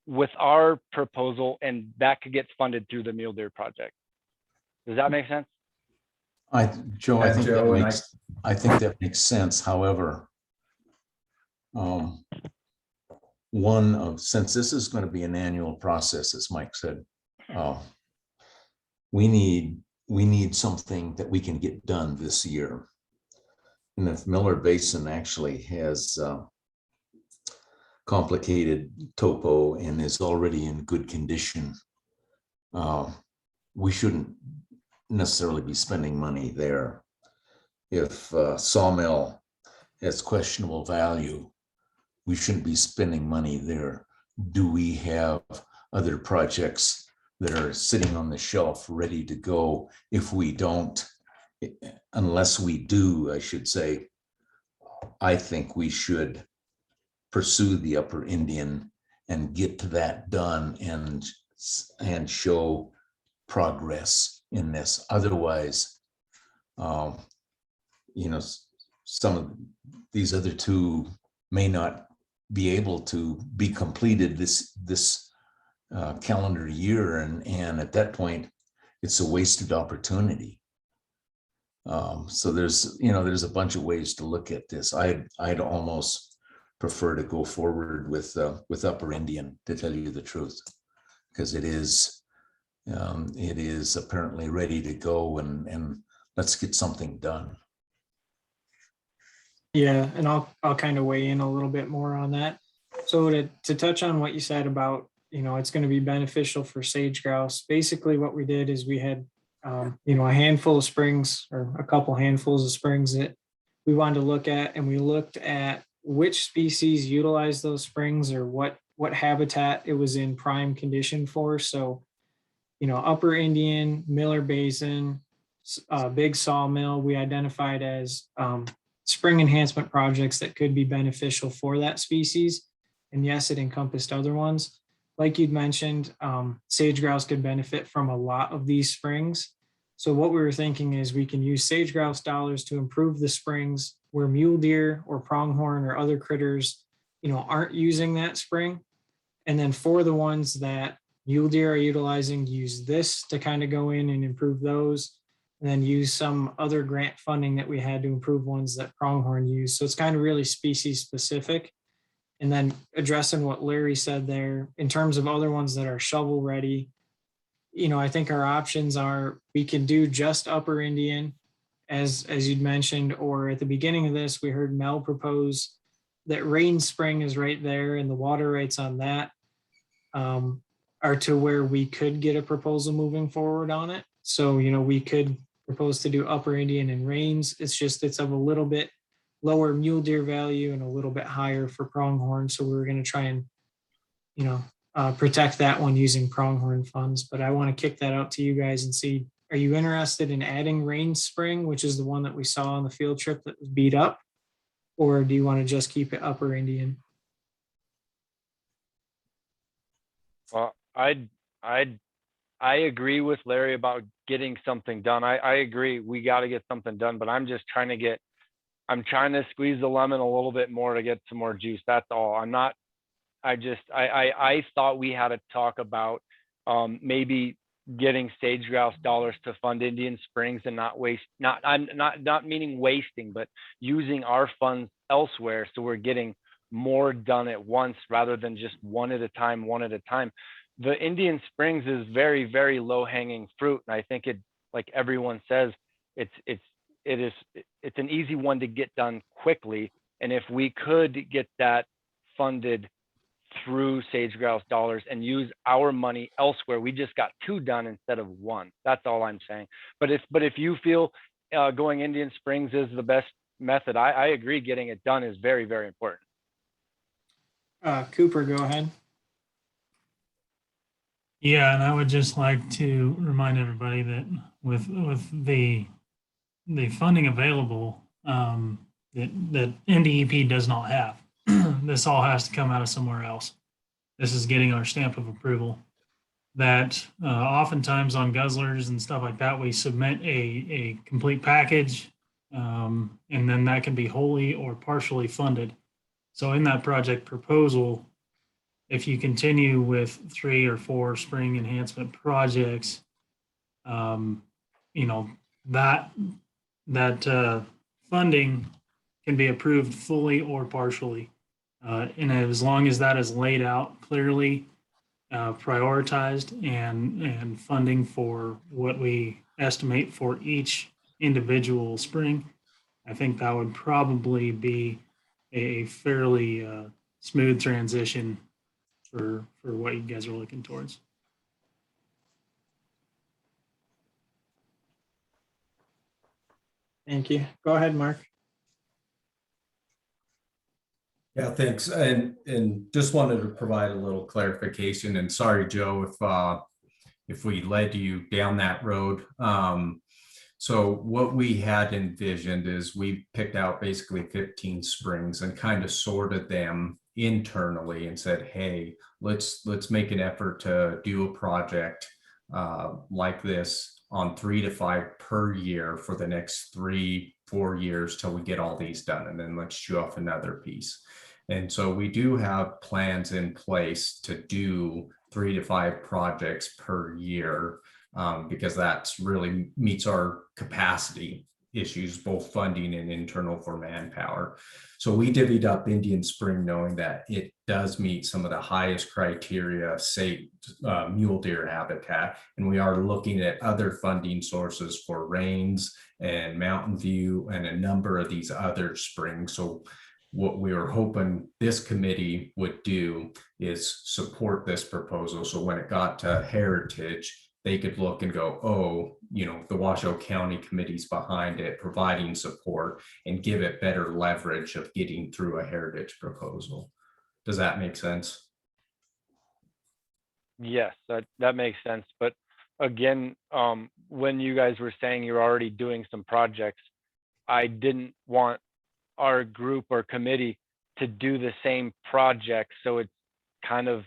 Speaker 2: with our proposal, and that could get funded through the mule deer project. Does that make sense?
Speaker 7: Joe, I think that makes sense. However, since this is going to be an annual process, as Mike said, we need something that we can get done this year. And if Miller Basin actually has complicated topo and is already in good condition, we shouldn't necessarily be spending money there. if Sawmill has questionable value, we shouldn't be spending money there. Do we have other projects that are sitting on the shelf ready to go? If we don't, unless we do, I should say, I think we should pursue the Upper Indian and get to that done and show progress in this. Otherwise, some of these other two may not be able to be completed this calendar year, and at that point, it's a wasted opportunity. So there's a bunch of ways to look at this. I'd almost prefer to go forward with Upper Indian, to tell you the truth, because it is apparently ready to go, and let's get something done.
Speaker 1: Yeah, and I'll kind of weigh in a little bit more on that. So to touch on what you said about, it's going to be beneficial for sage grouse. Basically what we did is we had, a handful of springs, or a couple handfuls of springs that we wanted to look at, and we looked at which species utilize those springs, or what habitat it was in prime condition for. So, Upper Indian, Miller Basin, Big Sawmill, we identified as spring enhancement projects that could be beneficial for that species. And yes, it encompassed other ones. Like you'd mentioned, sage grouse could benefit from a lot of these springs. So what we were thinking is we can use sage grouse dollars to improve the springs where mule deer or pronghorn or other critters, aren't using that spring. And then for the ones that mule deer are utilizing, use this to kind of go in and improve those, and then use some other grant funding that we had to improve ones that pronghorn use. So it's kind of really species specific. And then addressing what Larry said there, in terms of other ones that are shovel ready, I think our options are, we can do just Upper Indian, as you'd mentioned, or at the beginning of this, we heard Mel propose that Rain Spring is right there, and the water rights on that are to where we could get a proposal moving forward on it. So, we could propose to do Upper Indian and Rains. It's of a little bit lower mule deer value and a little bit higher for pronghorn. So we were going to try and, protect that one using pronghorn funds. But I want to kick that out to you guys and see, are you interested in adding Rain Spring, which is the one that we saw on the field trip that was beat up? Or do you want to just keep it Upper Indian?
Speaker 2: Well, I agree with Larry about getting something done. I agree we got to get something done, but I'm trying to squeeze the lemon a little bit more to get some more juice. That's all. I thought we had to talk about maybe getting sage grouse dollars to fund Indian Springs and not meaning wasting, but using our funds elsewhere. So we're getting more done at once rather than just one at a time. The Indian Springs is very, very low hanging fruit. And I think it, like everyone says, it's an easy one to get done quickly. And if we could get that funded through sage grouse dollars and use our money elsewhere, we just got 2 done instead of 1. That's all I'm saying. But if you feel going Indian Springs is the best method, I agree. Getting it done is very, very important.
Speaker 1: Cooper, go ahead.
Speaker 3: Yeah, and I would just like to remind everybody that with the funding available, that NDEP does not have. This all has to come out of somewhere else. This is getting our stamp of approval. That oftentimes on guzzlers and stuff like that, we submit a complete package, and then that can be wholly or partially funded. So in that project proposal, if you continue with 3 or 4 spring enhancement projects, that funding can be approved fully or partially. And as long as that is laid out clearly, prioritized, and funding for what we estimate for each individual spring, I think that would probably be a fairly smooth transition for what you guys are looking towards.
Speaker 1: Thank you. Go ahead, Mark.
Speaker 10: Yeah, thanks. And just wanted to provide a little clarification, and sorry, Joe, if we led you down that road. So what we had envisioned is we picked out basically 15 springs and kind of sorted them internally and said, hey, let's make an effort to do a project like this on 3 to 5 per year for the next 3-4 years till we get all these done, and then let's chew off another piece. And so we do have plans in place to do 3 to 5 projects per year, because that's really meets our capacity issues, both funding and internal for manpower. So we divvied up Indian Spring knowing that it does meet some of the highest criteria, say mule deer habitat, and we are looking at other funding sources for Rains and Mountain View and a number of these other springs. So what we were hoping this committee would do is support this proposal. So when it got to heritage, they could look and go, oh, the Washoe County Committee's behind it, providing support, and give it better leverage of getting through a heritage proposal. Does that make sense?
Speaker 2: Yes, that makes sense. But again, when you guys were saying you're already doing some projects, I didn't want our group or committee to do the same project. So it's kind of,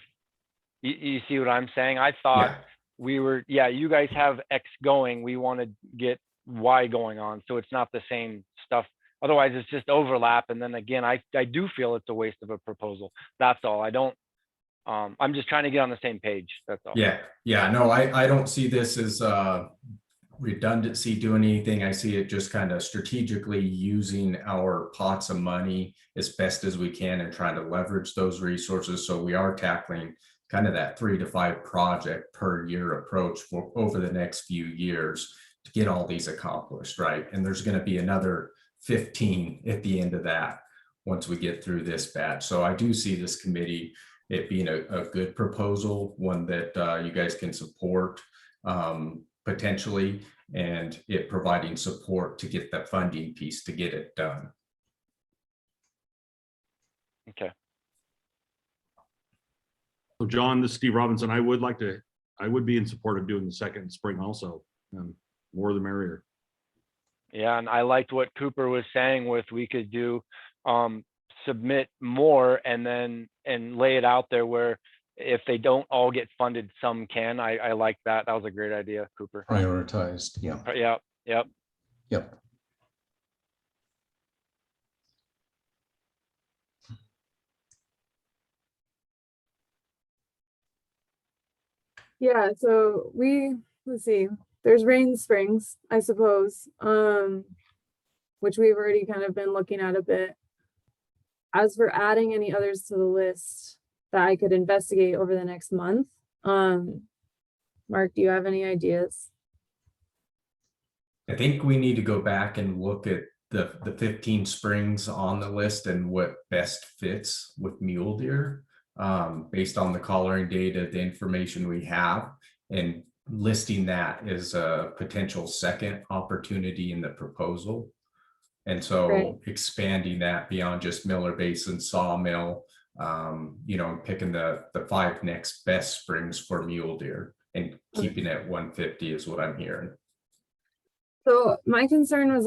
Speaker 2: you see what I'm saying? I thought you guys have X going, we want to get Y going on. So it's not the same stuff. Otherwise it's just overlap. And then again, I do feel it's a waste of a proposal. That's all. I'm just trying to get on the same page. That's all.
Speaker 10: Yeah. No, I don't see this as redundancy doing anything. I see it just kind of strategically using our pots of money as best as we can and trying to leverage those resources. So we are tackling kind of that 3 to 5 project per year approach for over the next few years to get all these accomplished, right? And there's going to be another 15 at the end of that once we get through this batch. So I do see this committee, it being a good proposal, one that you guys can support potentially, and it providing support to get that funding piece to get it done.
Speaker 2: Okay.
Speaker 4: So John, this is Steve Robinson. I would be in support of doing the second spring also. More the merrier.
Speaker 2: Yeah, and I liked what Cooper was saying with we could do submit more and lay it out there where if they don't all get funded, some can. I like that. That was a great idea, Cooper.
Speaker 7: Prioritized, yeah.
Speaker 2: Yep.
Speaker 9: Yeah, so let's see, there's Rain Springs, I suppose, which we've already kind of been looking at a bit. As for adding any others to the list that I could investigate over the next month, Mark, do you have any ideas?
Speaker 10: I think we need to go back and look at the 15 springs on the list and what best fits with mule deer, based on the collaring data, the information we have, and listing that as a potential second opportunity in the proposal. And so expanding that beyond just Miller Basin, Sawmill, picking the 5 next best springs for mule deer and keeping it 150 is what I'm hearing.
Speaker 9: So my concern was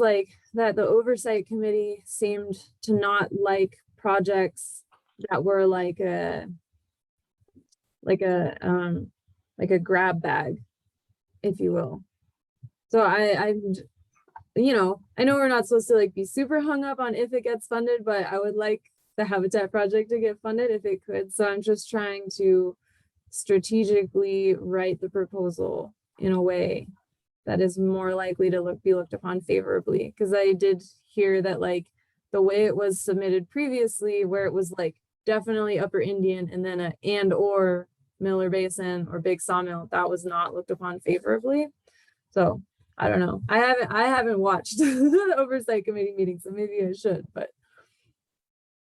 Speaker 9: that the Oversight Committee seemed to not like projects that were like a grab bag, if you will. So I know we're not supposed to be super hung up on if it gets funded, but I would like the Habitat project to get funded if it could. So I'm just trying to strategically write the proposal in a way that is more likely to be looked upon favorably. Because I did hear that the way it was submitted previously, where it was definitely Upper Indian and then or Miller Basin or Big Sawmill, that was not looked upon favorably. So I don't know. I haven't watched the Oversight Committee meeting, so maybe I should, but.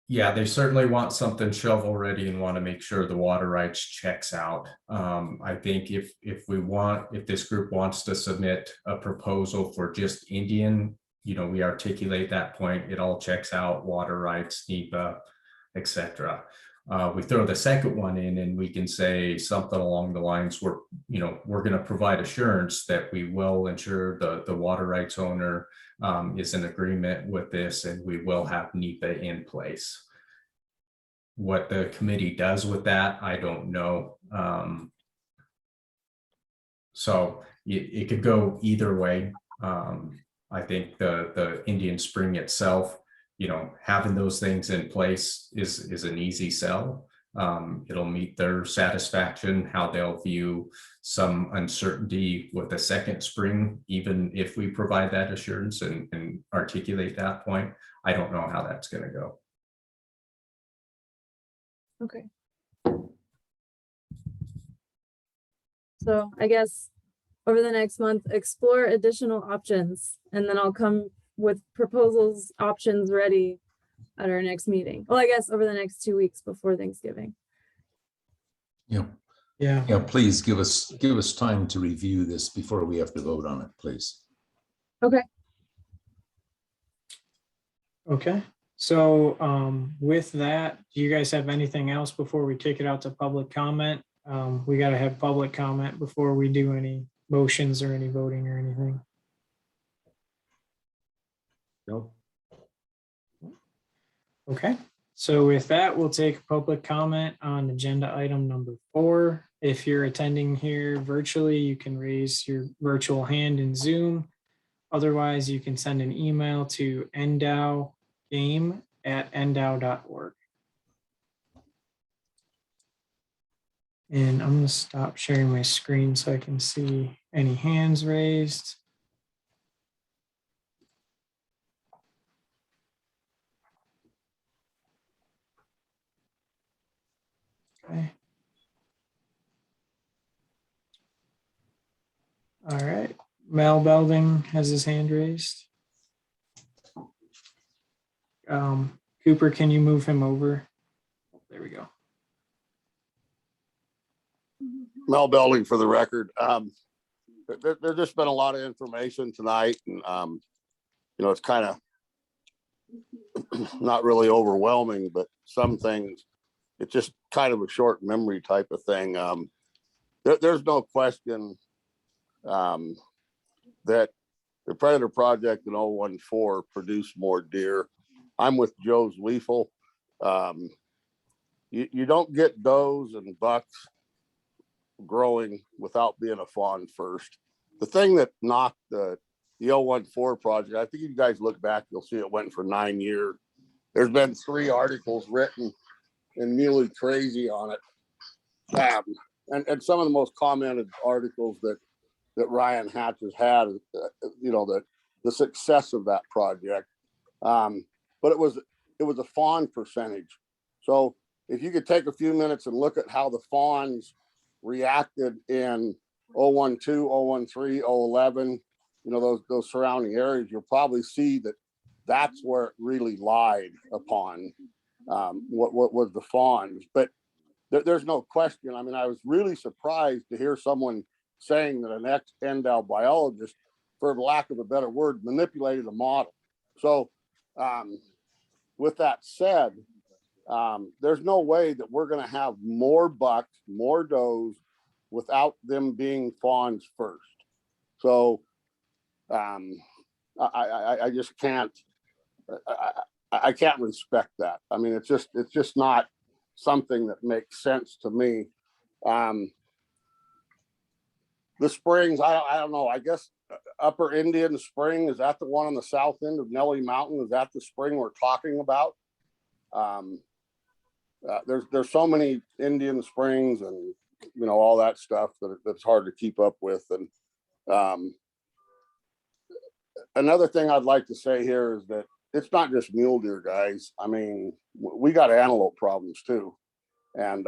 Speaker 10: Yeah, they certainly want something shovel ready and want to make sure the water rights checks out. I think if this group wants to submit a proposal for just Indian we articulate that point, it all checks out, water rights, NEPA, etc. We throw the second one in and we can say something along the lines where, we're going to provide assurance that we will ensure the water rights owner is in agreement with this, and we will have NEPA in place. What the committee does with that, I don't know. So it could go either way. I think the Indian Spring itself, having those things in place is an easy sell. It'll meet their satisfaction, how they'll view some uncertainty with the second spring, even if we provide that assurance and articulate that point. I don't know how that's going to go.
Speaker 9: Okay. So I guess over the next month, explore additional options, and then I'll come with proposals, options ready at our next meeting. Well, I guess over the next 2 weeks before Thanksgiving.
Speaker 7: Yeah. Yeah, please give us time to review this before we have to vote on it, please.
Speaker 9: Okay.
Speaker 1: Okay. So with that, do you guys have anything else before we kick it out to public comment? We got to have public comment before we do any motions or any voting or anything.
Speaker 4: No.
Speaker 1: Okay. So with that, we'll take public comment on agenda item number 4. If you're attending here virtually, you can raise your virtual hand in Zoom. Otherwise, you can send an email to ndowgame@ndow.org. And I'm going to stop sharing my screen so I can see any hands raised. Okay. All right. Mel Belding has his hand raised. Cooper, can you move him over? There we go.
Speaker 6: Mel Belding for the record. There's just been a lot of information tonight, and it's kind of not really overwhelming, but some things, it's just kind of a short memory type of thing. There's no question that the Predator Project in 014 produced more deer. I'm with Joe's Weefel. You don't get does and bucks growing without being a fawn first. The thing that knocked the 014 project, I think if you guys look back, you'll see it went for 9 years. There's been 3 articles written and Mule crazy on it. And some of the most commented articles that Ryan Hatch has had, the success of that project. But it was a fawn percentage. So if you could take a few minutes and look at how the fawns reacted in 012, 013, 011, those surrounding areas, you'll probably see that that's where it really lied upon what was the fawns. But there's no question. I mean, I was really surprised to hear someone saying that an ex-NDOW biologist, for lack of a better word, manipulated a model. So with that said, there's no way that we're going to have more bucks, more does without them being fawns first. So I just can't, I can't respect that. I mean, it's just not something that makes sense to me. The springs, I don't know, I guess Upper Indian Spring, is that the one on the south end of Nellie Mountain? Is that the spring we're talking about? There's so many Indian springs and all that stuff that's hard to keep up with. And another thing I'd like to say here is that it's not just mule deer, guys. I mean, we got antelope problems too. And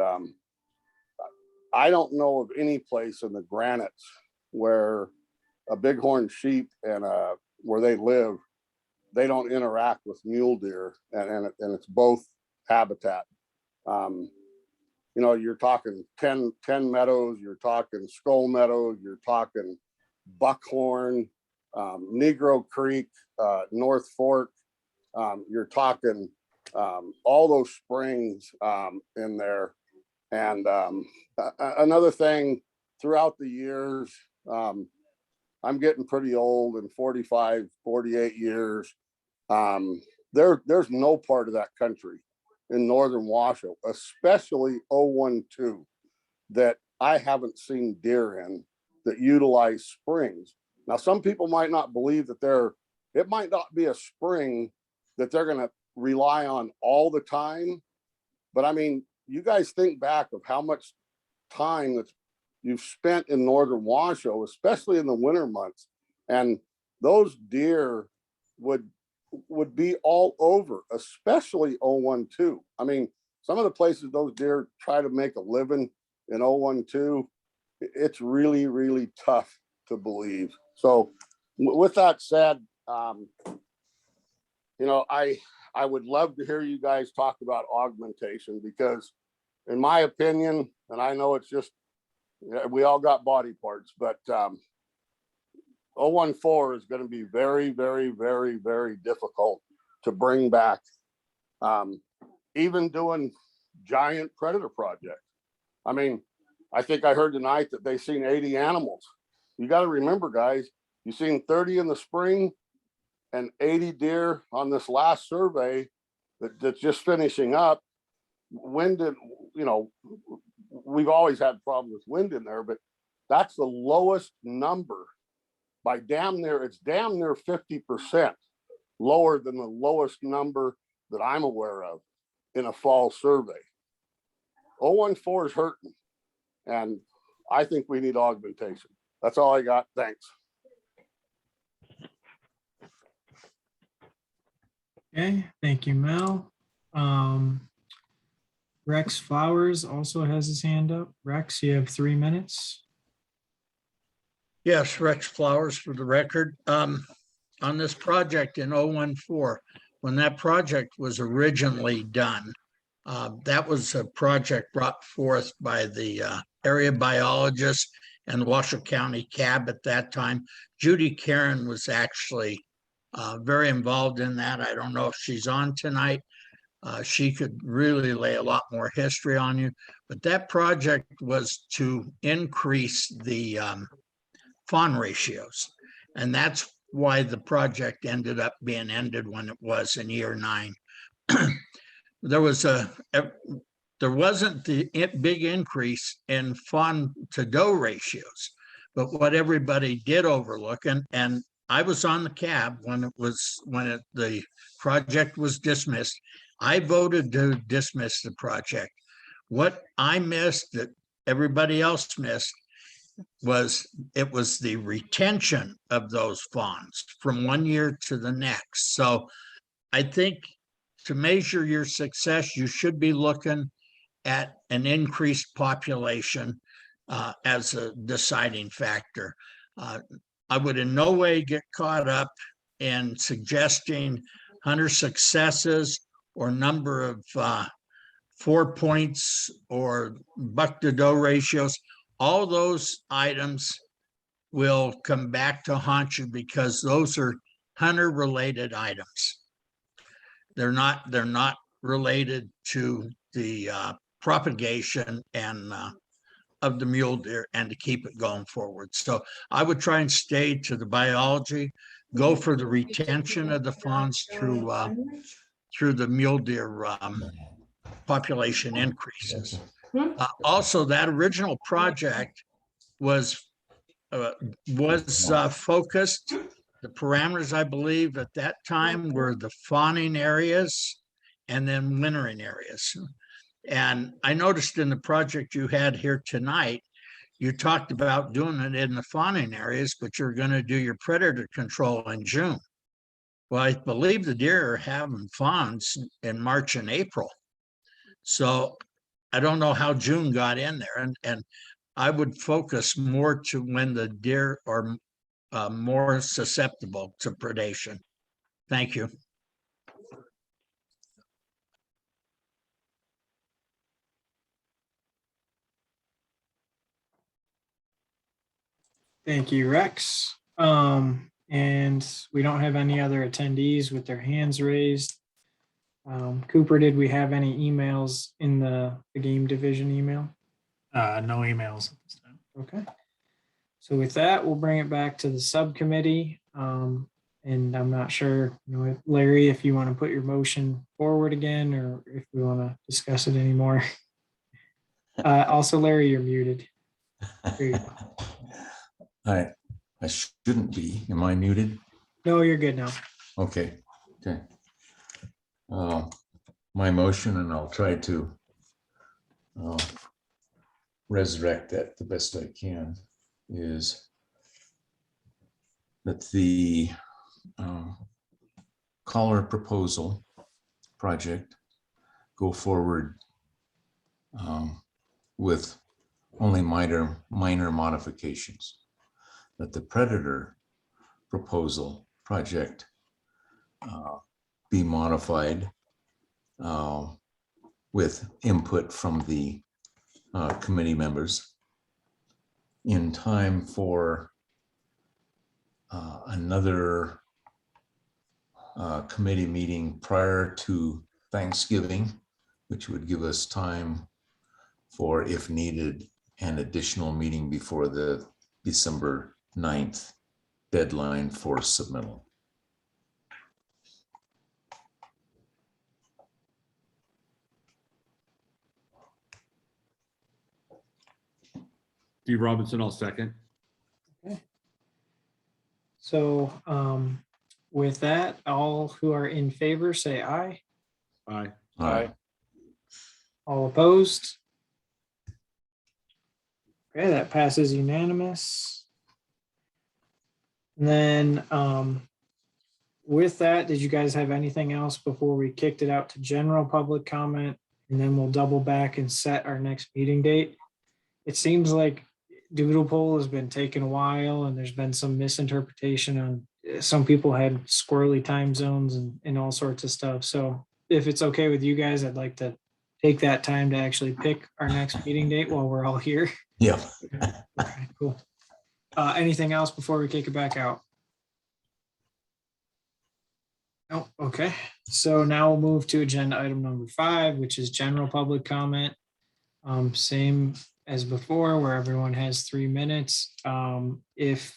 Speaker 6: I don't know of any place in the granites where a bighorn sheep and where they live, they don't interact with mule deer, and it's both habitat. You're talking 10 meadows, you're talking skull meadows, you're talking buckhorn. Negro Creek, North Fork. You're talking all those springs in there. And another thing, throughout the years, I'm getting pretty old, and 45, 48 years. There's no part of that country in northern Washoe, especially 012, that I haven't seen deer in that utilize springs. Now, some people might not believe that it might not be a spring that they're going to rely on all the time. But I mean, you guys think back of how much time that you've spent in northern Washoe, especially in the winter months, and those deer would be all over, especially 012. I mean, some of the places those deer try to make a living in 012, it's really, really tough to believe. So with that said, you know, I would love to hear you guys talk about augmentation, because in my opinion, and I know it's just, we all got body parts, but 014 is going to be very, very, very, very difficult to bring back. Even doing giant predator projects. I mean, I think I heard tonight that they've seen 80 animals. You got to remember, guys, you've seen 30 in the spring and 80 deer on this last survey that's just finishing up. Wind, you know, we've always had problems with wind in there, but that's the lowest number by damn near, it's damn near 50% lower than the lowest number that I'm aware of in a fall survey. 014 is hurting, and I think we need augmentation. That's all I got. Thanks.
Speaker 1: Okay, thank you, Mel. Rex Flowers also has his hand up. Rex, you have 3 minutes.
Speaker 15: Yes, Rex Flowers for the record. On this project in 014, when that project was originally done, that was a project brought forth by the area biologist and Washoe County CAB at that time. Judy Karen was actually very involved in that. I don't know if she's on tonight. She could really lay a lot more history on you, but that project was to increase the fawn ratios. And that's why the project ended up being ended when it was in year 9. There wasn't the big increase in fawn to doe ratios, but what everybody did overlook, and I was on the CAB when the project was dismissed. I voted to dismiss the project. What I missed that everybody else missed was the retention of those fawns from one year to the next. So I think to measure your success, you should be looking at an increased population as a deciding factor. I would in no way get caught up in suggesting hunter successes or number of 4 points or buck to doe ratios. All those items will come back to haunt you because those are hunter related items. They're not related to the propagation and of the mule deer and to keep it going forward. So I would try and stay to the biology, go for the retention of the fawns through the mule deer population increases. Also, that original project was focused. The parameters, I believe, at that time were the fawning areas and then wintering areas. And I noticed in the project you had here tonight, you talked about doing it in the fawning areas, but you're going to do your predator control in June. Well, I believe the deer are having fawns in March and April. So I don't know how June got in there. And I would focus more to when the deer are more susceptible to predation. Thank you.
Speaker 1: Thank you, Rex. And we don't have any other attendees with their hands raised. Cooper, did we have any emails in the game division email?
Speaker 3: No emails at this time.
Speaker 1: Okay. So with that, we'll bring it back to the subcommittee. And I'm not sure, Larry, if you want to put your motion forward again, or if we want to discuss it anymore. Also, Larry, you're muted. There you go.
Speaker 7: I shouldn't be. Am I muted?
Speaker 1: No, you're good now.
Speaker 7: Okay. My motion, and I'll try to resurrect that the best I can, is that the collar proposal project go forward with only minor modifications. That the predator proposal project be modified with input from the committee members in time for another committee meeting prior to Thanksgiving, which would give us time for, if needed, an additional meeting before the December 9th deadline for submittal.
Speaker 4: Steve Robinson, I'll second.
Speaker 1: Okay. So with that, all who are in favor say aye.
Speaker 4: Aye.
Speaker 7: Aye.
Speaker 1: All opposed? Okay, that passes unanimous. And then with that, did you guys have anything else before we kicked it out to general public comment? And then we'll double back and set our next meeting date. It seems like Doodle Poll has been taking a while, and there's been some misinterpretation on, some people had squirrely time zones and all sorts of stuff. So if it's okay with you guys, I'd like to take that time to actually pick our next meeting date while we're all here.
Speaker 7: Yeah.
Speaker 1: Okay, cool. Anything else before we kick it back out? Oh, okay. So now we'll move to agenda item number 5, which is general public comment. Same as before, where everyone has 3 minutes. If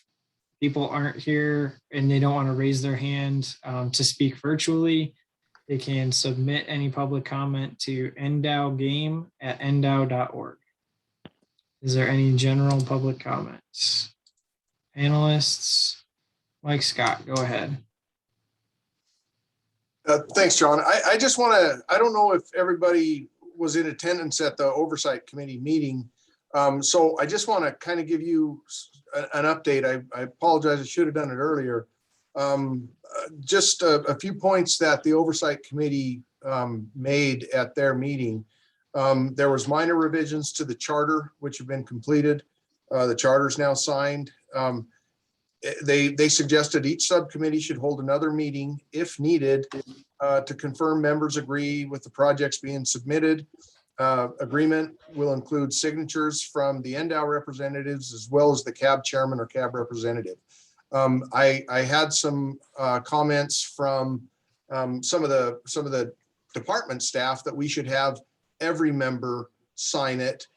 Speaker 1: people aren't here and they don't want to raise their hand to speak virtually, they can submit any public comment to ndowgame@ndow.org. Is there any general public comments? Panelists, Mike Scott, go ahead.
Speaker 11: Thanks, John. I just want to, I don't know if everybody was in attendance at the Oversight Committee meeting. So I just want to kind of give you an update. I apologize, I should have done it earlier. Just a few points that the Oversight Committee made at their meeting. There was minor revisions to the charter, which have been completed. The charter is now signed. They suggested each subcommittee should hold another meeting if needed to confirm members agree with the projects being submitted. Agreement will include signatures from the NDOW representatives as well as the CAB chairman or CAB representative. I had some comments from some of the department staff that we should have every member sign it,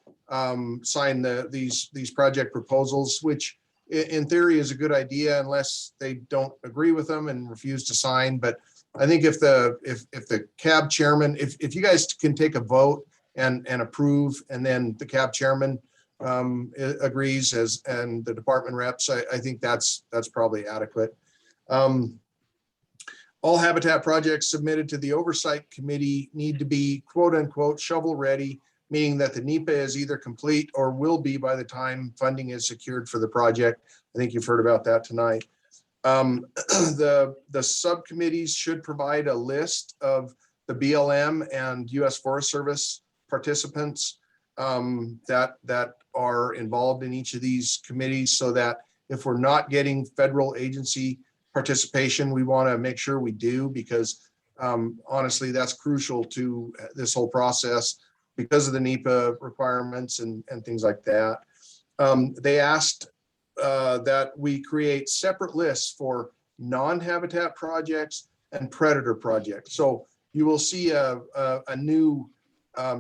Speaker 11: sign these project proposals, which in theory is a good idea unless they don't agree with them and refuse to sign. But I think if the CAB chairman, if you guys can take a vote and approve, and then the CAB chairman agrees and the department reps, I think that's probably adequate. All habitat projects submitted to the Oversight Committee need to be quote unquote shovel ready, meaning that the NEPA is either complete or will be by the time funding is secured for the project. I think you've heard about that tonight. The subcommittees should provide a list of the BLM and U.S. Forest Service participants that are involved in each of these committees, so that if we're not getting federal agency participation, we want to make sure we do, because honestly, that's crucial to this whole process because of the NEPA requirements and things like that. They asked that we create separate lists for non-habitat projects and predator projects. So you will see a new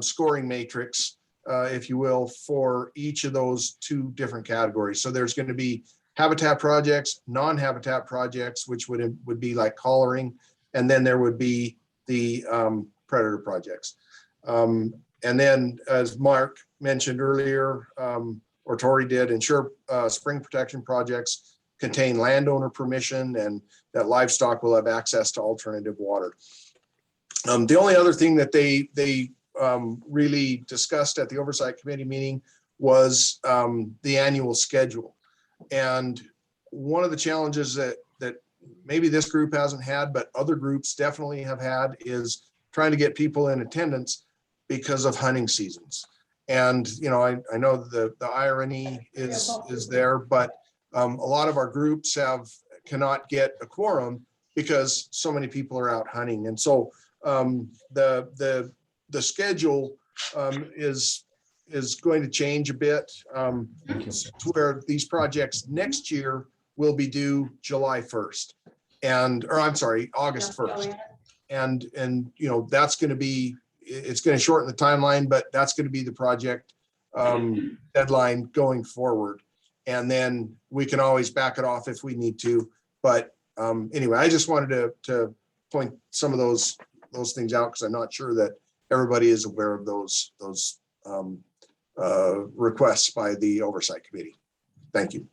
Speaker 11: scoring matrix, if you will, for each of those two different categories. So there's going to be habitat projects, non-habitat projects, which would be like collaring, and then there would be the predator projects. And then, as Mark mentioned earlier, or Tori did, ensure spring protection projects contain landowner permission and that livestock will have access to alternative water. The only other thing that they really discussed at the Oversight Committee meeting was the annual schedule. And one of the challenges that maybe this group hasn't had, but other groups definitely have had, is trying to get people in attendance because of hunting seasons. And, you know, I know the irony is there, but a lot of our groups cannot get a quorum because so many people are out hunting. And so the schedule is going to change a bit to where these projects next year will be due July 1st or I'm sorry, August 1st. And you know, that's going to be, it's going to shorten the timeline, but that's going to be the project deadline going forward. And then we can always back it off if we need to. But anyway, I just wanted to point some of those things out because I'm not sure that everybody is aware of those requests by the Oversight Committee. Thank you.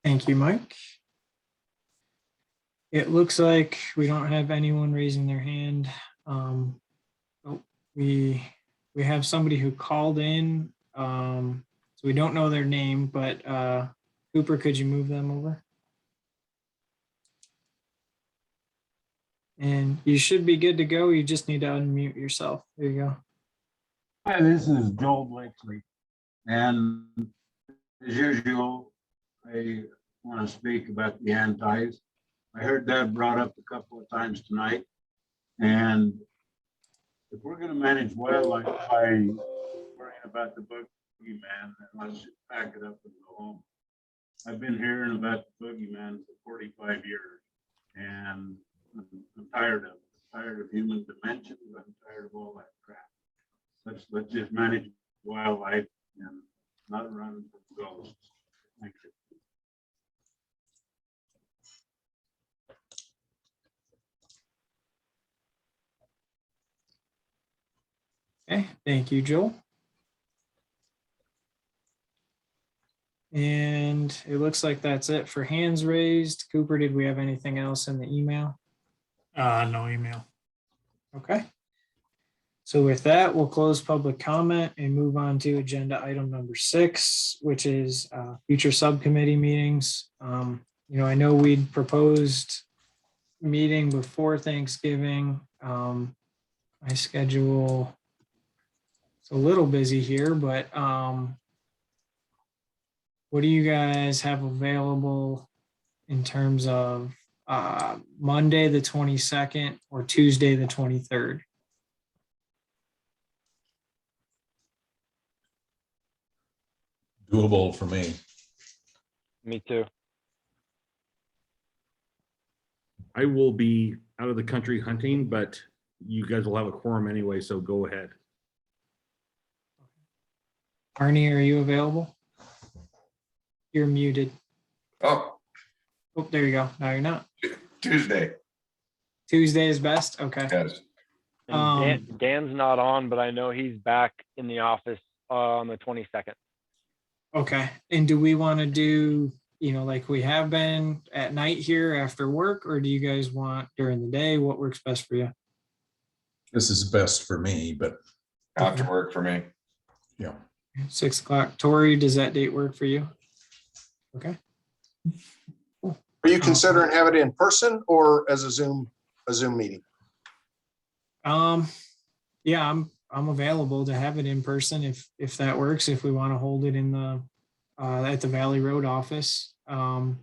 Speaker 1: Thank you, Mike. It looks like we don't have anyone raising their hand. We have somebody who called in, so we don't know their name, but Cooper, could you move them over? And you should be good to go. You just need to unmute yourself. There you go.
Speaker 16: Hi, this is Joel Blakely. And as usual, I want to speak about the antis. I heard that brought up a couple of times tonight. And if we're going to manage wildlife by worrying about the boogeyman, then let's just pack it up and go home. I've been hearing about the boogeyman for 45 years, and I'm tired of it. I'm tired of human dimensions. I'm tired of all that crap. Let's just manage wildlife and not run from ghosts. Thank you.
Speaker 1: Okay, thank you, Joel. And it looks like that's it for hands raised. Cooper, did we have anything else in the email?
Speaker 3: No email.
Speaker 1: Okay. So with that, we'll close public comment and move on to agenda item number 6, which is future subcommittee meetings. You know, I know we'd proposed meeting before Thanksgiving. My schedule is a little busy here, but what do you guys have available in terms of Monday, the 22nd or Tuesday, the 23rd?
Speaker 7: Doable for me.
Speaker 2: Me too.
Speaker 4: I will be out of the country hunting, but you guys will have a quorum anyway, so go ahead.
Speaker 1: Arnie, are you available? You're muted.
Speaker 8: Oh,
Speaker 1: There you go. No, you're not.
Speaker 8: Tuesday.
Speaker 1: Tuesday is best. Okay.
Speaker 8: Yes.
Speaker 2: And Dan's not on, but I know he's back in the office on the 22nd.
Speaker 1: Okay. And do we want to do, you know, like we have been at night here after work, or do you guys want during the day? What works best for you?
Speaker 7: This is best for me, but
Speaker 8: After work for me.
Speaker 7: yeah.
Speaker 1: 6 o'clock. Tori, does that date work for you? Okay.
Speaker 11: Are you considering have it in person or as a Zoom meeting?
Speaker 1: Yeah, I'm available to have it in person if that works, if we want to hold it in the at the Valley Road office.
Speaker 11: The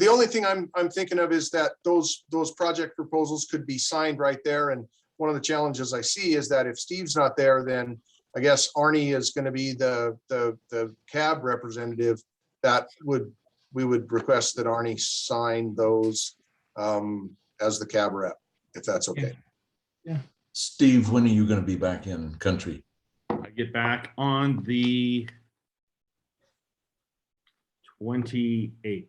Speaker 11: only thing I'm thinking of is that those project proposals could be signed right there. And one of the challenges I see is that if Steve's not there, then I guess Arnie is going to be the cab representative, we would request that Arnie sign those as the cab rep, if that's okay.
Speaker 7: Steve, when are you going to be back in country?
Speaker 4: I get back on the 28th.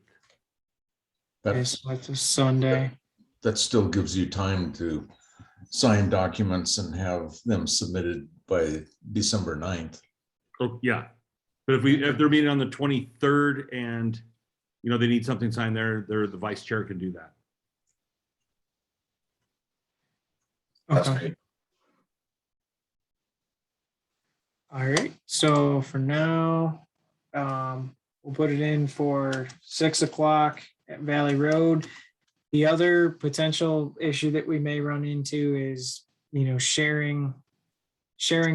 Speaker 7: That's,
Speaker 1: It's a Sunday.
Speaker 7: that still gives you time to sign documents and have them submitted by December 9th.
Speaker 4: Oh, yeah. But if they're meeting on the 23rd and, you know, they need something signed there, the vice chair can do that.
Speaker 1: Okay. All right, so for now, we'll put it in for 6 o'clock at Valley Road. The other potential issue that we may run into is, you know, sharing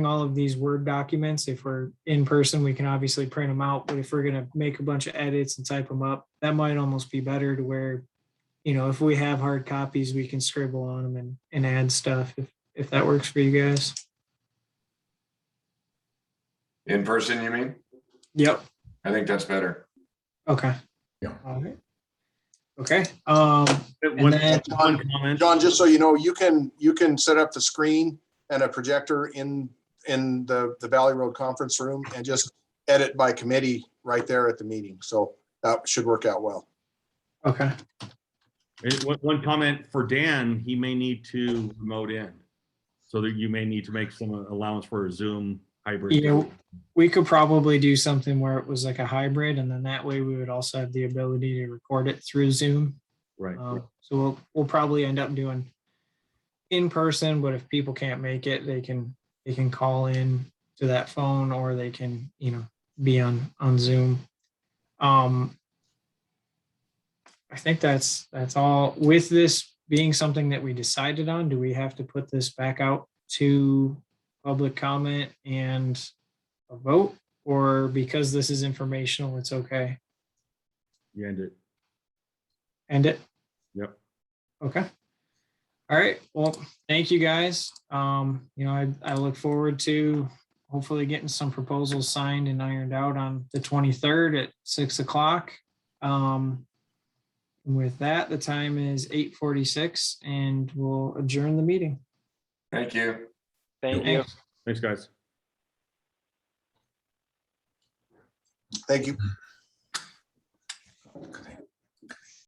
Speaker 1: all of these Word documents. If we're in person, we can obviously print them out, but if we're gonna make a bunch of edits and type them up, that might almost be better to where, you know, if we have hard copies, we can scribble on them and add stuff if that works for you guys.
Speaker 8: In person, you mean?
Speaker 1: Yep.
Speaker 8: I think that's better.
Speaker 1: Okay.
Speaker 7: Yeah.
Speaker 1: All right. Okay.
Speaker 4: One comment.
Speaker 11: John, just so you know, you can set up the screen and a projector in the Valley Road conference room and just edit by committee right there at the meeting. So that should work out well.
Speaker 1: Okay.
Speaker 4: One comment for Dan, he may need to remote in. So that you may need to make some allowance for a Zoom hybrid.
Speaker 1: You know, we could probably do something where it was like a hybrid, and then that way we would also have the ability to record it through Zoom.
Speaker 4: Right.
Speaker 1: So we'll probably end up doing in person, but if people can't make it, they can call in to that phone, or they can, you know, be on Zoom. I think that's all. With this being something that we decided on, do we have to put this back out to public comment and a vote, or because this is informational, it's okay?
Speaker 4: You end it.
Speaker 1: End it?
Speaker 4: Yep.
Speaker 1: Okay. All right. Well, thank you guys. You know, I look forward to hopefully getting some proposals signed and ironed out on the 23rd at 6 o'clock. With that, the time is 8:46 and we'll adjourn the meeting.
Speaker 8: Thank you.
Speaker 2: Thank you.
Speaker 4: Thanks, guys.
Speaker 11: Thank you.
Speaker 7: Okay.